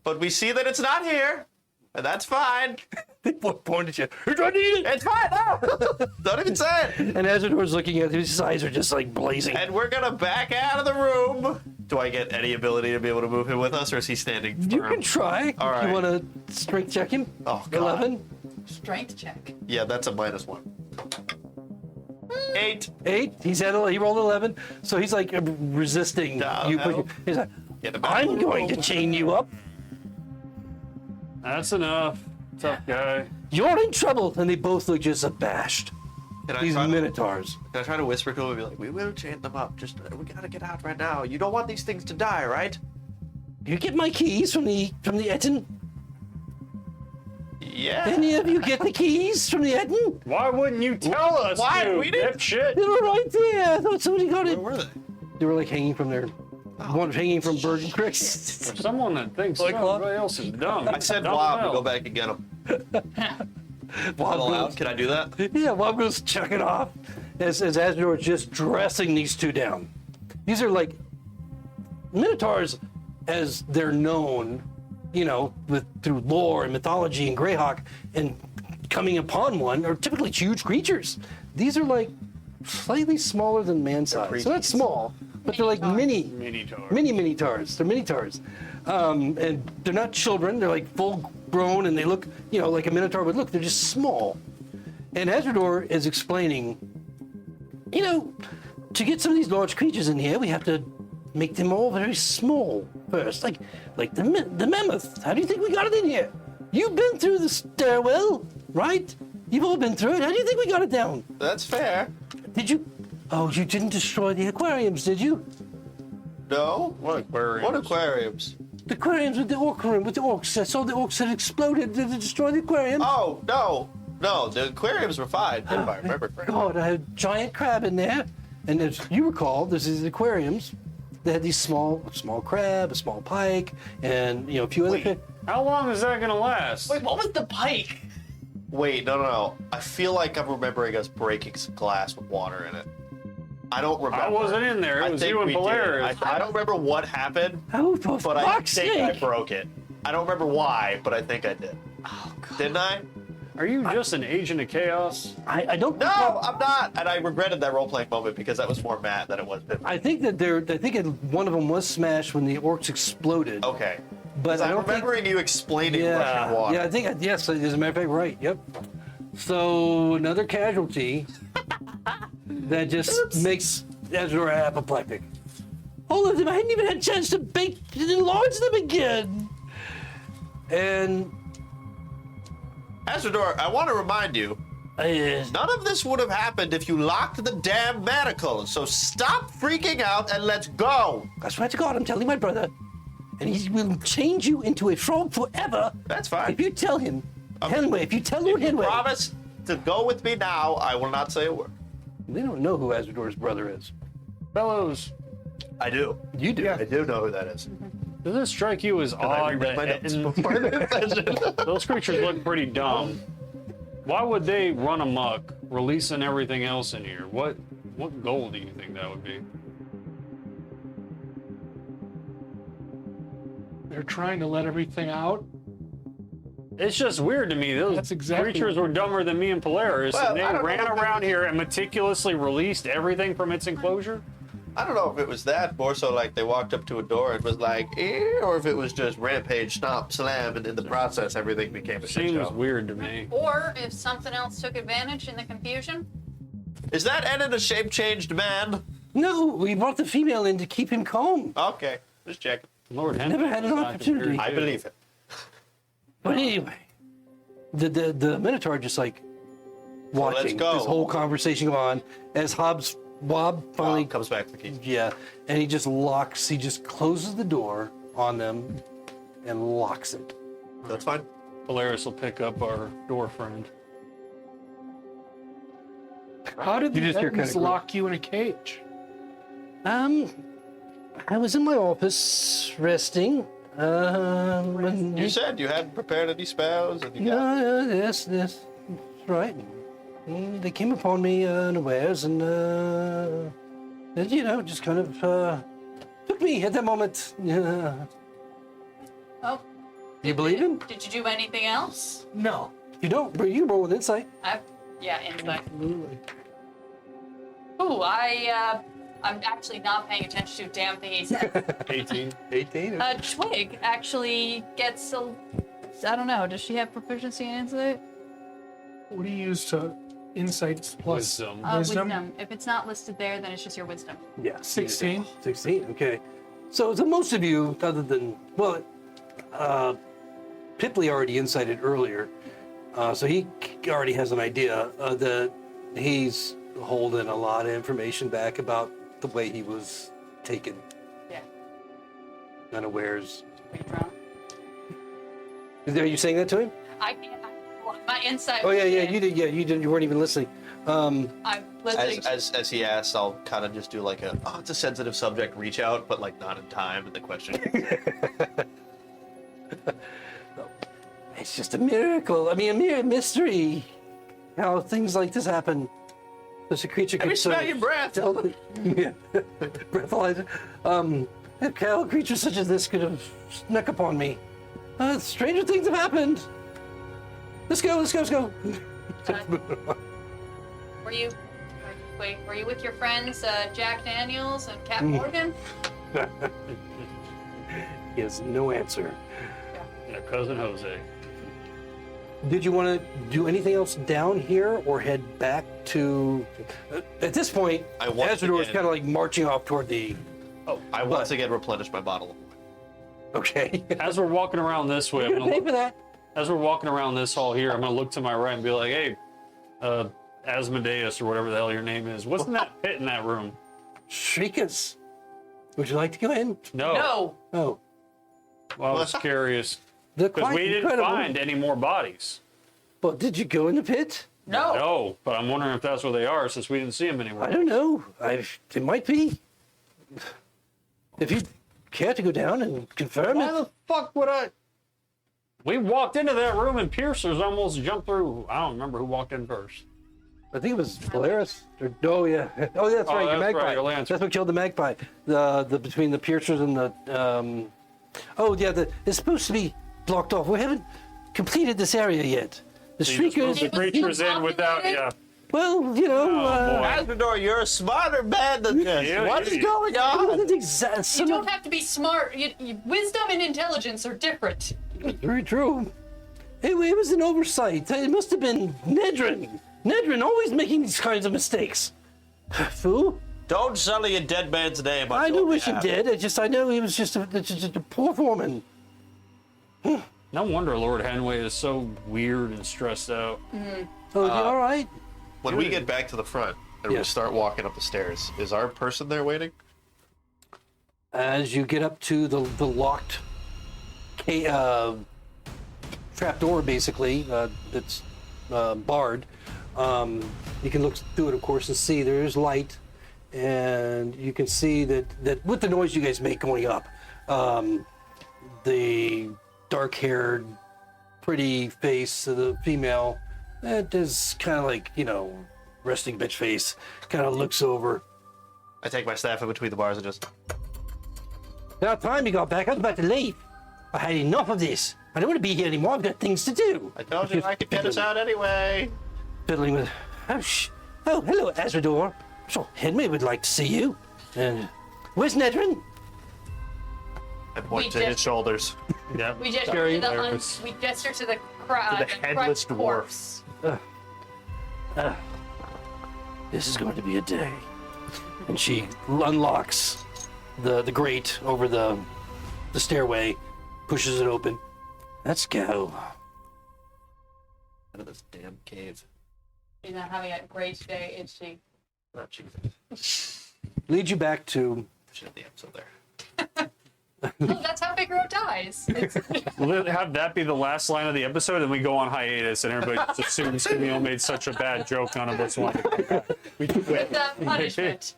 But we see that it's not here, and that's fine. They both pointed at you. You're trying to eat it. It's fine, no. Don't even say it. And Azador's looking at him, his eyes are just like blazing. And we're gonna back out of the room. Do I get any ability to be able to move him with us, or is he standing firm? You can try. All right. You want to strength check him? Oh, God. 11? Strength check. Yeah, that's a -1. 8. 8? He rolled 11. So he's like resisting No, you. no. He's like, Get him back. I'm going to chain you up. That's enough. Tough guy. You're in trouble. And they both look just abashed. Can I These try to- minotaurs. Can I try to whisper to him and be like, we will chain them up. Just, we gotta get out right now. You don't want these things to die, right? You get my keys from the Etten? Yeah. Any of you get the keys from the Etten? Why wouldn't you tell us? Why? You We didn't- dipshit? They were right there. I thought somebody got it. Where were they? They were like hanging from their. One hanging from Bergen Cricks. For someone that thinks Like what? everybody else is dumb. I said dumb Wob to hell. go back and get him. Wob Allowed? goes, Can I do that? yeah, Wob goes check it off as Azador is just dressing these two down. These are like Minotaurs as they're known, you know, through lore and mythology and Greyhawk, and coming upon one are typically huge creatures. These are like slightly smaller than man size. So not small, but they're like mini Minotaurs. They're Minotaurs. And they're not children. They're like full grown, and they look, you know, like a Minotaur would look. They're just small. And Azador is explaining, you know, to get some of these large creatures in here, we have to make them all very small first. Like the mammoth. How do you think we got it in here? You've been through the stairwell, right? You've all been through it. How do you think we got it down? That's fair. Did you? Oh, you didn't destroy the aquariums, did you? No. What aquariums? What aquariums? The aquariums with the orc room, with the orcs. I saw the orcs had exploded. Did it destroy the aquarium? Oh, no. No, the aquariums were fine, if I remember correctly. God, I had a giant crab in there. And as you recall, there's these aquariums that had these small crab, a small pike, and a few other things. How long is that gonna last? Wait, what was the pike? Wait, no. I feel like I'm remembering us breaking some glass with water in it. I don't remember. I wasn't in there. It was you and we did. Polaris. I don't remember what happened, Oh, for but I fuck's think I sake! broke it. I don't remember why, but I think I did. Oh, God. Didn't I? Are you just an agent of chaos? I don't. No, I'm not. And I regretted that role-playing moment because that was more Matt than it was Pip. I think that one of them was smashed when the orcs exploded. Okay. But I I'm don't think. remembering you explaining Yeah, Russian water. yeah, I think yes. As a matter of fact, right. Yep. So another casualty that just makes Ezra apoplectic. All of them. I hadn't even had a chance to enlarge them again. And Azador, I want to remind you, none of this would have happened if you locked the damn manacles. So stop freaking out and let's go. I swear to God, I'm telling my brother, and he will change you into a frog forever. That's fine. If you tell him, Henway, if you tell Lord If you Henway, promise to go with me now, I will not say a word. they don't know who Azador's brother is. Fellows, I do. You do. I do know who that is. does it strike you as I odd reread my notes that before this session. those creatures look pretty dumb? Why would they run amok, releasing everything else in here? What goal do you think that would be? They're trying to let everything out. It's just weird to me. Those That's exactly- creatures were dumber than me and Polaris, Well, and they I don't ran know if around it- here and meticulously released everything from its enclosure. I don't know if it was that, more so like they walked up to a door and was like, or if it was just rampage, stomp, slam, and in the process everything became a shit Seems show. weird to me. Or if something else took advantage in the confusion. Is that Eden a shape-changed man? No, we brought the female in to keep him calm. Okay, just checking. Lord Never had an opportunity. I believe it. But anyway, the Minotaur just like watching go. this whole conversation go on as Wob finally Comes back for keys. yeah, and he just closes the door on them and locks it. That's fine. Polaris will pick up our door friend. How did You the just hear Edmonds kinda lock you in a cage? I was in my office resting. When You said you hadn't prepared any spells, and you got yes, that's right. They came upon me unawares and just kind of took me at that moment. Oh. You believe him? Did you do anything else? No. You don't, but you roll an insight. Yeah, insight. Absolutely. Ooh, I'm actually not paying attention to a damn thing he said. 18. 18. Twig actually gets I don't know, does she have proficiency in insight? What do you use to insights plus Wisdom. Wisdom. If it's not listed there, then it's just your wisdom. Yeah. 16? 16, okay. So most of you, other than, Pipley already incited earlier, so he already has an idea that he's holding a lot of information back about the way he was taken Yeah. unawares. Are you drunk? Are you saying that to him? I can't. My insight. Oh yeah, was yeah, in. you did. Yeah, you didn't. You weren't even listening. I'm listening. as he asks, I'll kind of just do like it's a sensitive subject reach out, but like not in time, and the question. It's just a miracle. I mean, a mere mystery. How things like this happen. There's a creature Let me could smell your breath. Yeah, breathalyzer. How a creature such as this could have snuck upon me. Stranger things have happened. Let's go. Were you with your friends Jack Daniels and Cat Mm. Morgan? He has no answer. And a cousin Jose. Did you want to do anything else down here or head back to... at this point, I once Azador is again- kind of like marching off toward the... I once again replenish my bottle. Okay. As we're walking around this way, You're I'm going to pay gonna, for that. As we're walking around this hall here, I'm gonna look to my right and be like, "Hey, Asmodeus or whatever the hell your name is, what's in that pit in that room?" Shriekers. Would you like to go in? No. No. Oh. Well, I was curious They're because quite we didn't incredible. find any more bodies. But did you go in the pit? No. No, but I'm wondering if that's where they are since we didn't see them anywhere. I don't know. It might be. If you care to go down and confirm Why it. the fuck would I? We walked into that room and Piercers almost jumped through. I don't remember who walked in first. I think it was Polaris. Oh yeah. Oh, that's right. Your that's magpie. right, your Lancer. That's what killed the magpie. The between the piercers and the. Oh yeah. It's supposed to be blocked off. We haven't completed this area yet. The So you just moved shriekers. the creatures in without, yeah. Well, you know. Oh, boy. Azzmador, you're a smarter man than this. Yeah, What is yeah. going It on? wasn't exact. You Some don't have to be smart. Wisdom and intelligence are different. Very true. It was an oversight. It must have been Nedrin. Nedrin always making these kinds of mistakes. Fool. Don't sully a dead man's name. On I your knew what he behalf. did. I know he was just a poor foreman. No wonder Lord Henway is so weird and stressed out. Oh, you all right? When we get back to the front and we Yes. start walking up the stairs, is our person there waiting? As you get up to the locked trap door, basically, that's barred, you can look through it, of course, and see there's light. And you can see that with the noise you guys make going up, the dark-haired, pretty face of the female, that is kind of like, resting bitch face, kind of looks over. I take my staff in between the bars and just. About time you got back. I was about to leave. I had enough of this. I don't want to be here anymore. I've got things to do. I told you I could get us out anyway. Fiddling with. Oh, hello, Azrador. Sure, Henry would like to see you. And where's Nedrin? I point We to his just- shoulders. Yeah. We gesture Very to the nervous. we gesture to the To the headless crushed dwarf. corpse. This is going to be a day. And she unlocks the grate over the stairway, pushes it open. Let's go. Out of this damn cave. She's not having a great day, is she? Not Jesus. Leads you back to. Should have the episode there. Oh, that's how Figaro dies. It's, We'll have that be the last line of the episode, and we go on hiatus, and everybody just assumes Camille made such a bad joke, none of us want to come back. We with the punishment.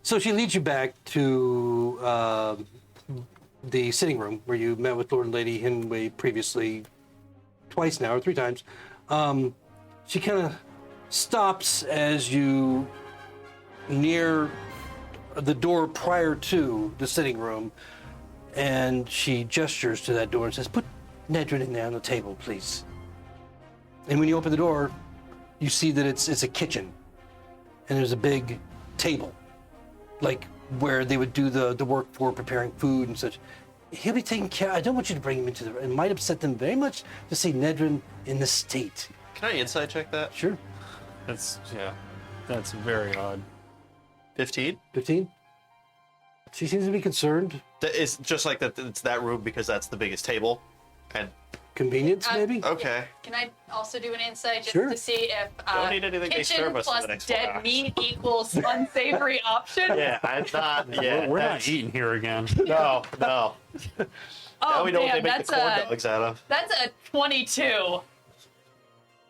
So she leads you back to the sitting room where you met with Lord and Lady Henway previously, twice now, or 3 times. She kind of stops as you near the door prior to the sitting room, and she gestures to that door and says, "Put Nedrin in there on the table, please." And when you open the door, you see that it's a kitchen, and there's a big table, like where they would do the work for preparing food and such. He'll be taken care. I don't want you to bring him into the. It might upset them very much to see Nedrin in this state. Can I insight check that? Sure. That's very odd. 15? 15. She seems to be concerned. It's just like that. It's that room because that's the biggest table. And Convenience, maybe. okay. Can I also do an insight just Sure. to see if Don't need anything they kitchen serve us for plus the next 4 dead hours. meat equals unsavory option? Yeah, I'm not. Yeah, We're not that's- eating here again. No. Oh, Now we know what they damn, make the corn dogs out of. that's a 22.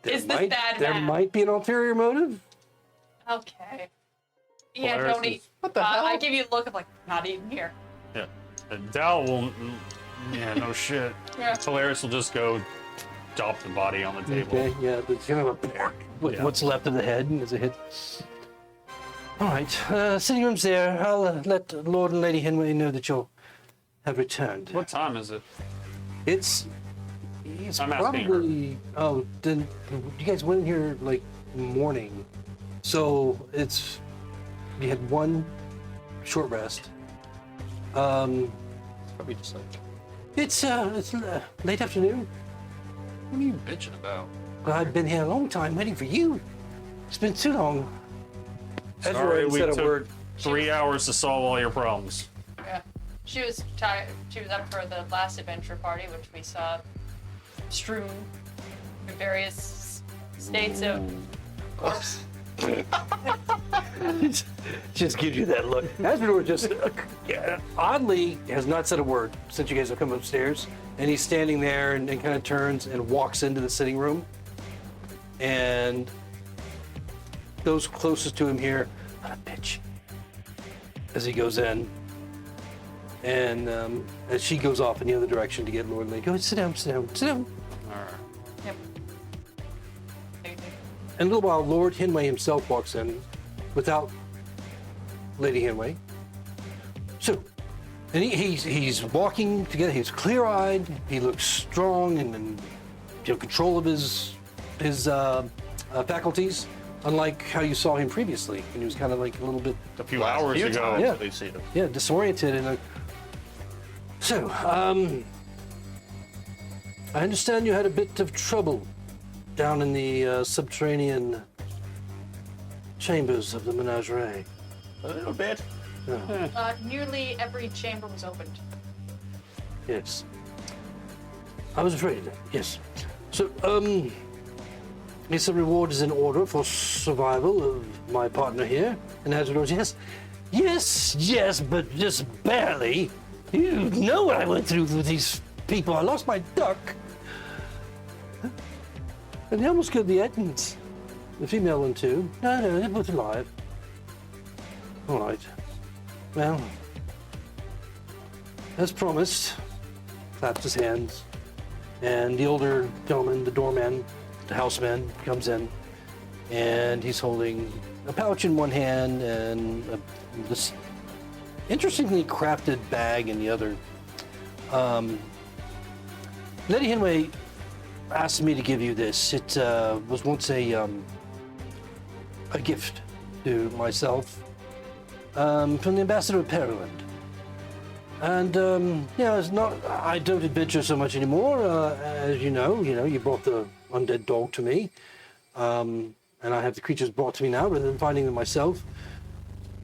Is this bad There math? might be an ulterior motive. Okay. Yeah, Polaris don't is- eat. What the hell? I give you a look of like, not eating here. Yeah. And Dal will. Yeah, no shit. Yeah. Polaris will just go drop the body on the table. Okay, yeah, it's kind of a with Yeah. what's left of the head as a hit. All right, sitting room's there. I'll let Lord and Lady Henway know that you'll have returned. What time is it? It's I'm asking her. probably. Oh, then you guys went in here like morning, so you had one short rest. Probably just like. It's late afternoon. What are you bitching about? I've been here a long time waiting for you. It's been too long. Sorry, we said a took word. 3 hours to solve all your problems. Yeah. She was tired. She was up for the last adventure party, which we saw strewn in various states of corpse. Just gives you that look. Asmodor just oddly has not said a word since you guys have come upstairs, and he's standing there and kind of turns and walks into the sitting room, and those closest to him here, "What a bitch," as he goes in, and as she goes off in the other direction to get Lord Lee, go sit down, sit down, sit down. Yep. And a little while, Lord Hinway himself walks in without Lady Hinway. So, and he's walking together. He's clear-eyed. He looks strong and in control of his faculties, unlike how you saw him previously. And he was kind of like a little bit, A few hours ago. Yeah. We've seen him. yeah, disoriented. And so, I understand you had a bit of trouble down in the subterranean chambers of the Menagerie. A little bit. Nearly every chamber was opened. Yes. I was afraid of that, yes. So, yes, the reward is in order for survival of my partner here. And as it was, yes, but just barely. You know what I went through with these people. I lost my duck. And they almost killed the Edmonds. The female one too. No, they're both alive. All right. Well, as promised, claps his hands, and the older gentleman, the doorman, the houseman, comes in, and he's holding a pouch in one hand and this interestingly crafted bag in the other. Lady Hinway asked me to give you this. It was once a gift to myself from the ambassador of Pearland. And it's not. I don't adventure so much anymore. As you know, you brought the undead dog to me, and I have the creatures brought to me now rather than finding them myself.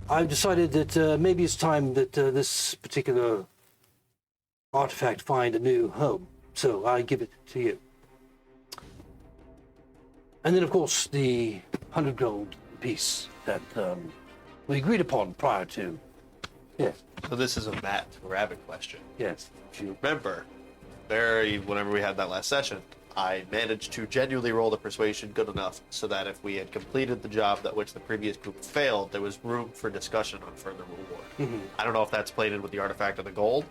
I've decided that maybe it's time that this particular artifact find a new home. So I give it to you. And then, of course, the 100 gold piece that we agreed upon prior to. Yes. So this is a Matt Rabbit question. Yes. If you remember, whenever we had that last session, I managed to genuinely roll the persuasion good enough so that if we had completed the job that which the previous group failed, there was room for discussion on further reward. Mm-hmm. I don't know if that's played in with the artifact of the gold.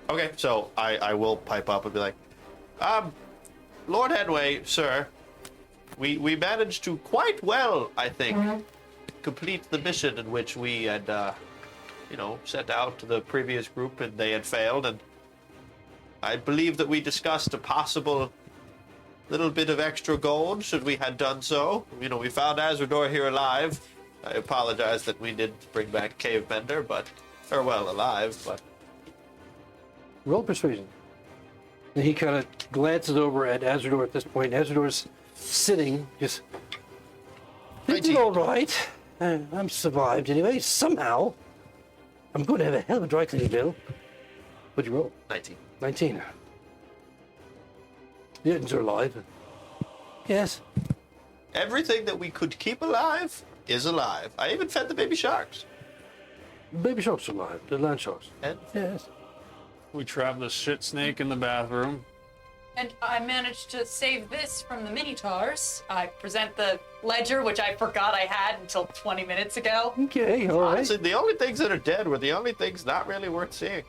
Okay, so I will pipe up and be like, Lord Henway, sir, we managed to quite well, I think, complete the mission in which we had, sent out to the previous group and they had failed, and I believe that we discussed a possible little bit of extra gold should we had done so. We found Azrador here alive. I apologize that we did bring back Cave Bender, alive, but... Roll persuasion. And he kind of glances over at Azrador at this point. Azrador's sitting, just... They did all right. I'm survived anyway, somehow. I'm going to have a hell of a dry cleaning bill. What'd you roll? 19. 19. The Edens are alive. Yes. Everything that we could keep alive is alive. I even fed the baby sharks. Baby sharks are alive. The land sharks. And Yes. We trapped the shit snake in the bathroom. And I managed to save this from the Minotaurs. I present the ledger, which I forgot I had until 20 minutes ago. Okay, all right. honestly, the only things that are dead were the only things not really worth seeing.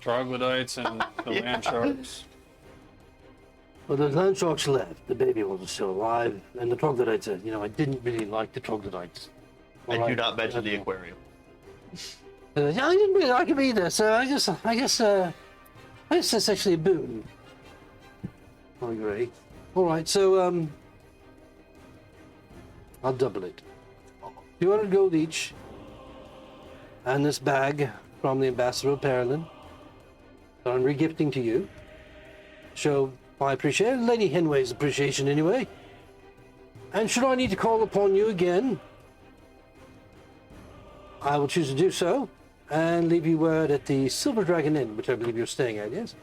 Troglodytes and the land sharks. Well, the land sharks left. The baby ones are still alive. And the troglodytes, I didn't really like the troglodytes. And All do right. not mention the aquarium. I didn't really like him either, so I guess that's actually a boon. I agree. All right, so I'll double it. 200 gold each, and this bag from the ambassador of Pearland that I'm regifting to you. Show my appreciation, Lady Henway's appreciation anyway. And should I need to call upon you again, I will choose to do so. and leave you word at the Silver Dragon Inn, which I believe you're staying at, yes?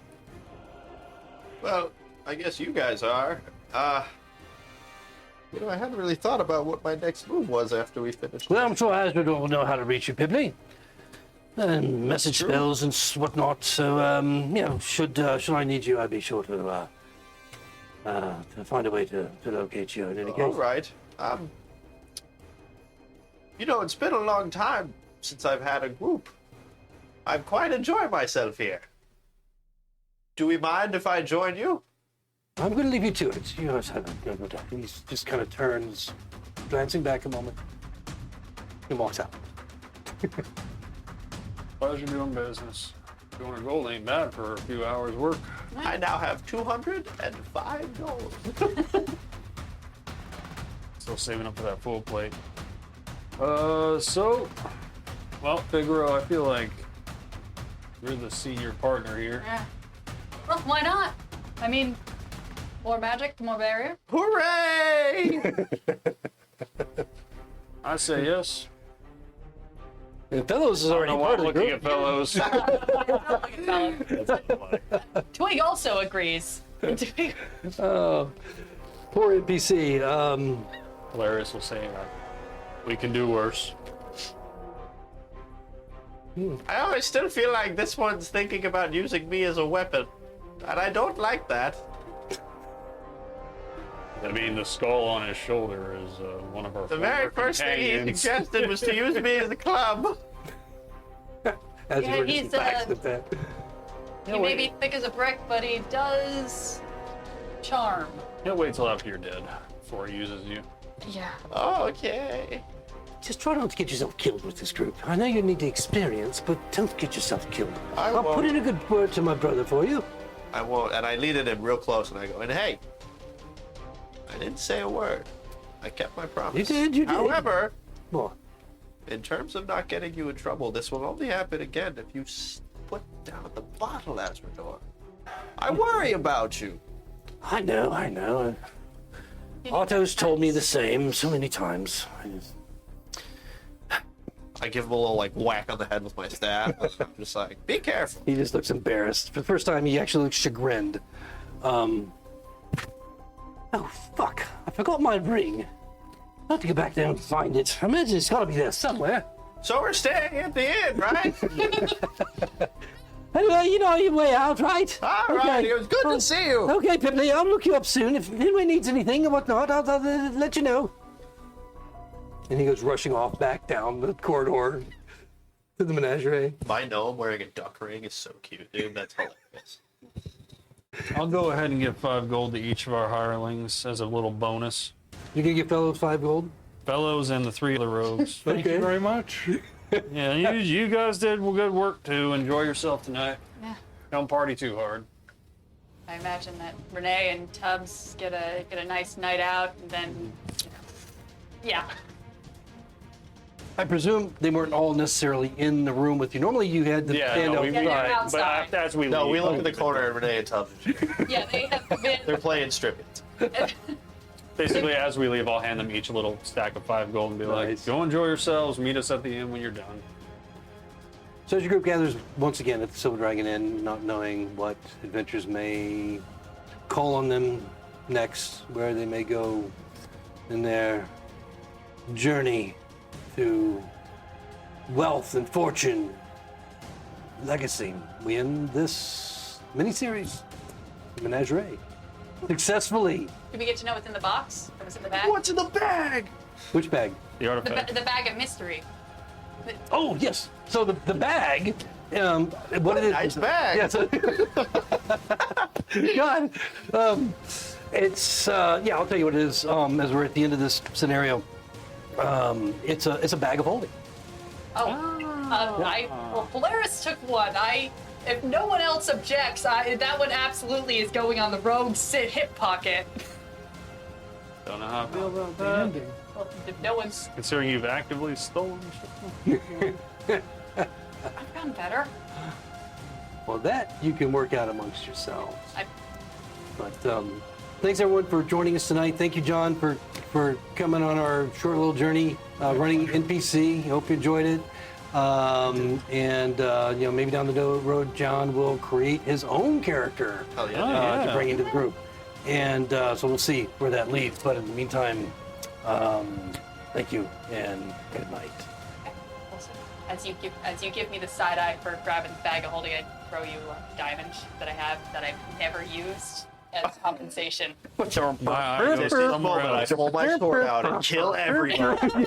Well, I guess you guys are. I hadn't really thought about what my next move was after we finished. Well, I'm sure Hazard will know how to reach you, Pipley. And message spells and whatnot. So, should I need you, I'd be sure to find a way to locate you in any case. All right. It's been a long time since I've had a group. I'm quite enjoying myself here. Do we mind if I join you? I'm going to leave you to it. You guys have no doubt. He just kind of turns, glancing back a moment, and walks out. Pleasure doing business. Doing a gold ain't bad for a few hours work. I now have 205 gold. Still saving up for that full plate. Figaro, I feel like you're the senior partner here. Yeah. Well, why not? I mean, more magic, more barrier. Hooray! I say yes. And Fellows is already part of the looking group. at fellows. Twig also agrees. Oh, poor NPC. Hilarious will say we can do worse. I always still feel like this one's thinking about using me as a weapon. And I don't like that. I mean, the skull on his shoulder is one of our The very first thing he suggested was to use me as a club. As Yeah, you were just he's, facts with that. He may be thick as a brick, but he does charm. He'll wait till after you're dead before he uses you. Yeah. Oh, okay. Just try not to get yourself killed with this group. I know you need the experience, but don't get yourself killed. I'll put in a good word to my brother for you. I won't. And I lean in him real close and I go, and hey, I didn't say a word. I kept my promise. You did. However, What? in terms of not getting you in trouble, this will only happen again if you put down the bottle, Asmodor. I worry about you. I know. Otto's told me the same so many times. I give him a little whack on the head with my staff. I'm just like, be careful. He just looks embarrassed. For the first time, he actually looks chagrined. Oh, fuck. I forgot my ring. I'll have to go back down and find it. I imagine it's gotta be there somewhere. So we're staying at the inn, right? Anyway, you know your way out, right? All right, it was good to see you. Okay, Pipley, I'll look you up soon. If anyone needs anything or whatnot, I'll let you know. And he goes rushing off back down the corridor to the menagerie. My gnome wearing a duck ring is so cute, dude. That's hilarious. I'll go ahead and give 5 gold to each of our hirelings as a little bonus. You gonna give Fellows 5 gold? Fellows and the 3 other rogues. Thank you very much. Yeah, you guys did good work too. Enjoy yourself tonight. Yeah. Don't party too hard. I imagine that Renee and Tubbs get a nice night out, and then, yeah. I presume they weren't all necessarily in the room with you. Normally you had the stand we outside. they're outside. but as we No, leave, we look at the corner and Renee and Tubbs. Yeah, they have been. They're playing strippings. basically as we leave, I'll hand them each a little stack of 5 gold and be Nice. like, go enjoy yourselves. Meet us at the inn when you're done. So as your group gathers once again at the Silver Dragon Inn, not knowing what adventures may call on them next, where they may go in their journey to wealth and fortune, legacy, we end this miniseries, Menagerie, successfully. Did we get to know what's in the box? What was in the bag? What's in the bag? Which bag? The artifact. The bag of mystery. Oh, yes. So the bag, what it is? Nice bag. Yeah, so, God, it's yeah. I'll tell you what it is. As we're at the end of this scenario, it's a bag of holding. Well, Polaris took one. If no one else objects, that one absolutely is going on the rogue's hip pocket. Don't know how I feel about that. Well, if no one's, Considering you've actively stolen shit. I've gotten better. Well, that you can work out amongst yourselves. I- But thanks everyone for joining us tonight. Thank you, John, for coming on our short little journey running NPC. Hope you enjoyed it. And maybe down the road, John will create his own character Oh yeah. to bring into the group. And so we'll see where that leads. But in the meantime, thank you and good night. Also, as you give me the side eye for grabbing the bag of holding, I throw you a diamond that I have that I've never used as compensation. This is Wow, the moment I pull my sword out and kill everybody.